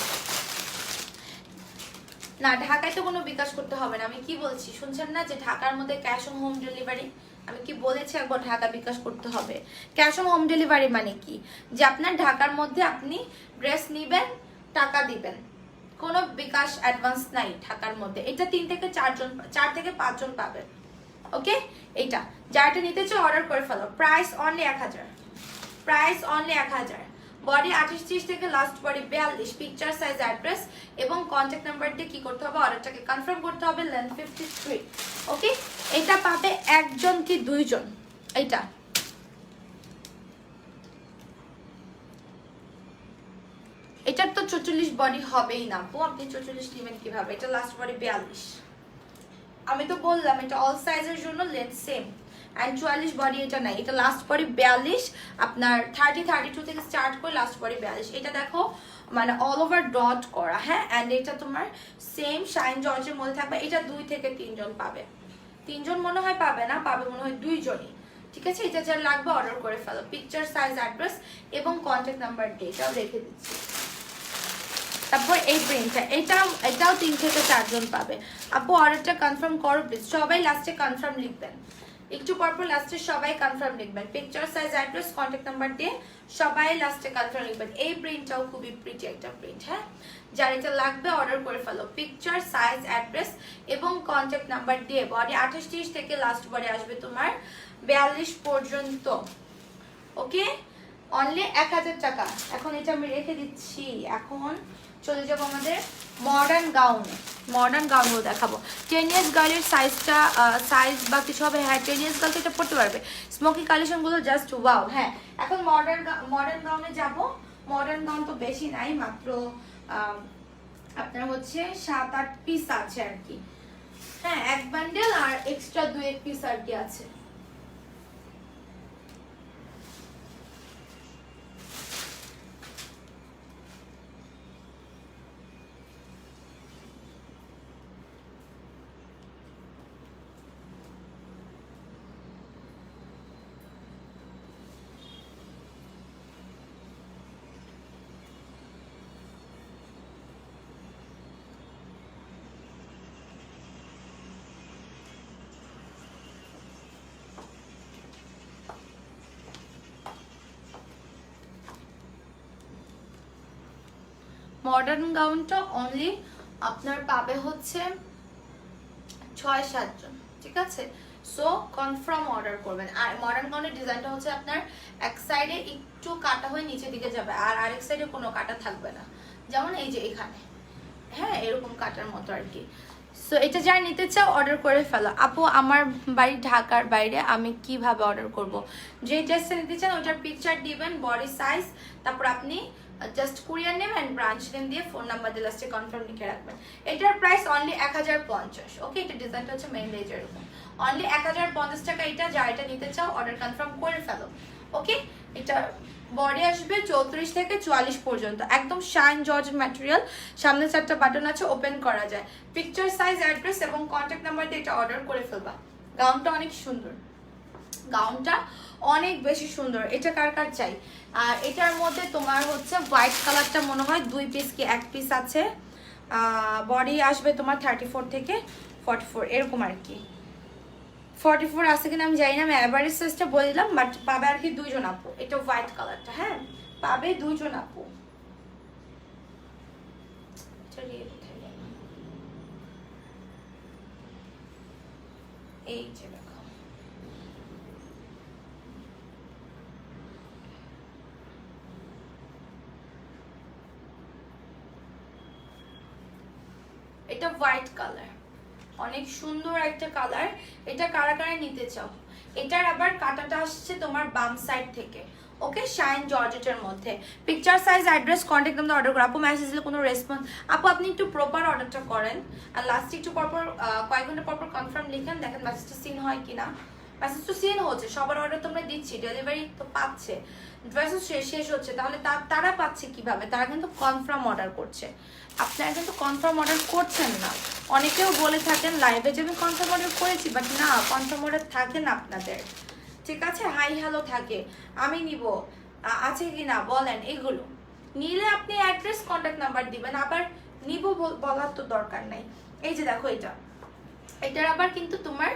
না, ঢাকায় তো কোনো বিকাশ করতে হবে না। আমি কি বলছি শুনছেন না, যে ঢাকার মধ্যে ক্যাশ অন হোম ডেলিভারি। আমি কি বলেছি একবার ঢাকা বিকাশ করতে হবে? ক্যাশ অন হোম ডেলিভারি মানে কি, যে আপনার ঢাকার মধ্যে আপনি ড্রেস নিবেন, টাকা দিবেন, কোনো বিকাশ অ্যাডভান্স নাই ঢাকার মধ্যে। এটা 3 থেকে 4 জন, 4 থেকে 5 জন পাবেন। ওকে, এইটা যারটা নিতে চাও অর্ডার করে ফেলো। Price only 1000, price only 1000। Body 28-30 থেকে last body 42। Picture, size, address এবং কন্ট্যাক্ট নাম্বার দিয়ে কি করতে হবে, অর্ডারটাকে কনফার্ম করতে হবে। লেন্থ 53। ওকে, এটা পাবে 1 জন কি 2 জন। এইটা এটার তো 44 বডি হবেই না আপু, আপনি 44 নেবেন কিভাবে? এটা লাস্ট বডি 42। আমি তো বললাম এটা অল সাইজের জন্য লেন্থ সেম। অ্যান্ড 44 বডি এটা নাই, এটা লাস্ট বডি 42। আপনার 30-32 থেকে স্টার্ট করে লাস্ট বডি 42। এটা দেখো মানে অল ওভার ডট করা। হ্যাঁ, অ্যান্ড এটা তোমার সেম শাইন জর্জের মধ্যে থাকবে। এটা 2 থেকে 3 জন পাবে। 3 জন মনে হয় পাবে না, পাবে মনে হয় 2 জনই। ঠিক আছে, এটা যা লাগবে অর্ডার করে ফেলো। পিকচার, সাইজ, অ্যাড্রেস এবং কন্ট্যাক্ট নাম্বার দিয়ে এটাও রেখে দিচ্ছি। তারপর এই প্রিন্টটা, এটাও 3 থেকে 4 জন পাবে। আপু অর্ডারটা কনফার্ম করো প্লিজ। সবাই লাস্টে কনফার্ম লিখবেন, একটু পরপর লাস্টে সবাই কনফার্ম লিখবেন। Picture, size, address, contact number দিয়ে সবাই লাস্টে কনফার্ম লিখবেন। এই প্রিন্টটাও খুবই প্রিটি একটা প্রিন্ট। হ্যাঁ, যার এটা লাগবে অর্ডার করে ফেলো। পিকচার, সাইজ, অ্যাড্রেস এবং কন্ট্যাক্ট নাম্বার দিয়ে। বডি 28-30 থেকে লাস্ট বডি আসবে তোমার 42 পর্যন্ত। ওকে, অনলি 1000 টাকা। এখন এটা আমি রেখে দিচ্ছি। এখন চলে যাবো আমাদের মডার্ন গাউনে। মডার্ন গাউনগুলো দেখাবো। 10 ইয়ার্স গার্লের সাইজ বা কিছু হবে। হ্যাঁ 10 ইয়ার্স গার্ল এটা পড়তে পারবে। স্মোকি কালেকশনগুলো জাস্ট ওয়াও। হ্যাঁ এখন মডার্ন গাউনে যাব। মডার্ন গাউন তো বেশি নাই, মাত্র আপনার হচ্ছে 7-8 পিস আছে আর কি। হ্যাঁ এক বান্ডেল আর এক্সট্রা 2-1 পিস আর কি আছে। মডার্ন গাউনটা অনলি আপনার পাবে হচ্ছে 6-7 জন, ঠিক আছে। সো কনফার্ম অর্ডার করবেন। আর মডার্ন গাউনের ডিজাইনটা হচ্ছে আপনার এক সাইডে একটু কাটা হয়ে নিচের দিকে যাবে, আর আরেক সাইডে কোনো কাটা থাকবে না, যেমন এই যে এখানে, হ্যাঁ এরকম কাটার মতো আর কি। সো এটা যারা নিতে চাও অর্ডার করে ফেলো। আপু আমার বাড়ি ঢাকার বাইরে, আমি কিভাবে অর্ডার করব? যে ড্রেসটা নিতে চান ওটার পিকচার দিবেন, বডি সাইজ, তারপর আপনি just courier name and branch name দিয়ে ফোন নাম্বার দিয়ে লাস্টে কনফার্ম লিখে রাখবেন। এটার প্রাইস অনলি 1050। ওকে, এটা ডিজাইনটা হচ্ছে মেইন রেঞ্জ এরকম, অনলি 1050 টাকা। এটা যারা এটা নিতে চাও অর্ডার কনফার্ম করে ফেলো। ওকে, এটা বডি আসবে 34 থেকে 44 পর্যন্ত, একদম শাইন জর্জেট ম্যাটেরিয়াল। সামনে 4টা বাটন আছে, ওপেন করা যায়। পিকচার সাইজ, অ্যাড্রেস এবং কন্ট্যাক্ট নাম্বার দিয়ে এটা অর্ডার করে ফেলবা। গাউনটা অনেক সুন্দর, গাউনটা অনেক বেশি সুন্দর। এটা কার কার চাই? আর এটার মধ্যে তোমার হচ্ছে হোয়াইট কালারটা মনে হয় 2 পিস কি 1 পিস আছে। বডি আসবে তোমার 34 থেকে 44 এরকম আর কি। 44 আছে কিনা আমি জানি না, আমি অ্যাভারেজ সাইজটা বলে দিলাম, বাট পাবে আর কি 2 জন আপু। এটা হোয়াইট কালারটা, হ্যাঁ পাবে 2 জন আপু। এই যে দেখো, এটা হোয়াইট কালার, অনেক সুন্দর একটা কালার। এটা কারা কারা নিতে চাও? এটার আবার কাটাটা আসছে তোমার বাম সাইড থেকে। ওকে, শাইন জর্জেটের মধ্যে। Picture size, address, contact number order করো। আপু মেসেজ দিলে কোনো রেসপন্স, আপু আপনি একটু প্রপার অর্ডারটা করেন আর লাস্টে একটু পরপর কয়েক ঘন্টা পরপর কনফার্ম লিখেন, দেখেন মেসেজটা সিন হয় কিনা। মেসেজ তো সিন হচ্ছে, সবার অর্ডার তোমরা দিচ্ছি, ডেলিভারি তো পাচ্ছে, ড্রেসও শেষ হচ্ছে, তাহলে তারা পাচ্ছে কিভাবে? তারা কিন্তু কনফার্ম অর্ডার করছে, আপনারা কিন্তু কনফার্ম অর্ডার করছেন না। অনেকেও বলে থাকেন লাইভে যে আমি কনফার্ম অর্ডার করেছি, বাট না, কনফার্ম অর্ডার থাকে না আপনাদের, ঠিক আছে। হাই হ্যালো থাকে, আমি নিব আছে কি না বলেন। এগুলো নিলে আপনি অ্যাড্রেস, কন্ট্যাক্ট নাম্বার দিবেন, আবার নিব বলার তো দরকার নাই। এই যে দেখো, এটার আবার কিন্তু তোমার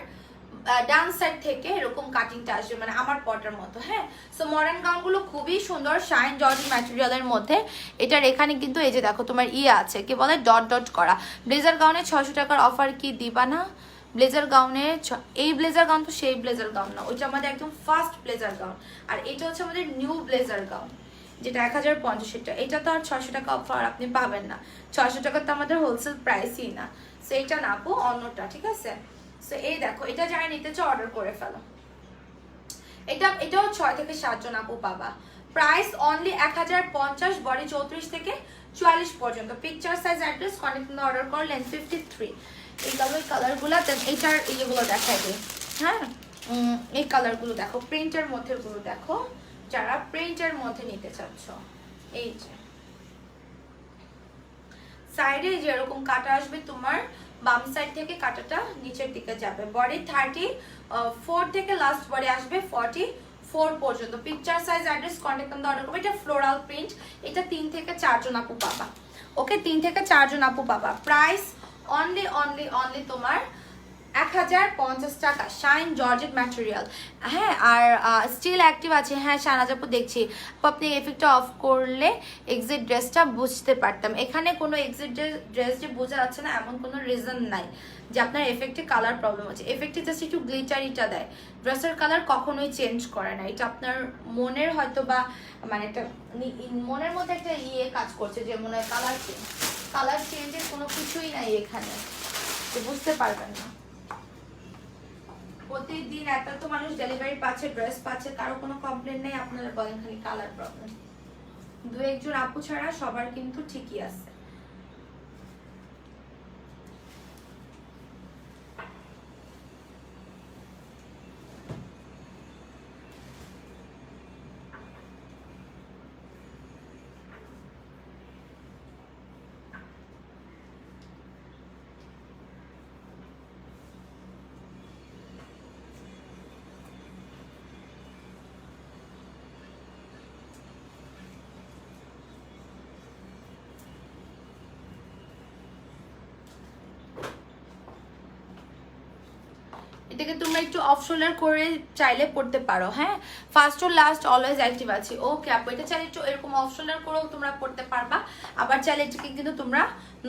ডান সাইড থেকে এরকম কাটিংটা আসবে, মানে আমার পটার মতো। হ্যাঁ, সো মডার্ন গাউনগুলো খুবই সুন্দর, শাইন জর্জি ম্যাটেরিয়ালের মধ্যে। এটার এখানে কিন্তু এই যে দেখো তোমার আছে কি বলে ডট ডট করা। ব্লেজার গাউনে 600 টাকার অফার কি দিবা না? ব্লেজার গাউনে এই ব্লেজার গাউন তো সেই ব্লেজার গাউন না, ওইটা আমাদের একদম ফার্স্ট ব্লেজার গাউন, আর এটা হচ্ছে আমাদের নিউ ব্লেজার গাউন যেটা 1050 টাকা। এটা তো আর 600 টাকা অফার আপনি পাবেন না, 600 টাকা তো আমাদের হোলসেল প্রাইসই না। সো এটা না আপু, অন্যটা, ঠিক আছে। সো এই দেখো, এটা যারা নিতে চাও অর্ডার করে ফেলো। এটাও 6 থেকে 7 জন আপু পাবা। প্রাইস অনলি 1050, বডি 34 থেকে 44 পর্যন্ত। Picture size, address, contact number order করো। লেন্থ 53। এই কালারগুলো এইটার এইগুলো দেখাই দিই। হ্যাঁ, এই কালারগুলো দেখো, প্রিন্টের মধ্যে গুলো দেখো, যারা প্রিন্টের মধ্যে নিতে চাচ্ছ। এই যে সাইডে যেরকম কাটা আসবে তোমার, বাম সাইড থেকে কাটাটা নিচের দিকে যাবে। বডি 34 থেকে লাস্ট বডি আসবে 44 পর্যন্ত। Picture size, address, contact number order করবে। এটা ফ্লোরাল প্রিন্ট, এটা 3 থেকে 4 জন আপু পাবা। ওকে, 3 থেকে 4 জন আপু পাবা। প্রাইস অনলি তোমার 1050 টাকা, শাইন জর্জেট ম্যাটেরিয়াল। হ্যাঁ, আর স্টিল অ্যাক্টিভ আছে। হ্যাঁ শাহনাজ আপু দেখছি। আপনি এফেক্টটা অফ করলে এক্সিট ড্রেসটা বুঝতে পারতাম। এখানে কোনো এক্সিট ড্রেস যে বোঝা যাচ্ছে না এমন কোনো রিজন নাই যে আপনার এফেক্টে কালার প্রবলেম হচ্ছে। এফেক্টে জাস্ট একটু গ্লিটারিটা দেয়, ড্রেসের কালার কখনোই চেঞ্জ করে না। এটা আপনার মনের হয়তো বা মানে একটা মনের মধ্যে একটা কাজ করছে যে মনে হয় কালার চেঞ্জের কোনো কিছুই নাই এখানে, যে বুঝতে পারবেন না। প্রতিদিন এত তো মানুষ ডেলিভারি পাচ্ছে, ড্রেস পাচ্ছে, কারো কোনো কমপ্লেন নেই। আপনারা বলেন খালি কালার প্রবলেম। দু একজন আপু ছাড়া সবার কিন্তু ঠিকই আছে। এটাকে তোমরা একটু অফ শোল্ডার করে চাইলে পড়তে পারো। হ্যাঁ, ফার্স্ট ও লাস্ট অলওয়েজ অ্যাক্টিভ আছে। ওকে আপু, এটা চাইলে একটু এরকম অফ শোল্ডার করেও তোমরা পড়তে পারবা, আবার চাইলে এটাকে কিন্তু তোমরা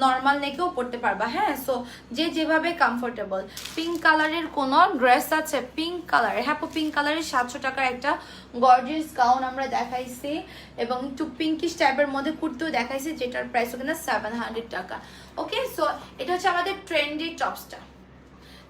নর্মাল নেকেও পড়তে পারবা। হ্যাঁ, সো যে যেভাবে কমফোর্টেবল। পিঙ্ক কালারের কোনো ড্রেস আছে? পিঙ্ক কালার, হ্যাঁ আপু পিঙ্ক কালারের 700 টাকার একটা গর্জিয়াস গাউন আমরা দেখাইছি, এবং একটু পিঙ্কিশ টাইপের মধ্যে কুর্তিও দেখাইছি, যেটার প্রাইস ওখানে 700 টাকা। ওকে, সো এটা হচ্ছে আমাদের ট্রেন্ডি টপসটা।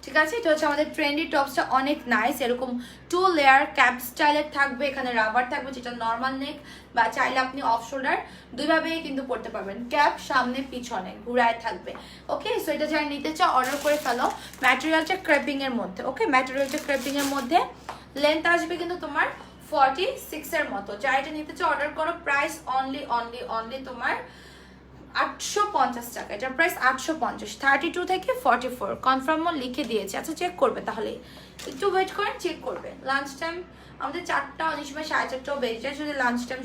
ঠিক আছে, এটা হচ্ছে আমাদের ট্রেন্ডি টপসটা, অনেক নাইস। এরকম 2 লেয়ার ক্যাপ স্টাইলের থাকবে, এখানে রাবার থাকবে, যেটা নর্মাল নেক বা চাইলে আপনি অফ শোল্ডার দুইভাবেই কিন্তু পড়তে পারবেন। ক্যাপ সামনে পিছনে ঘুরায় থাকবে। ওকে, সো এটা যারা নিতে চাও অর্ডার করে ফেলো। ম্যাটেরিয়ালটা ক্রেপিং এর মধ্যে। ওকে, ম্যাটেরিয়ালটা ক্রেপিং এর মধ্যে, লেন্থ আসবে কিন্তু তোমার 46 এর মতো। যারা এটা নিতে চাও অর্ডার করো। প্রাইস অনলি তোমার 850 টাকা। এটার প্রাইস 850, 32 থেকে 44 কনফার্মও লিখে দিয়েছে। আচ্ছা চেক করবে, তাহলে একটু ওয়েট করেন, চেক করবে। লাঞ্চ টাইম আমাদের 4টা, অনেক সময় 4:30টাও বেজে যায়। যদি লাঞ্চ টাইম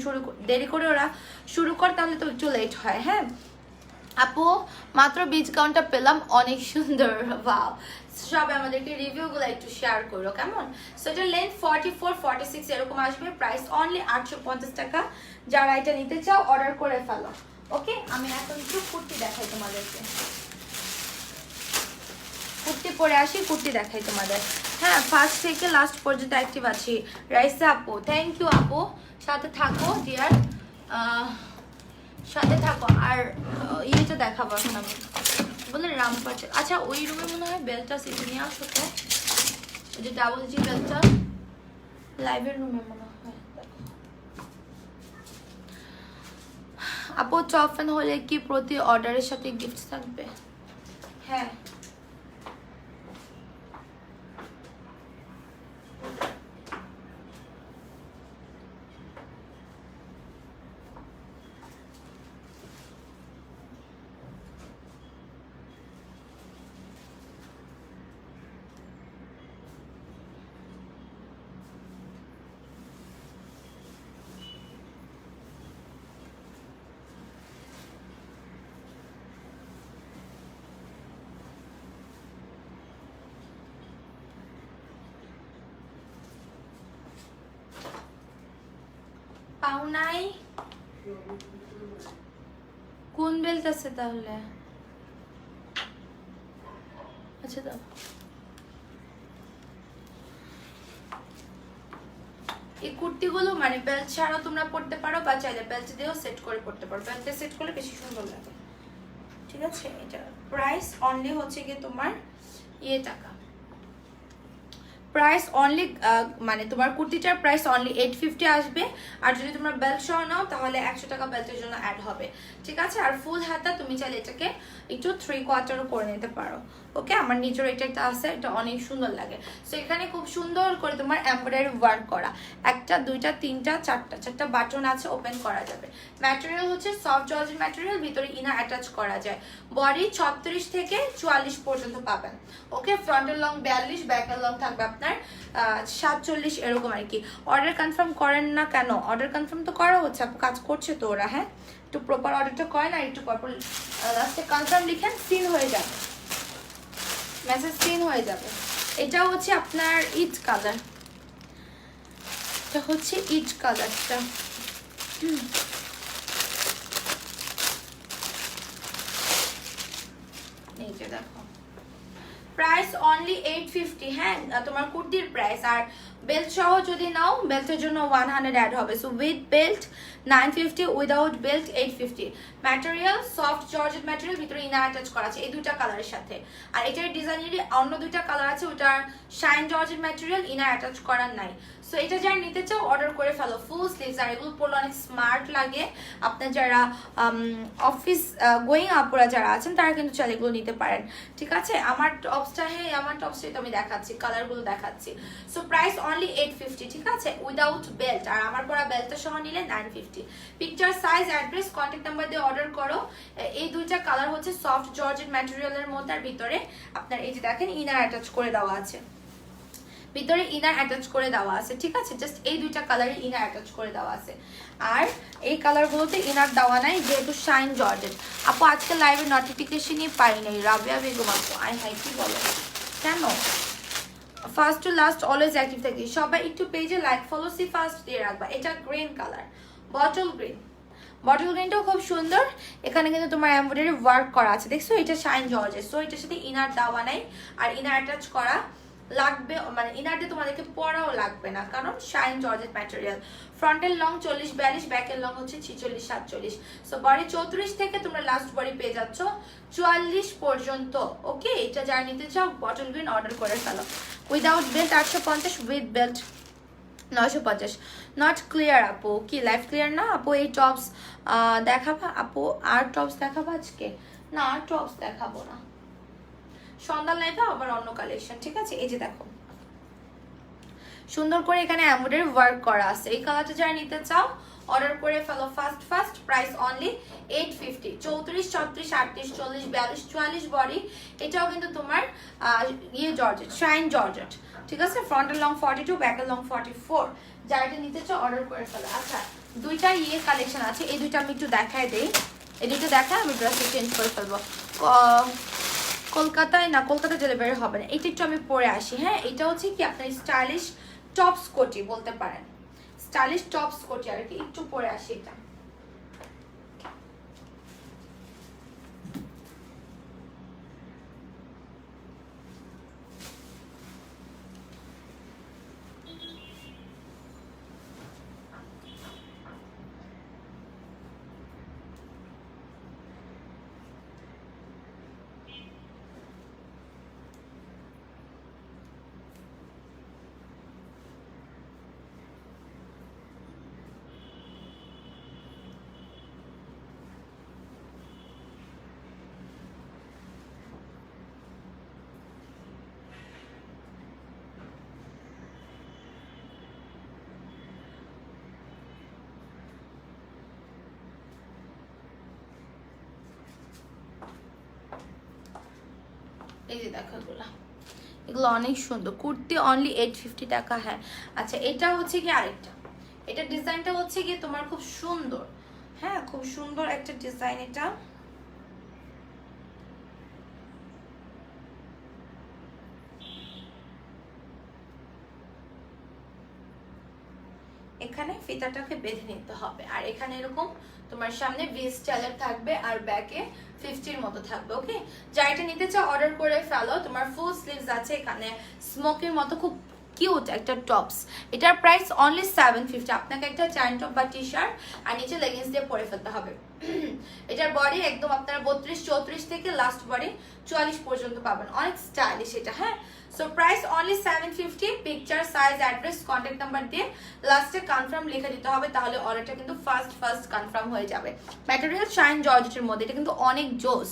দেরি করে ওরা শুরু করে তাহলে তো একটু লেট হয়। হ্যাঁ আপু, মাত্র বিচ গাউনটা পেলাম, অনেক সুন্দর। ওয়াও, সবাই আমাদেরকে রিভিউগুলো একটু শেয়ার করো কেমন। সো এটা লেন্থ 44, 46 এরকম আসবে। প্রাইস অনলি 850 টাকা। যারা এটা নিতে চাও অর্ডার করে ফেলো। ওকে, আমি এখন একটু কুর্তি দেখাই তোমাদেরকে। কুর্তি পরে আসি, কুর্তি দেখাই তোমাদের। হ্যাঁ, ফার্স্ট থেকে লাস্ট পর্যন্ত অ্যাক্টিভ আছি। রাইসা আপু, থ্যাংক ইউ আপু, সাথে থাকো ডিয়ার, সাথে থাকো। আর ইয়েটা দেখাবো এখন আমি, বলে রামপাট। আচ্ছা ওই রুমে মনে হয় বেলটা সিটে নিয়ে আসো তো, ওই যে ডাবল জি বেলটা লাইভের রুমে মনে হয়। আপু টপ ফ্যান হলে কি প্রতি অর্ডারের সাথে গিফট থাকবে? হ্যাঁ, পাও নাই? কোন বেল্ট আছে তাহলে? আচ্ছা দাও। এই কুর্তিগুলো মানে বেল্ট ছাড়াও তোমরা পরতে পারো, বা চাইলে বেল্ট দিয়েও সেট করে পরতে পারো। বেল্টে সেট করলে বেশি সুন্দর লাগে। ঠিক আছে, এটা প্রাইস অনলি হচ্ছে কি তোমার টাকা। প্রাইস অনলি মানে তোমার কুর্তিটার প্রাইস অনলি 850 আসবে। আর যদি তোমরা বেল্ট সহ নাও তাহলে 100 টাকা বেল্টের জন্য অ্যাড হবে। ঠিক আছে, আর ফুল হাতা তুমি চাইলে এটাকে একটু 3/4 করে নিতে পারো। ওকে, আমার নিজের এটা একটা আছে, এটা অনেক সুন্দর লাগে। সো এখানে খুব সুন্দর করে তোমার এমব্রয়ডারি ওয়ার্ক করা, 1টা 2টা 3টা 4টা বাটন আছে, ওপেন করা যাবে। ম্যাটেরিয়াল হচ্ছে সফট জর্জেট ম্যাটেরিয়াল, ভিতরে ইনার অ্যাটাচ করা যায়। বডি 36 থেকে 44 পর্যন্ত পাবেন। ওকে, ফ্রন্টের লং 42, ব্যাকের লং থাকবে আপনার 47 এরকম আর কি। অর্ডার কনফার্ম করেন না কেন? অর্ডার কনফার্ম তো করা হচ্ছে, আপু কাজ করছে তো ওরা। হ্যাঁ, একটু প্রপার অর্ডারটা করেন, আর একটু প্রপার লাস্টে কনফার্ম লিখেন, সিল হয়ে যাবে। মেসেজ সিন হয়ে যাবে। এটা হচ্ছে আপনার ইট কালার, এটা হচ্ছে ইট কালারটা। এই যে দেখো, প্রাইস অনলি 850। হ্যাঁ, তোমার কুর্তির প্রাইস। আর বেল্ট সহ যদি নাও, বেল্টের জন্য 100 অ্যাড হবে। So with belt 950, without belt 850। Material soft georgette material, ভিতরে ইনার অ্যাটাচ করা আছে এই দুইটা কালারের সাথে। আর এটার ডিজাইনেরই অন্য দুইটা কালার আছে, ওটার shine georgette material, inner attach করার নাই। সো এটা যারা নিতে চাও অর্ডার করে ফেলো। ফুল স্লিভস, আর এগুলো পরলে অনেক স্মার্ট লাগে। আপনার যারা অফিস গোয়িং আপুরা যারা আছেন তারা কিন্তু চাইলে এগুলো নিতে পারেন। ঠিক আছে, আমার টপসটা, হ্যাঁ আমার টপসটাই তো আমি দেখাচ্ছি, কালারগুলো দেখাচ্ছি। সো প্রাইস অনলি 850, ঠিক আছে, উইদাউট বেল্ট। আর আমার পরা বেল্টটা সহ নিলে 950। Picture, size, address, contact number দিয়ে অর্ডার করো। এই দুইটা কালার হচ্ছে সফট জর্জেট ম্যাটেরিয়ালের মধ্যে, আর ভিতরে আপনার এই যে দেখেন ইনার অ্যাটাচ করে দেওয়া আছে, ভিতরে ইনার অ্যাটাচ করে দেওয়া আছে। ঠিক আছে, জাস্ট এই দুইটা কালারে ইনার অ্যাটাচ করে দেওয়া আছে। আর এই কালারগুলোতে ইনার দেওয়া নাই, যেহেতু শাইন জর্জেট। আপু আজকে লাইভে নোটিফিকেশনই পাই নাই, রাবিয়া বেগম আপু। আই হাই, কি বলো কেন? First to last always active থাকি। সবাই একটু পেজে লাইক ফলো সি ফার্স্ট দিয়ে রাখবা। এটা green colour, bottle green. Bottle গ্রিনটাও খুব সুন্দর। এখানে কিন্তু তোমার এমব্রয়ডারি ওয়ার্ক করা আছে, দেখছো? এটা শাইন জর্জেট। সো এটার সাথে ইনার দেওয়া নাই, আর ইনার অ্যাটাচ করা লাগবে, মানে ইনারটা তোমাদেরকে পরাও লাগবে না, কারণ শাইন জর্জেট ম্যাটেরিয়াল। ফ্রন্টের লং 40-42, ব্যাকের লং হচ্ছে 46-47। সো বডি 34 থেকে তোমরা লাস্ট বডি পেয়ে যাচ্ছ 44 পর্যন্ত। ওকে, এটা যারা নিতে চাও বটল গ্রিন অর্ডার করে ফেলো। Without belt 850, with belt 950। Not clear আপু, কি লাইফ ক্লিয়ার না আপু? এই টপস দেখাবা আপু? আর টপস দেখাবো আজকে? না, আর টপস দেখাবো না, সন্ধ্যা লাইফে আবার অন্য কালেকশন। ঠিক আছে, এই যে দেখো সুন্দর করে এখানে এমব্রয়ডারি ওয়ার্ক করা আছে। এই কালারটা যারা নিতে চাও অর্ডার করে ফেলো ফার্স্ট। Price only 850। 34, 36, 38, 40, 42, 44 বডি। এটাও কিন্তু তোমার ইয়ে জর্জেট, শাইন জর্জেট। ঠিক আছে, ফ্রন্টের লং 42, ব্যাকের লং 44। যারা এটা নিতে চাও অর্ডার করে ফেলো। আচ্ছা, দুইটা ইয়ে কালেকশন আছে, এই দুইটা আমি একটু দেখায় দেই। এই দুইটা দেখায় আমি ড্রেসটা চেঞ্জ করে ফেলবো। কলকাতায় না, কলকাতা ডেলিভারি হবে না। এটা একটু আমি পরে আসি। হ্যাঁ, এটা হচ্ছে কি আপনার স্টাইলিশ টপস কোটি বলতে পারেন, স্টাইলিশ টপস কোটি আর কি। একটু পরে আসি এটা। এই যে দেখো এগুলো অনেক সুন্দর কুর্তি, অনলি 850 টাকা। হ্যাঁ, আচ্ছা, এটা হচ্ছে কি আরেকটা, এটা ডিজাইনটা হচ্ছে কি তোমার খুব সুন্দর। হ্যাঁ, খুব সুন্দর একটা ডিজাইন এটা। এখানে ফিতাটাকে বেঁধে নিতে হবে, আর এখানে এরকম তোমার সামনে ভি স্টাইলের থাকবে, আর ব্যাকে 50-র মতো থাকবে। ওকে, যা এটা নিতে চাও অর্ডার করে ফেলো। তোমার ফুল স্লিভস আছে, এখানে স্মোকের মতো খুব কিউট একটা টপস। এটার প্রাইস অনলি 750। আপনাকে একটা চাইন টপ বা টি শার্ট আর নিচে লেগিংস দিয়ে পরে ফেলতে হবে। এটার বডি একদম আপনারা 32-34 থেকে লাস্ট বডি 44 পর্যন্ত পাবেন। অনেক স্টাইলিশ এটা। হ্যাঁ, so price only 750। Picture, size, address, contact number দিয়ে লাস্টে কনফার্ম লিখে দিতে হবে, তাহলে অর্ডারটা কিন্তু ফার্স্ট কনফার্ম হয়ে যাবে। ম্যাটেরিয়াল শাইন জর্জেটের মধ্যে, এটা কিন্তু অনেক জোস।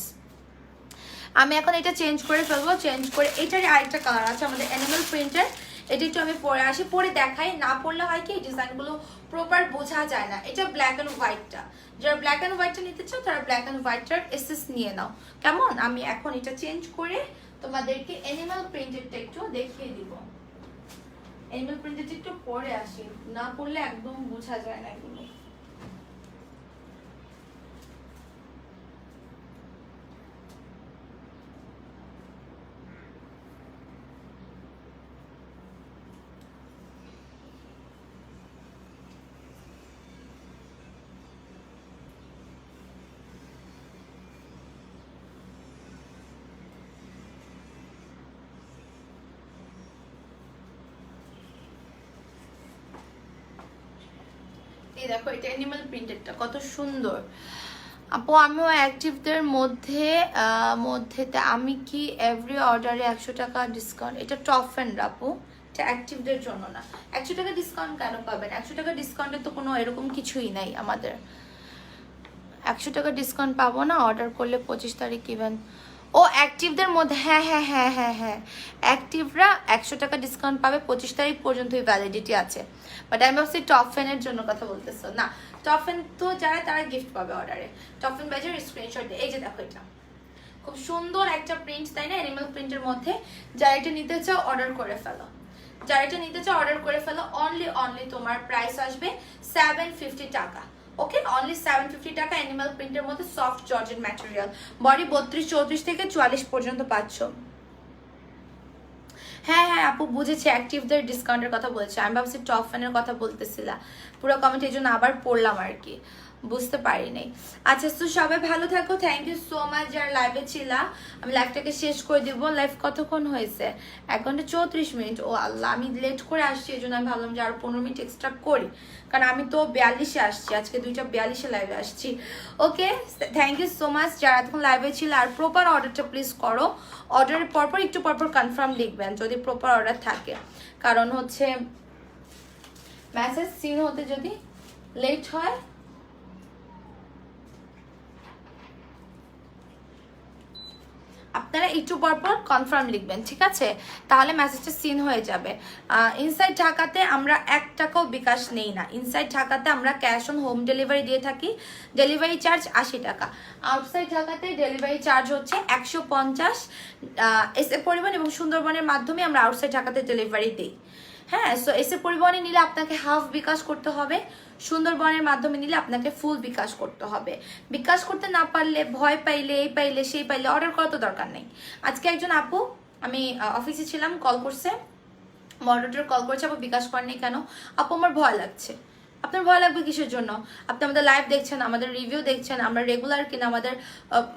আমি এখন এটা চেঞ্জ করে ফেলবো। চেঞ্জ করে এটারই আরেকটা কালার আছে আমাদের অ্যানিমাল প্রিন্টের। এটা একটু আমি পরে আসি, পরে দেখাই। না পড়লে হয় কি ডিজাইনগুলো প্রপার বোঝা যায় না। এটা ব্ল্যাক অ্যান্ড হোয়াইটটা, যারা ব্ল্যাক অ্যান্ড হোয়াইটটা নিতে চাও তারা ব্ল্যাক অ্যান্ড হোয়াইটটার এসএস নিয়ে নাও, কেমন? আমি এখন এটা চেঞ্জ করে তোমাদেরকে অ্যানিমাল প্রিন্টেডটা একটু দেখিয়ে দিব। অ্যানিমাল প্রিন্টেডটা একটু পরে আসি, না পড়লে একদম বোঝা যায় না এগুলো। এই দেখো এটা অ্যানিমাল প্রিন্টেডটা কত সুন্দর। আপু আমিও অ্যাক্টিভদের মধ্যেতে আমি কি এভরি অর্ডারে 100 টাকা ডিসকাউন্ট? এটা টপ ফ্রেন্ড আপু, এটা অ্যাক্টিভদের জন্য না। 100 টাকা ডিসকাউন্ট কেন পাবেন? 100 টাকা ডিসকাউন্টের তো কোনো এরকম কিছুই নাই আমাদের। 100 টাকা ডিসকাউন্ট পাবো না অর্ডার করলে 25 তারিখ ইভেন। ও অ্যাক্টিভদের মধ্যে, হ্যাঁ হ্যাঁ হ্যাঁ হ্যাঁ হ্যাঁ, অ্যাক্টিভরা 100 টাকা ডিসকাউন্ট পাবে, 25 তারিখ পর্যন্তই ভ্যালিডিটি আছে। বাট আমি ভাবছি টপ ফ্যানের জন্য কথা বলতেছো না। টপ ফ্যান তো যারা তারা গিফট পাবে অর্ডারে। টপ ফ্যান ব্যাজের স্ক্রিনশট দিয়ে, এই যে দেখো এটা খুব সুন্দর একটা প্রিন্ট, তাই না? অ্যানিমাল প্রিন্টের মধ্যে। যারা এটা নিতে চাও অর্ডার করে ফেলো, যারা এটা নিতে চাও অর্ডার করে ফেলো। অনলি তোমার প্রাইস আসবে 750 টাকা। ওকে, অনলি 750 টাকা। অ্যানিমাল প্রিন্টের মধ্যে সফট জর্জেট ম্যাটেরিয়াল, বডি 32-34 থেকে 44 পর্যন্ত পাচ্ছ। হ্যাঁ হ্যাঁ আপু বুঝেছি, অ্যাক্টিভদের ডিসকাউন্টের কথা বলছি। আমি ভাবছি টপ ফ্যানের কথা বলতেছিলাম, পুরো কমেন্ট এই জন্য আবার পড়লাম আর কি, বুঝতে পারি নাই। আচ্ছা তো সবাই ভালো থাকো, থ্যাংক ইউ সো মাচ যারা লাইভে ছিলা। আমি লাইভটাকে শেষ করে দিব। লাইভ কতক্ষণ হয়েছে? 1 ঘন্টা 34 মিনিট। ও আল্লাহ, আমি লেট করে আসছি, এই জন্য আমি ভাবলাম যে আরো 15 মিনিট এক্সট্রা করি, কারণ আমি তো 42-এ আসছি, আজকে 2:42-এ লাইভে আসছি। ওকে, থ্যাংক ইউ সো মাচ যারা তখন লাইভে ছিল। আর প্রপার অর্ডারটা প্লিজ করো, অর্ডারের পরপর একটু পরপর কনফার্ম লিখবেন যদি প্রপার অর্ডার থাকে, কারণ হচ্ছে মেসেজ সিন হতে যদি লেট হয়। আপনারা একটু পরপর কনফার্ম লিখবেন, ঠিক আছে? তাহলে মেসেজটা সিন হয়ে যাবে। ইনসাইড ঢাকাতে আমরা 1 টাকাও বিকাশ নেই না। ইনসাইড ঢাকাতে আমরা ক্যাশ অন হোম ডেলিভারি দিয়ে থাকি, ডেলিভারি চার্জ 80 টাকা। আউটসাইড ঢাকাতে ডেলিভারি চার্জ হচ্ছে 150। এসএ পরিবহন এবং সুন্দরবনের মাধ্যমে আমরা আউটসাইড ঢাকাতে ডেলিভারি দিই। হ্যাঁ, সো এসে পরিবহনে নিলে আপনাকে হাফ বিকাশ করতে হবে, সুন্দরবনের মাধ্যমে নিলে আপনাকে ফুল বিকাশ করতে হবে। বিকাশ করতে না পারলে, ভয় পাইলে, এই পাইলে সেই পাইলে অর্ডার করা তো দরকার নেই। আজকে একজন আপু, আমি অফিসে ছিলাম, কল করছে, মডারেটর কল করছে, আপু বিকাশ করেনি কেন? আপু আমার ভয় লাগছে। আপনার ভয় লাগবে কিসের জন্য? আপনি আমাদের লাইভ দেখছেন, আমাদের রিভিউ দেখছেন, আমরা রেগুলার কিনা, আমাদের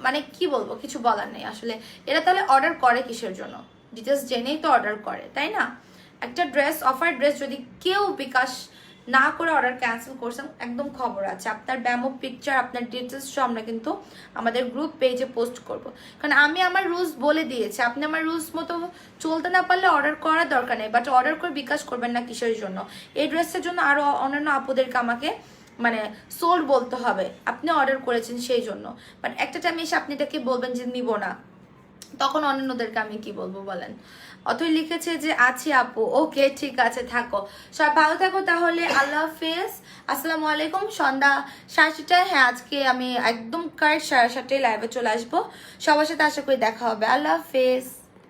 মানে কি বলবো, কিছু বলার নেই আসলে। এরা তাহলে অর্ডার করে কিসের জন্য? ডিটেলস জেনেই তো অর্ডার করে, তাই না? একটা ড্রেস, অফার ড্রেস যদি কেউ বিকাশ না করে অর্ডার ক্যান্সেল করছেন, একদম খবর আছে। আপনার ব্যামো পিকচার, আপনার ডিটেলস সব আমরা কিন্তু আমাদের গ্রুপ পেজে পোস্ট করব, কারণ আমি আমার রুলস বলে দিয়েছি। আপনি আমার রুলস মতো চলতে না পারলে অর্ডার করার দরকার নেই, বাট অর্ডার করে বিকাশ করবেন না কিসের জন্য? এই ড্রেসের জন্য আরও অন্যান্য আপুদেরকে আমাকে মানে সোল্ড বলতে হবে, আপনি অর্ডার করেছেন সেই জন্য। বাট একটা টাইমে এসে আপনি এটাকে বলবেন যে নিব না, তখন অন্যান্যদেরকে আমি কি বলবো বলেন? অথই লিখেছে যে আছি আপু। ওকে, ঠিক আছে, থাকো, সবাই ভালো থাকো তাহলে। আল্লাহ হাফেজ, আসসালামু আলাইকুম। সন্ধ্যা 7:30টায়, হ্যাঁ আজকে আমি একদম কারেক্ট 7:30টায় লাইভে চলে আসবো। সবার সাথে আশা করি দেখা হবে। আল্লাহ হাফেজ।